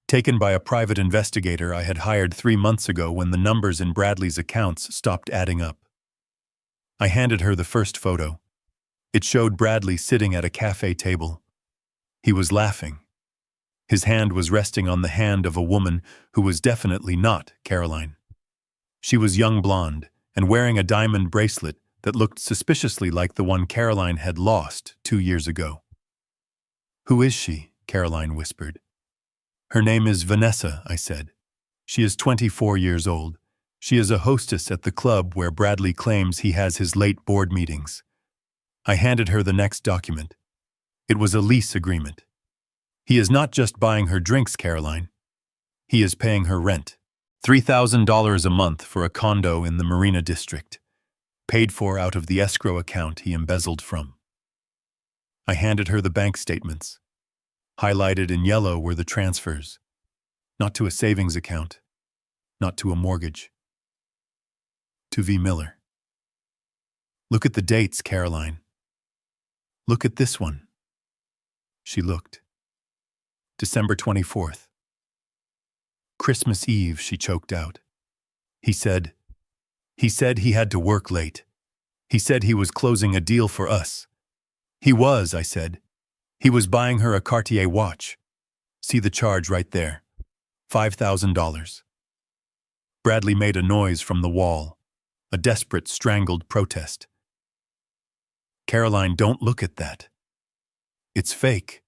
taken by a private investigator I had hired 3 months ago when the numbers in Bradley's accounts stopped adding up. I handed her the first photo. It showed Bradley sitting at a cafe table. He was laughing. His hand was resting on the hand of a woman who was definitely not Caroline. She was young blonde and wearing a diamond bracelet that looked suspiciously like the one Caroline had lost 2 years ago. "Who is she?" Caroline whispered. "Her name is Vanessa," I said. "She is 24 years old. She is a hostess at the club where Bradley claims he has his late board meetings." I handed her the next document. It was a lease agreement. "He is not just buying her drinks, Caroline. He is paying her rent. $3,000 a month for a condo in the Marina District, paid for out of the escrow account he embezzled from." I handed her the bank statements. Highlighted in yellow were the transfers. Not to a savings account, not to a mortgage. To V. Miller. "Look at the dates, Caroline. Look at this one." She looked. December 24th. "Christmas Eve," she choked out. He said he had to work late. He said he was closing a deal for us." "He was," I said. "He was buying her a Cartier watch. See the charge right there. $5,000. Bradley made a noise from the wall, a desperate, strangled protest. "Caroline, don't look at that. It's fake.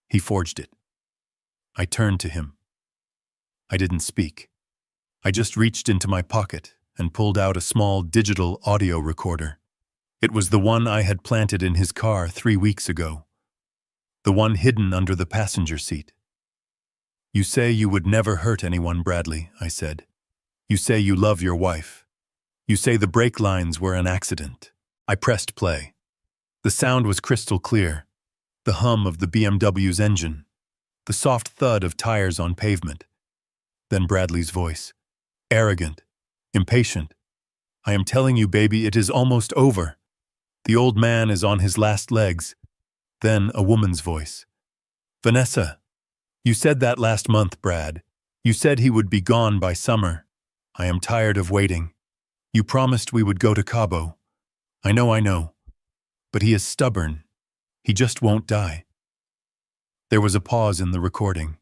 He forged it." I turned to him. I didn't speak. I just reached into my pocket and pulled out a small digital audio recorder. It was the one I had planted in his car 3 weeks ago. The one hidden under the passenger seat. "You say you would never hurt anyone, Bradley," I said. "You say you love your wife. You say the brake lines were an accident." I pressed play. The sound was crystal clear. The hum of the BMW's engine. The soft thud of tires on pavement. Then Bradley's voice. Arrogant. Impatient. I am telling you, baby, it is almost over. The old man is on his last legs. Then a woman's voice. Vanessa, you said that last month, Brad. You said he would be gone by summer. I am tired of waiting. You promised we would go to Cabo. I know. But he is stubborn. He just won't die. There was a pause in the recording,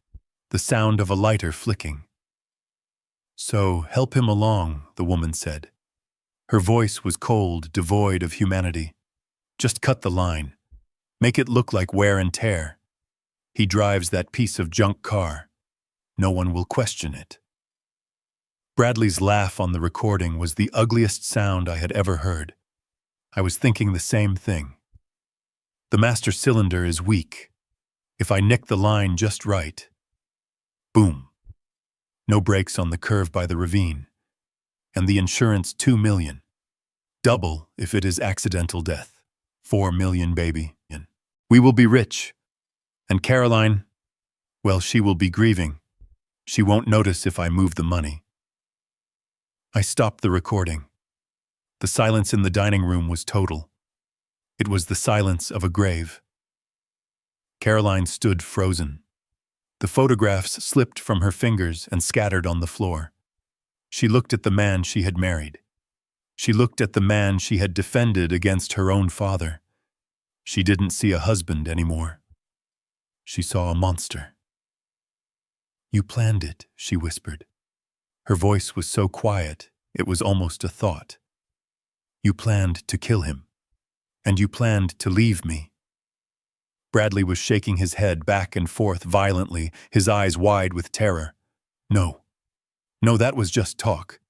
the sound of a lighter flicking. So, help him along, the woman said. Her voice was cold, devoid of humanity. Just cut the line. Make it look like wear and tear. He drives that piece of junk car. No one will question it. Bradley's laugh on the recording was the ugliest sound I had ever heard. I was thinking the same thing. The master cylinder is weak. If I nick the line just right. Boom. No brakes on the curve by the ravine. And the insurance $2 million. Double if it is accidental death. $4 million, baby. We will be rich. And Caroline, well, she will be grieving. She won't notice if I move the money. I stopped the recording. The silence in the dining room was total. It was the silence of a grave. Caroline stood frozen. The photographs slipped from her fingers and scattered on the floor. She looked at the man she had married. She looked at the man she had defended against her own father. She didn't see a husband anymore. She saw a monster. You planned it, she whispered. Her voice was so quiet, it was almost a thought. You planned to kill him. And you planned to leave me. Bradley was shaking his head back and forth violently, his eyes wide with terror. No, that was just talk.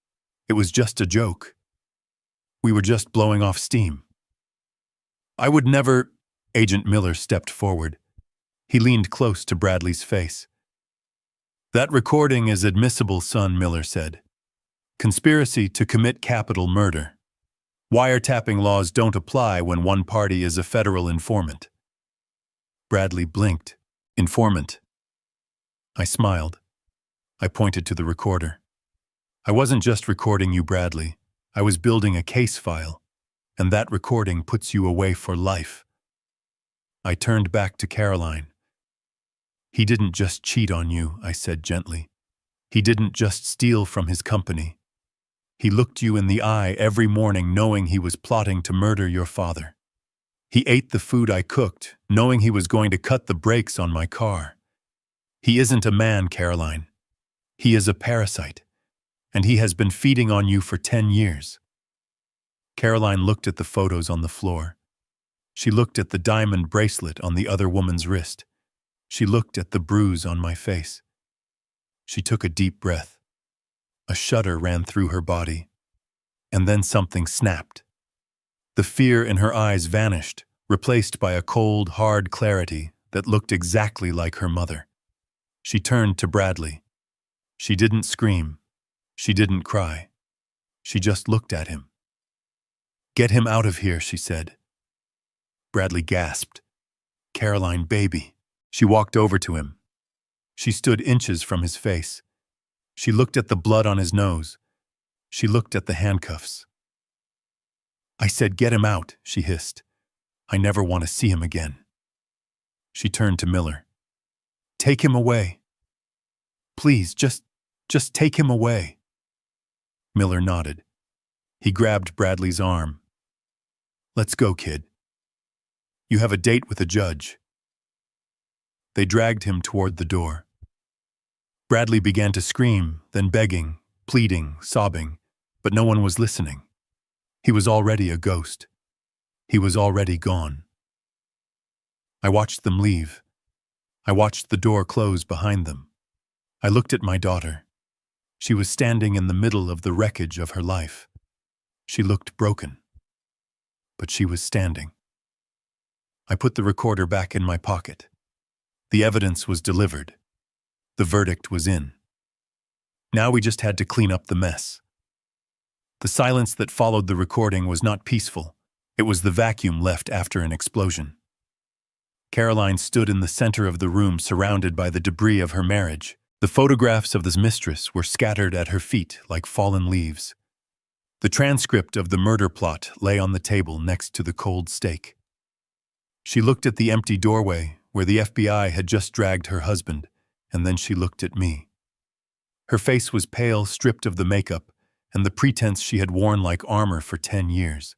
It was just a joke. We were just blowing off steam. I would never... Agent Miller stepped forward. He leaned close to Bradley's face. That recording is admissible, son, Miller said. Conspiracy to commit capital murder. Wiretapping laws don't apply when one party is a federal informant. Bradley blinked. Informant. I smiled. I pointed to the recorder. I wasn't just recording you, Bradley. I was building a case file, and that recording puts you away for life. I turned back to Caroline. He didn't just cheat on you, I said gently. He didn't just steal from his company. He looked you in the eye every morning knowing he was plotting to murder your father. He ate the food I cooked, knowing he was going to cut the brakes on my car. He isn't a man, Caroline. He is a parasite, and he has been feeding on you for 10 years. Caroline looked at the photos on the floor. She looked at the diamond bracelet on the other woman's wrist. She looked at the bruise on my face. She took a deep breath. A shudder ran through her body. And then something snapped. The fear in her eyes vanished, replaced by a cold, hard clarity that looked exactly like her mother. She turned to Bradley. She didn't scream. She didn't cry. She just looked at him. Get him out of here, she said. Bradley gasped. Caroline, baby. She walked over to him. She stood inches from his face. She looked at the blood on his nose. She looked at the handcuffs. I said, get him out, she hissed. I never want to see him again. She turned to Miller. Take him away. Please, just take him away. Miller nodded. He grabbed Bradley's arm. Let's go, kid. You have a date with a judge. They dragged him toward the door. Bradley began to scream, then begging, pleading, sobbing, but no one was listening. He was already a ghost. He was already gone. I watched them leave. I watched the door close behind them. I looked at my daughter. She was standing in the middle of the wreckage of her life. She looked broken, but she was standing. I put the recorder back in my pocket. The evidence was delivered. The verdict was in. Now we just had to clean up the mess. The silence that followed the recording was not peaceful. It was the vacuum left after an explosion. Caroline stood in the center of the room surrounded by the debris of her marriage. The photographs of the mistress were scattered at her feet like fallen leaves. The transcript of the murder plot lay on the table next to the cold steak. She looked at the empty doorway where the FBI had just dragged her husband, and then she looked at me. Her face was pale, stripped of the makeup, and the pretense she had worn like armor for 10 years.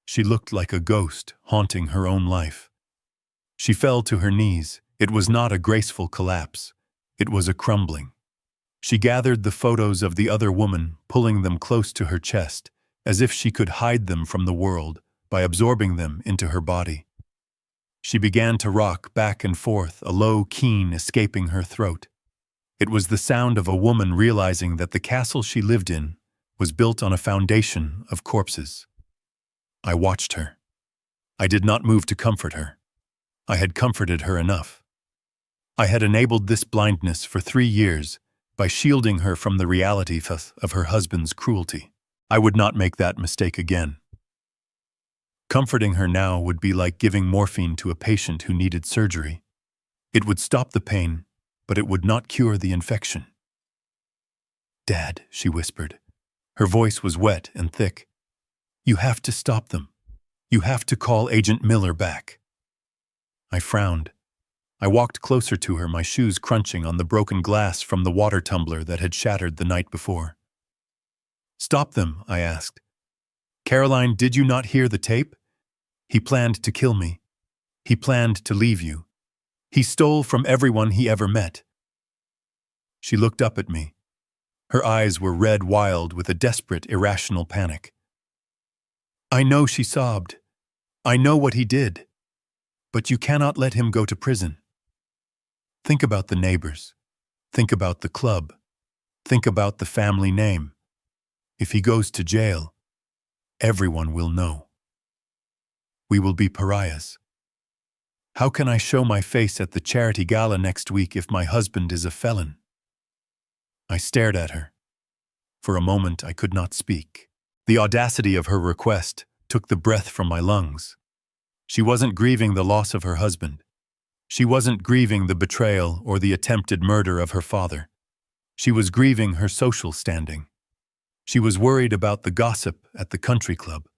She looked like a ghost haunting her own life. She fell to her knees. It was not a graceful collapse. It was a crumbling. She gathered the photos of the other woman, pulling them close to her chest, as if she could hide them from the world by absorbing them into her body. She began to rock back and forth, a low keen escaping her throat. It was the sound of a woman realizing that the castle she lived in was built on a foundation of corpses. I watched her. I did not move to comfort her. I had comforted her enough. I had enabled this blindness for 3 years by shielding her from the reality of her husband's cruelty. I would not make that mistake again. Comforting her now would be like giving morphine to a patient who needed surgery. It would stop the pain, but it would not cure the infection. "Dad," she whispered. Her voice was wet and thick. "You have to stop them. You have to call Agent Miller back." I frowned. I walked closer to her, my shoes crunching on the broken glass from the water tumbler that had shattered the night before. "Stop them," I asked. "Caroline, did you not hear the tape? He planned to kill me. He planned to leave you. He stole from everyone he ever met." She looked up at me. Her eyes were red wild with a desperate, irrational panic. "I know," she sobbed. "I know what he did. But you cannot let him go to prison. Think about the neighbors. Think about the club. Think about the family name. If he goes to jail, everyone will know. We will be pariahs. How can I show my face at the charity gala next week if my husband is a felon?" I stared at her. For a moment, I could not speak. The audacity of her request took the breath from my lungs. She wasn't grieving the loss of her husband. She wasn't grieving the betrayal or the attempted murder of her father. She was grieving her social standing. She was worried about the gossip at the country club.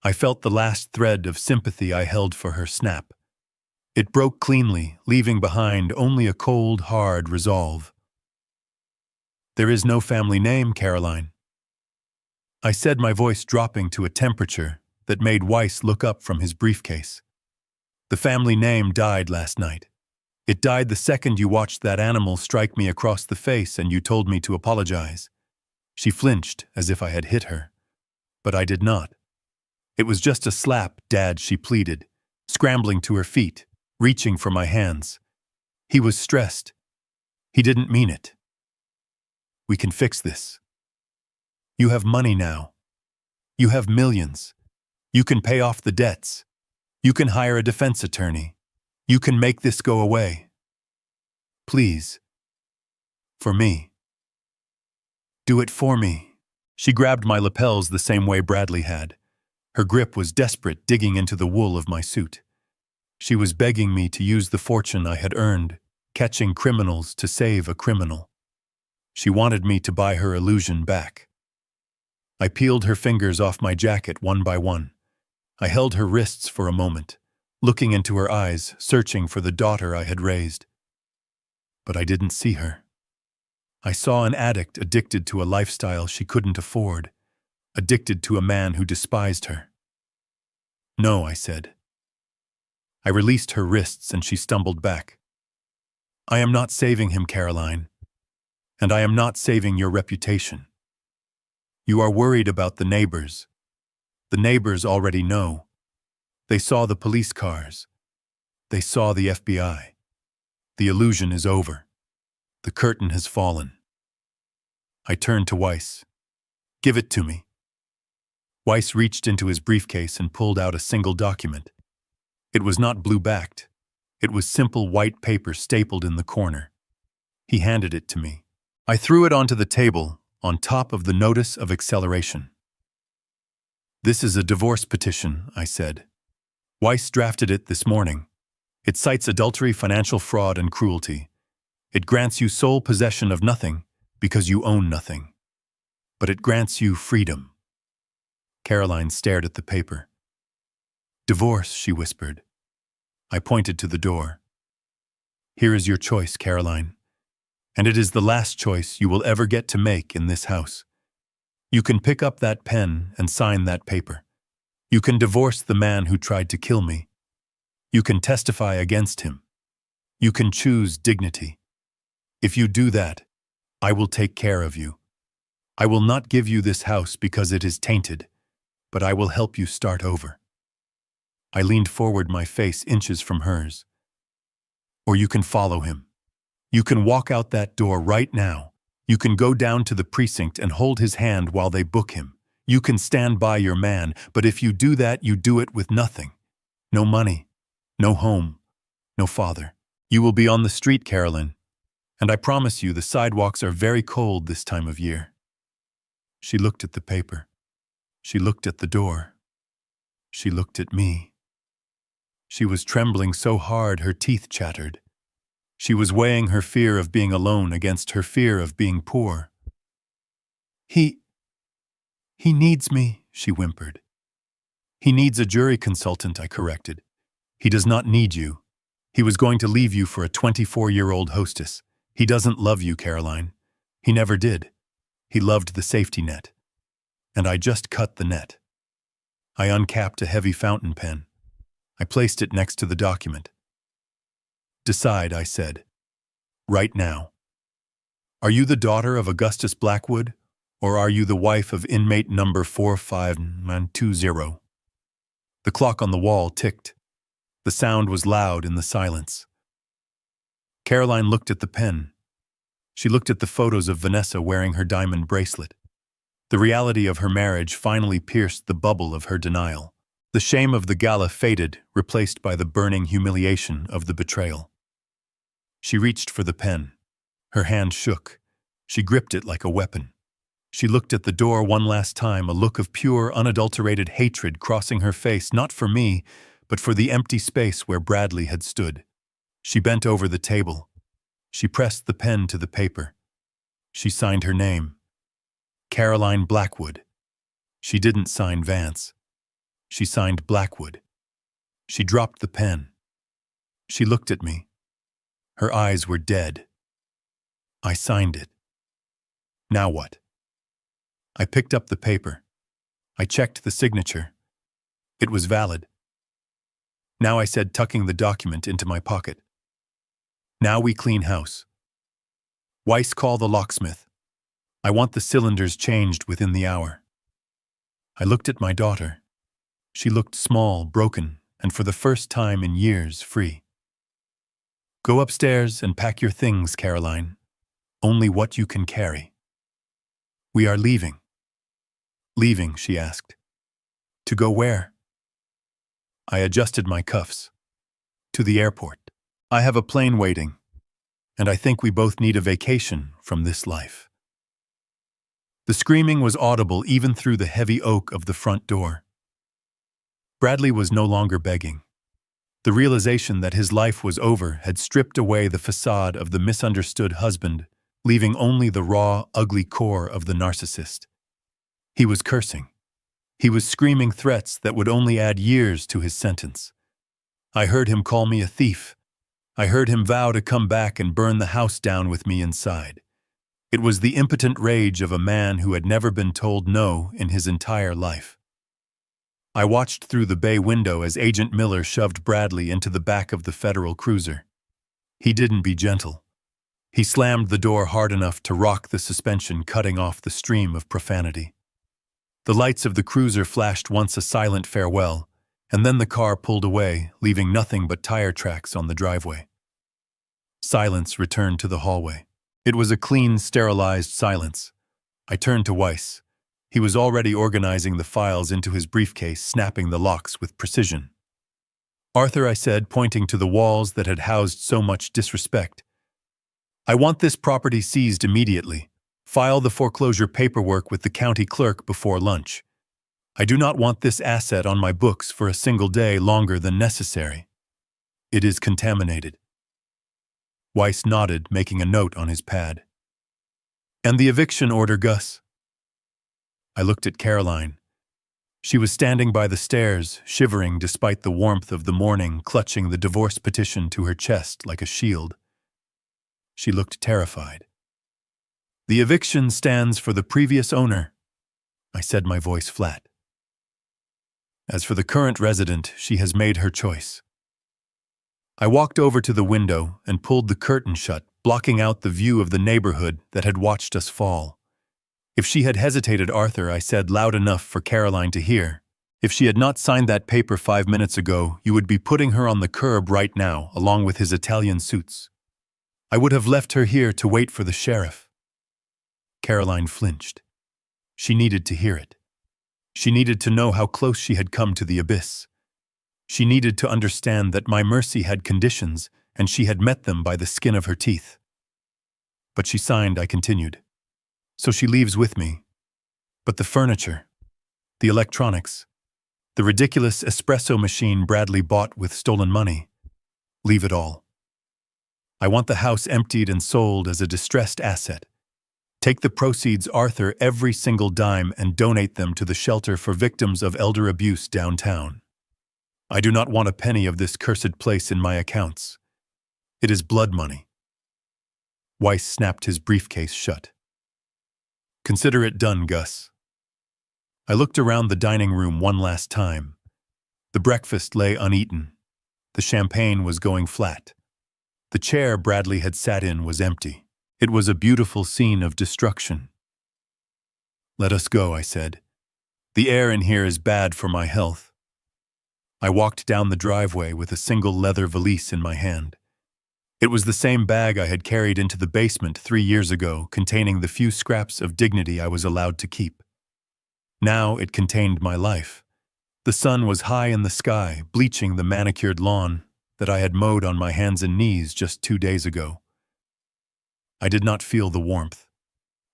I felt the last thread of sympathy I held for her snap. It broke cleanly, leaving behind only a cold, hard resolve. "There is no family name, Caroline," I said, my voice dropping to a temperature that made Weiss look up from his briefcase. "The family name died last night. It died the second you watched that animal strike me across the face and you told me to apologize." She flinched as if I had hit her. But I did not. "It was just a slap, Dad," she pleaded, scrambling to her feet, reaching for my hands. "He was stressed. He didn't mean it. We can fix this. You have money now. You have millions. You can pay off the debts. You can hire a defense attorney. You can make this go away. Please. For me. Do it for me." She grabbed my lapels the same way Bradley had. Her grip was desperate, digging into the wool of my suit. She was begging me to use the fortune I had earned, catching criminals to save a criminal. She wanted me to buy her illusion back. I peeled her fingers off my jacket one by one. I held her wrists for a moment, looking into her eyes, searching for the daughter I had raised. But I didn't see her. I saw an addict addicted to a lifestyle she couldn't afford, addicted to a man who despised her. "No," I said. I released her wrists and she stumbled back. "I am not saving him, Caroline. And I am not saving your reputation. You are worried about the neighbors. The neighbors already know. They saw the police cars. They saw the FBI. The illusion is over. The curtain has fallen." I turned to Weiss. "Give it to me." Weiss reached into his briefcase and pulled out a single document. It was not blue-backed. It was simple white paper stapled in the corner. He handed it to me. I threw it onto the table, on top of the notice of acceleration. "This is a divorce petition," I said. "Weiss drafted it this morning. It cites adultery, financial fraud, and cruelty. It grants you sole possession of nothing because you own nothing. But it grants you freedom." Caroline stared at the paper. Divorce, she whispered. I pointed to the door. Here is your choice, Caroline, and it is the last choice you will ever get to make in this house. You can pick up that pen and sign that paper. You can divorce the man who tried to kill me. You can testify against him. You can choose dignity. If you do that, I will take care of you. I will not give you this house because it is tainted, but I will help you start over. I leaned forward, my face inches from hers. Or you can follow him. You can walk out that door right now. You can go down to the precinct and hold his hand while they book him. You can stand by your man, but if you do that, you do it with nothing. No money, no home, no father. You will be on the street, Carolyn, and I promise you the sidewalks are very cold this time of year. She looked at the paper. She looked at the door. She looked at me. She was trembling so hard her teeth chattered. She was weighing her fear of being alone against her fear of being poor. He needs me, she whimpered. He needs a jury consultant, I corrected. He does not need you. He was going to leave you for a 24-year-old hostess. He doesn't love you, Caroline. He never did. He loved the safety net. And I just cut the net. I uncapped a heavy fountain pen. I placed it next to the document. Decide, I said. Right now. Are you the daughter of Augustus Blackwood, or are you the wife of inmate number 45920? The clock on the wall ticked. The sound was loud in the silence. Caroline looked at the pen. She looked at the photos of Vanessa wearing her diamond bracelet. The reality of her marriage finally pierced the bubble of her denial. The shame of the gala faded, replaced by the burning humiliation of the betrayal. She reached for the pen. Her hand shook. She gripped it like a weapon. She looked at the door one last time, a look of pure, unadulterated hatred crossing her face, not for me, but for the empty space where Bradley had stood. She bent over the table. She pressed the pen to the paper. She signed her name. Caroline Blackwood. She didn't sign Vance. She signed Blackwood. She dropped the pen. She looked at me. Her eyes were dead. I signed it. Now what? I picked up the paper. I checked the signature. It was valid. Now, I said, tucking the document into my pocket. Now we clean house. Weiss, call the locksmith. I want the cylinders changed within the hour. I looked at my daughter. She looked small, broken, and for the first time in years, free. Go upstairs and pack your things, Caroline. Only what you can carry. We are leaving. Leaving, she asked. To go where? I adjusted my cuffs. To the airport. I have a plane waiting, and I think we both need a vacation from this life. The screaming was audible even through the heavy oak of the front door. Bradley was no longer begging. The realization that his life was over had stripped away the facade of the misunderstood husband, leaving only the raw, ugly core of the narcissist. He was cursing. He was screaming threats that would only add years to his sentence. I heard him call me a thief. I heard him vow to come back and burn the house down with me inside. It was the impotent rage of a man who had never been told no in his entire life. I watched through the bay window as Agent Miller shoved Bradley into the back of the federal cruiser. He didn't be gentle. He slammed the door hard enough to rock the suspension, cutting off the stream of profanity. The lights of the cruiser flashed once a silent farewell, and then the car pulled away, leaving nothing but tire tracks on the driveway. Silence returned to the hallway. It was a clean, sterilized silence. I turned to Weiss. He was already organizing the files into his briefcase, snapping the locks with precision. Arthur, I said, pointing to the walls that had housed so much disrespect. I want this property seized immediately. File the foreclosure paperwork with the county clerk before lunch. I do not want this asset on my books for a single day longer than necessary. It is contaminated. Weiss nodded, making a note on his pad. And the eviction order, Gus? I looked at Caroline. She was standing by the stairs, shivering despite the warmth of the morning, clutching the divorce petition to her chest like a shield. She looked terrified. "The eviction stands for the previous owner," I said, my voice flat. "As for the current resident, she has made her choice." I walked over to the window and pulled the curtain shut, blocking out the view of the neighborhood that had watched us fall. If she had hesitated, Arthur, I said loud enough for Caroline to hear, if she had not signed that paper 5 minutes ago, you would be putting her on the curb right now, along with his Italian suits. I would have left her here to wait for the sheriff. Caroline flinched. She needed to hear it. She needed to know how close she had come to the abyss. She needed to understand that my mercy had conditions, and she had met them by the skin of her teeth. But she signed, I continued. So she leaves with me. But the furniture, the electronics, the ridiculous espresso machine Bradley bought with stolen money, leave it all. I want the house emptied and sold as a distressed asset. Take the proceeds, Arthur, every single dime, and donate them to the shelter for victims of elder abuse downtown. I do not want a penny of this cursed place in my accounts. It is blood money. Weiss snapped his briefcase shut. Consider it done, Gus. I looked around the dining room one last time. The breakfast lay uneaten. The champagne was going flat. The chair Bradley had sat in was empty. It was a beautiful scene of destruction. Let us go, I said. The air in here is bad for my health. I walked down the driveway with a single leather valise in my hand. It was the same bag I had carried into the basement 3 years ago, containing the few scraps of dignity I was allowed to keep. Now it contained my life. The sun was high in the sky, bleaching the manicured lawn that I had mowed on my hands and knees just 2 days ago. I did not feel the warmth.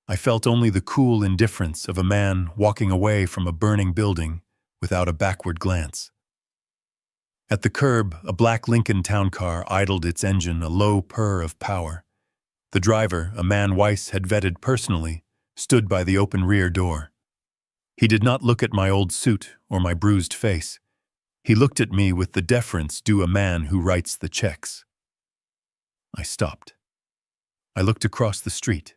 I felt only the cool indifference of a man walking away from a burning building without a backward glance. At the curb, a black Lincoln town car idled its engine, a low purr of power. The driver, a man Weiss had vetted personally, stood by the open rear door. He did not look at my old suit or my bruised face. He looked at me with the deference due a man who writes the checks. I stopped. I looked across the street.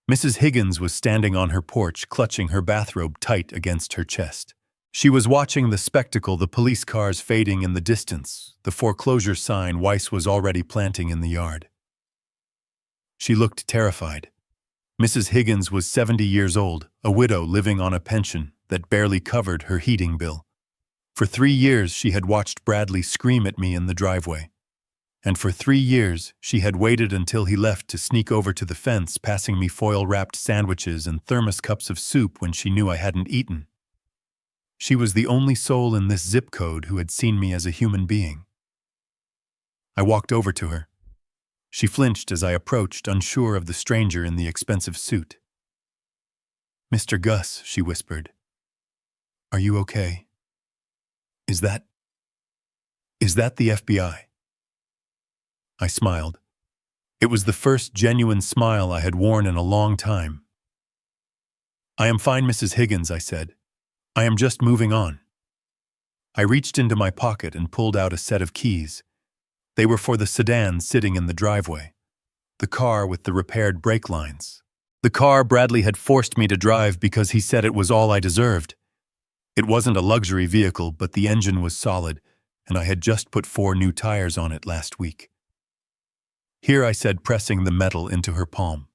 Mrs. Higgins was standing on her porch, clutching her bathrobe tight against her chest. She was watching the spectacle, the police cars fading in the distance, the foreclosure sign Weiss was already planting in the yard. She looked terrified. Mrs. Higgins was 70 years old, a widow living on a pension that barely covered her heating bill. For 3 years she had watched Bradley scream at me in the driveway. And for 3 years she had waited until he left to sneak over to the fence, passing me foil-wrapped sandwiches and thermos cups of soup when she knew I hadn't eaten. She was the only soul in this zip code who had seen me as a human being. I walked over to her. She flinched as I approached, unsure of the stranger in the expensive suit. "Mr. Gus," she whispered. "Are you okay? Is that the FBI?" I smiled. It was the first genuine smile I had worn in a long time. "I am fine, Mrs. Higgins," I said. "I am just moving on." I reached into my pocket and pulled out a set of keys. They were for the sedan sitting in the driveway, the car with the repaired brake lines, the car Bradley had forced me to drive because he said it was all I deserved. It wasn't a luxury vehicle, but the engine was solid, and I had just put 4 new tires on it last week. "Here," I said, pressing the metal into her palm.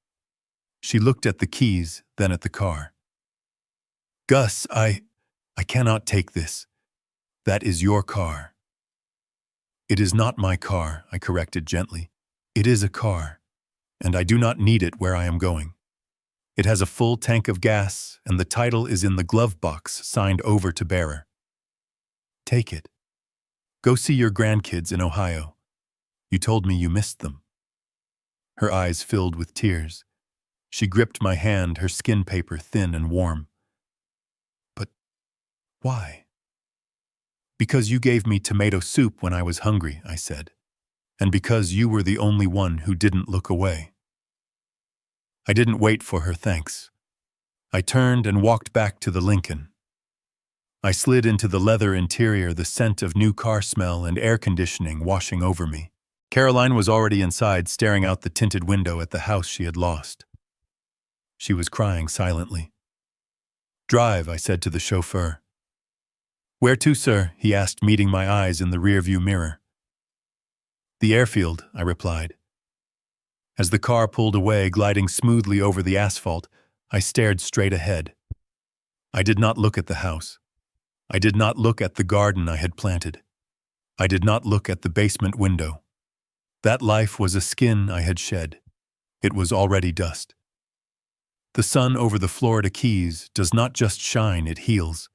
She looked at the keys, then at the car. "Gus, I cannot take this. That is your car." "It is not my car," I corrected gently. "It is a car, and I do not need it where I am going. It has a full tank of gas, and the title is in the glove box signed over to bearer. Take it. Go see your grandkids in Ohio. You told me you missed them." Her eyes filled with tears. She gripped my hand, her skin paper thin and warm. "But why?" "Because you gave me tomato soup when I was hungry," I said. "And because you were the only one who didn't look away." I didn't wait for her thanks. I turned and walked back to the Lincoln. I slid into the leather interior, the scent of new car smell and air conditioning washing over me. Caroline was already inside, staring out the tinted window at the house she had lost. She was crying silently. "Drive," I said to the chauffeur. "Where to, sir?" he asked, meeting my eyes in the rearview mirror. "The airfield," I replied. As the car pulled away, gliding smoothly over the asphalt, I stared straight ahead. I did not look at the house. I did not look at the garden I had planted. I did not look at the basement window. That life was a skin I had shed. It was already dust. The sun over the Florida Keys does not just shine, it heals.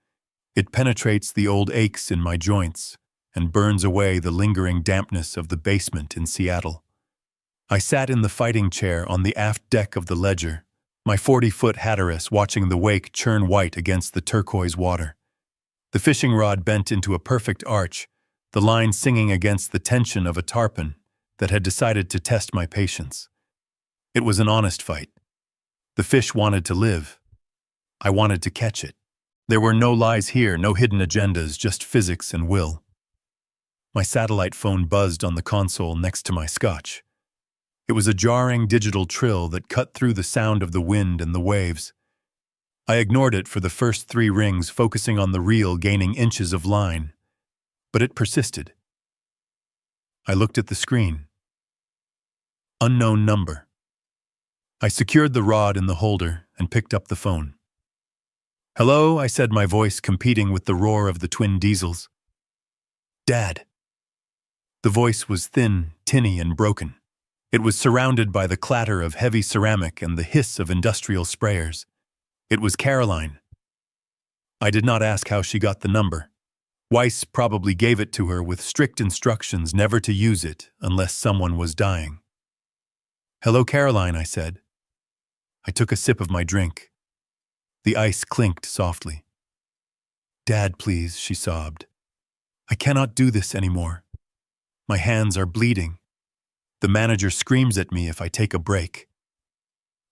It penetrates the old aches in my joints and burns away the lingering dampness of the basement in Seattle. I sat in the fighting chair on the aft deck of the Ledger, my 40-foot Hatteras watching the wake churn white against the turquoise water. The fishing rod bent into a perfect arch, the line singing against the tension of a tarpon that had decided to test my patience. It was an honest fight. The fish wanted to live. I wanted to catch it. There were no lies here, no hidden agendas, just physics and will. My satellite phone buzzed on the console next to my scotch. It was a jarring digital trill that cut through the sound of the wind and the waves. I ignored it for the first 3 rings, focusing on the reel gaining inches of line. But it persisted. I looked at the screen. Unknown number. I secured the rod in the holder and picked up the phone. "Hello," I said, my voice competing with the roar of the twin diesels. "Dad." The voice was thin, tinny, and broken. It was surrounded by the clatter of heavy ceramic and the hiss of industrial sprayers. It was Caroline. I did not ask how she got the number. Weiss probably gave it to her with strict instructions never to use it unless someone was dying. "Hello, Caroline," I said. I took a sip of my drink. The ice clinked softly. "Dad, please," she sobbed. "I cannot do this anymore. My hands are bleeding. The manager screams at me if I take a break.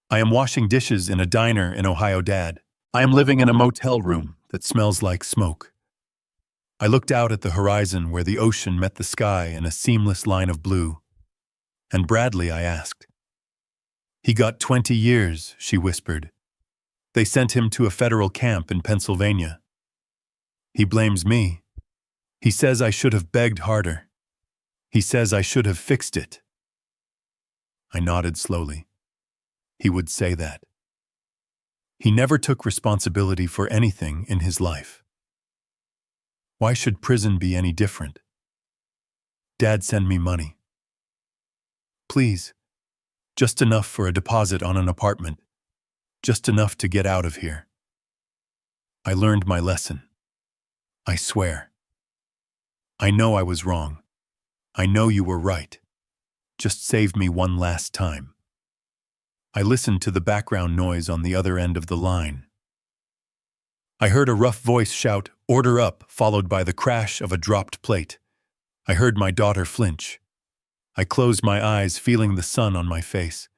I am washing dishes in a diner in Ohio, Dad. I am living in a motel room that smells like smoke." I looked out at the horizon where the ocean met the sky in a seamless line of blue. "And Bradley?" I asked. "He got 20 years, she whispered. "They sent him to a federal camp in Pennsylvania. He blames me. He says I should have begged harder. He says I should have fixed it." I nodded slowly. He would say that. He never took responsibility for anything in his life. Why should prison be any different? "Dad, send me money. Please. Just enough for a deposit on an apartment. Just enough to get out of here." I learned my lesson. I swear. I know I was wrong. I know you were right. Just save me one last time. I listened to the background noise on the other end of the line. I heard a rough voice shout, "Order up," followed by the crash of a dropped plate. I heard my daughter flinch. I closed my eyes, feeling the sun on my face.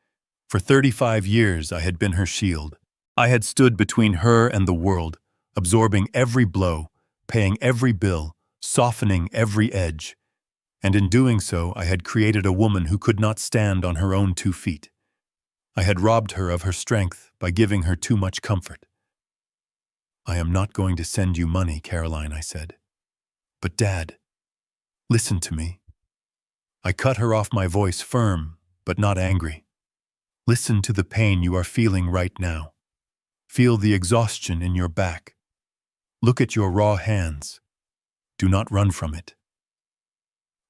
For 35 years I had been her shield. I had stood between her and the world, absorbing every blow, paying every bill, softening every edge. And in doing so, I had created a woman who could not stand on her own 2 feet. I had robbed her of her strength by giving her too much comfort. "I am not going to send you money, Caroline," I said. "But Dad, listen to me." I cut her off, my voice firm, but not angry. "Listen to the pain you are feeling right now. Feel the exhaustion in your back. Look at your raw hands. Do not run from it.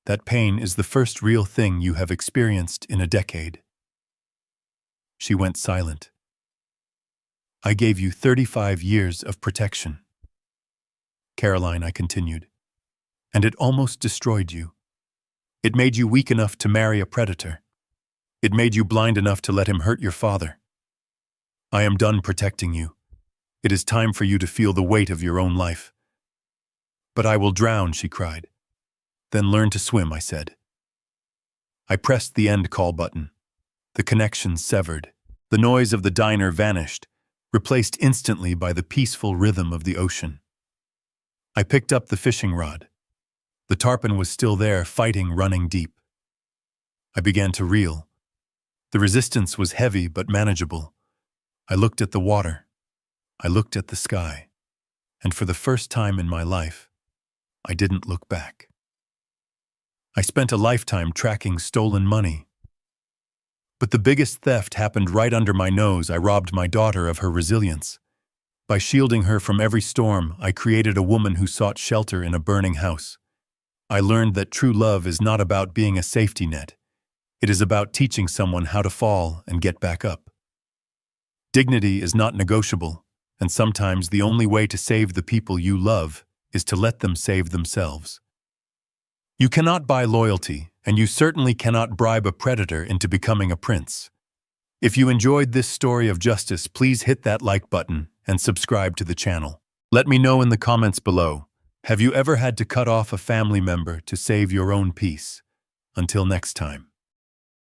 That pain is the first real thing you have experienced in a decade." She went silent. "I gave you 35 years of protection. Caroline," I continued, "and it almost destroyed you. It made you weak enough to marry a predator. It made you blind enough to let him hurt your father. I am done protecting you. It is time for you to feel the weight of your own life." "But I will drown," she cried. "Then learn to swim," I said. I pressed the end call button. The connection severed. The noise of the diner vanished, replaced instantly by the peaceful rhythm of the ocean. I picked up the fishing rod. The tarpon was still there, fighting, running deep. I began to reel. The resistance was heavy but manageable. I looked at the water. I looked at the sky. And for the first time in my life, I didn't look back. I spent a lifetime tracking stolen money. But the biggest theft happened right under my nose. I robbed my daughter of her resilience. By shielding her from every storm, I created a woman who sought shelter in a burning house. I learned that true love is not about being a safety net. It is about teaching someone how to fall and get back up. Dignity is not negotiable, and sometimes the only way to save the people you love is to let them save themselves. You cannot buy loyalty, and you certainly cannot bribe a predator into becoming a prince. If you enjoyed this story of justice, please hit that like button and subscribe to the channel. Let me know in the comments below, have you ever had to cut off a family member to save your own peace? Until next time.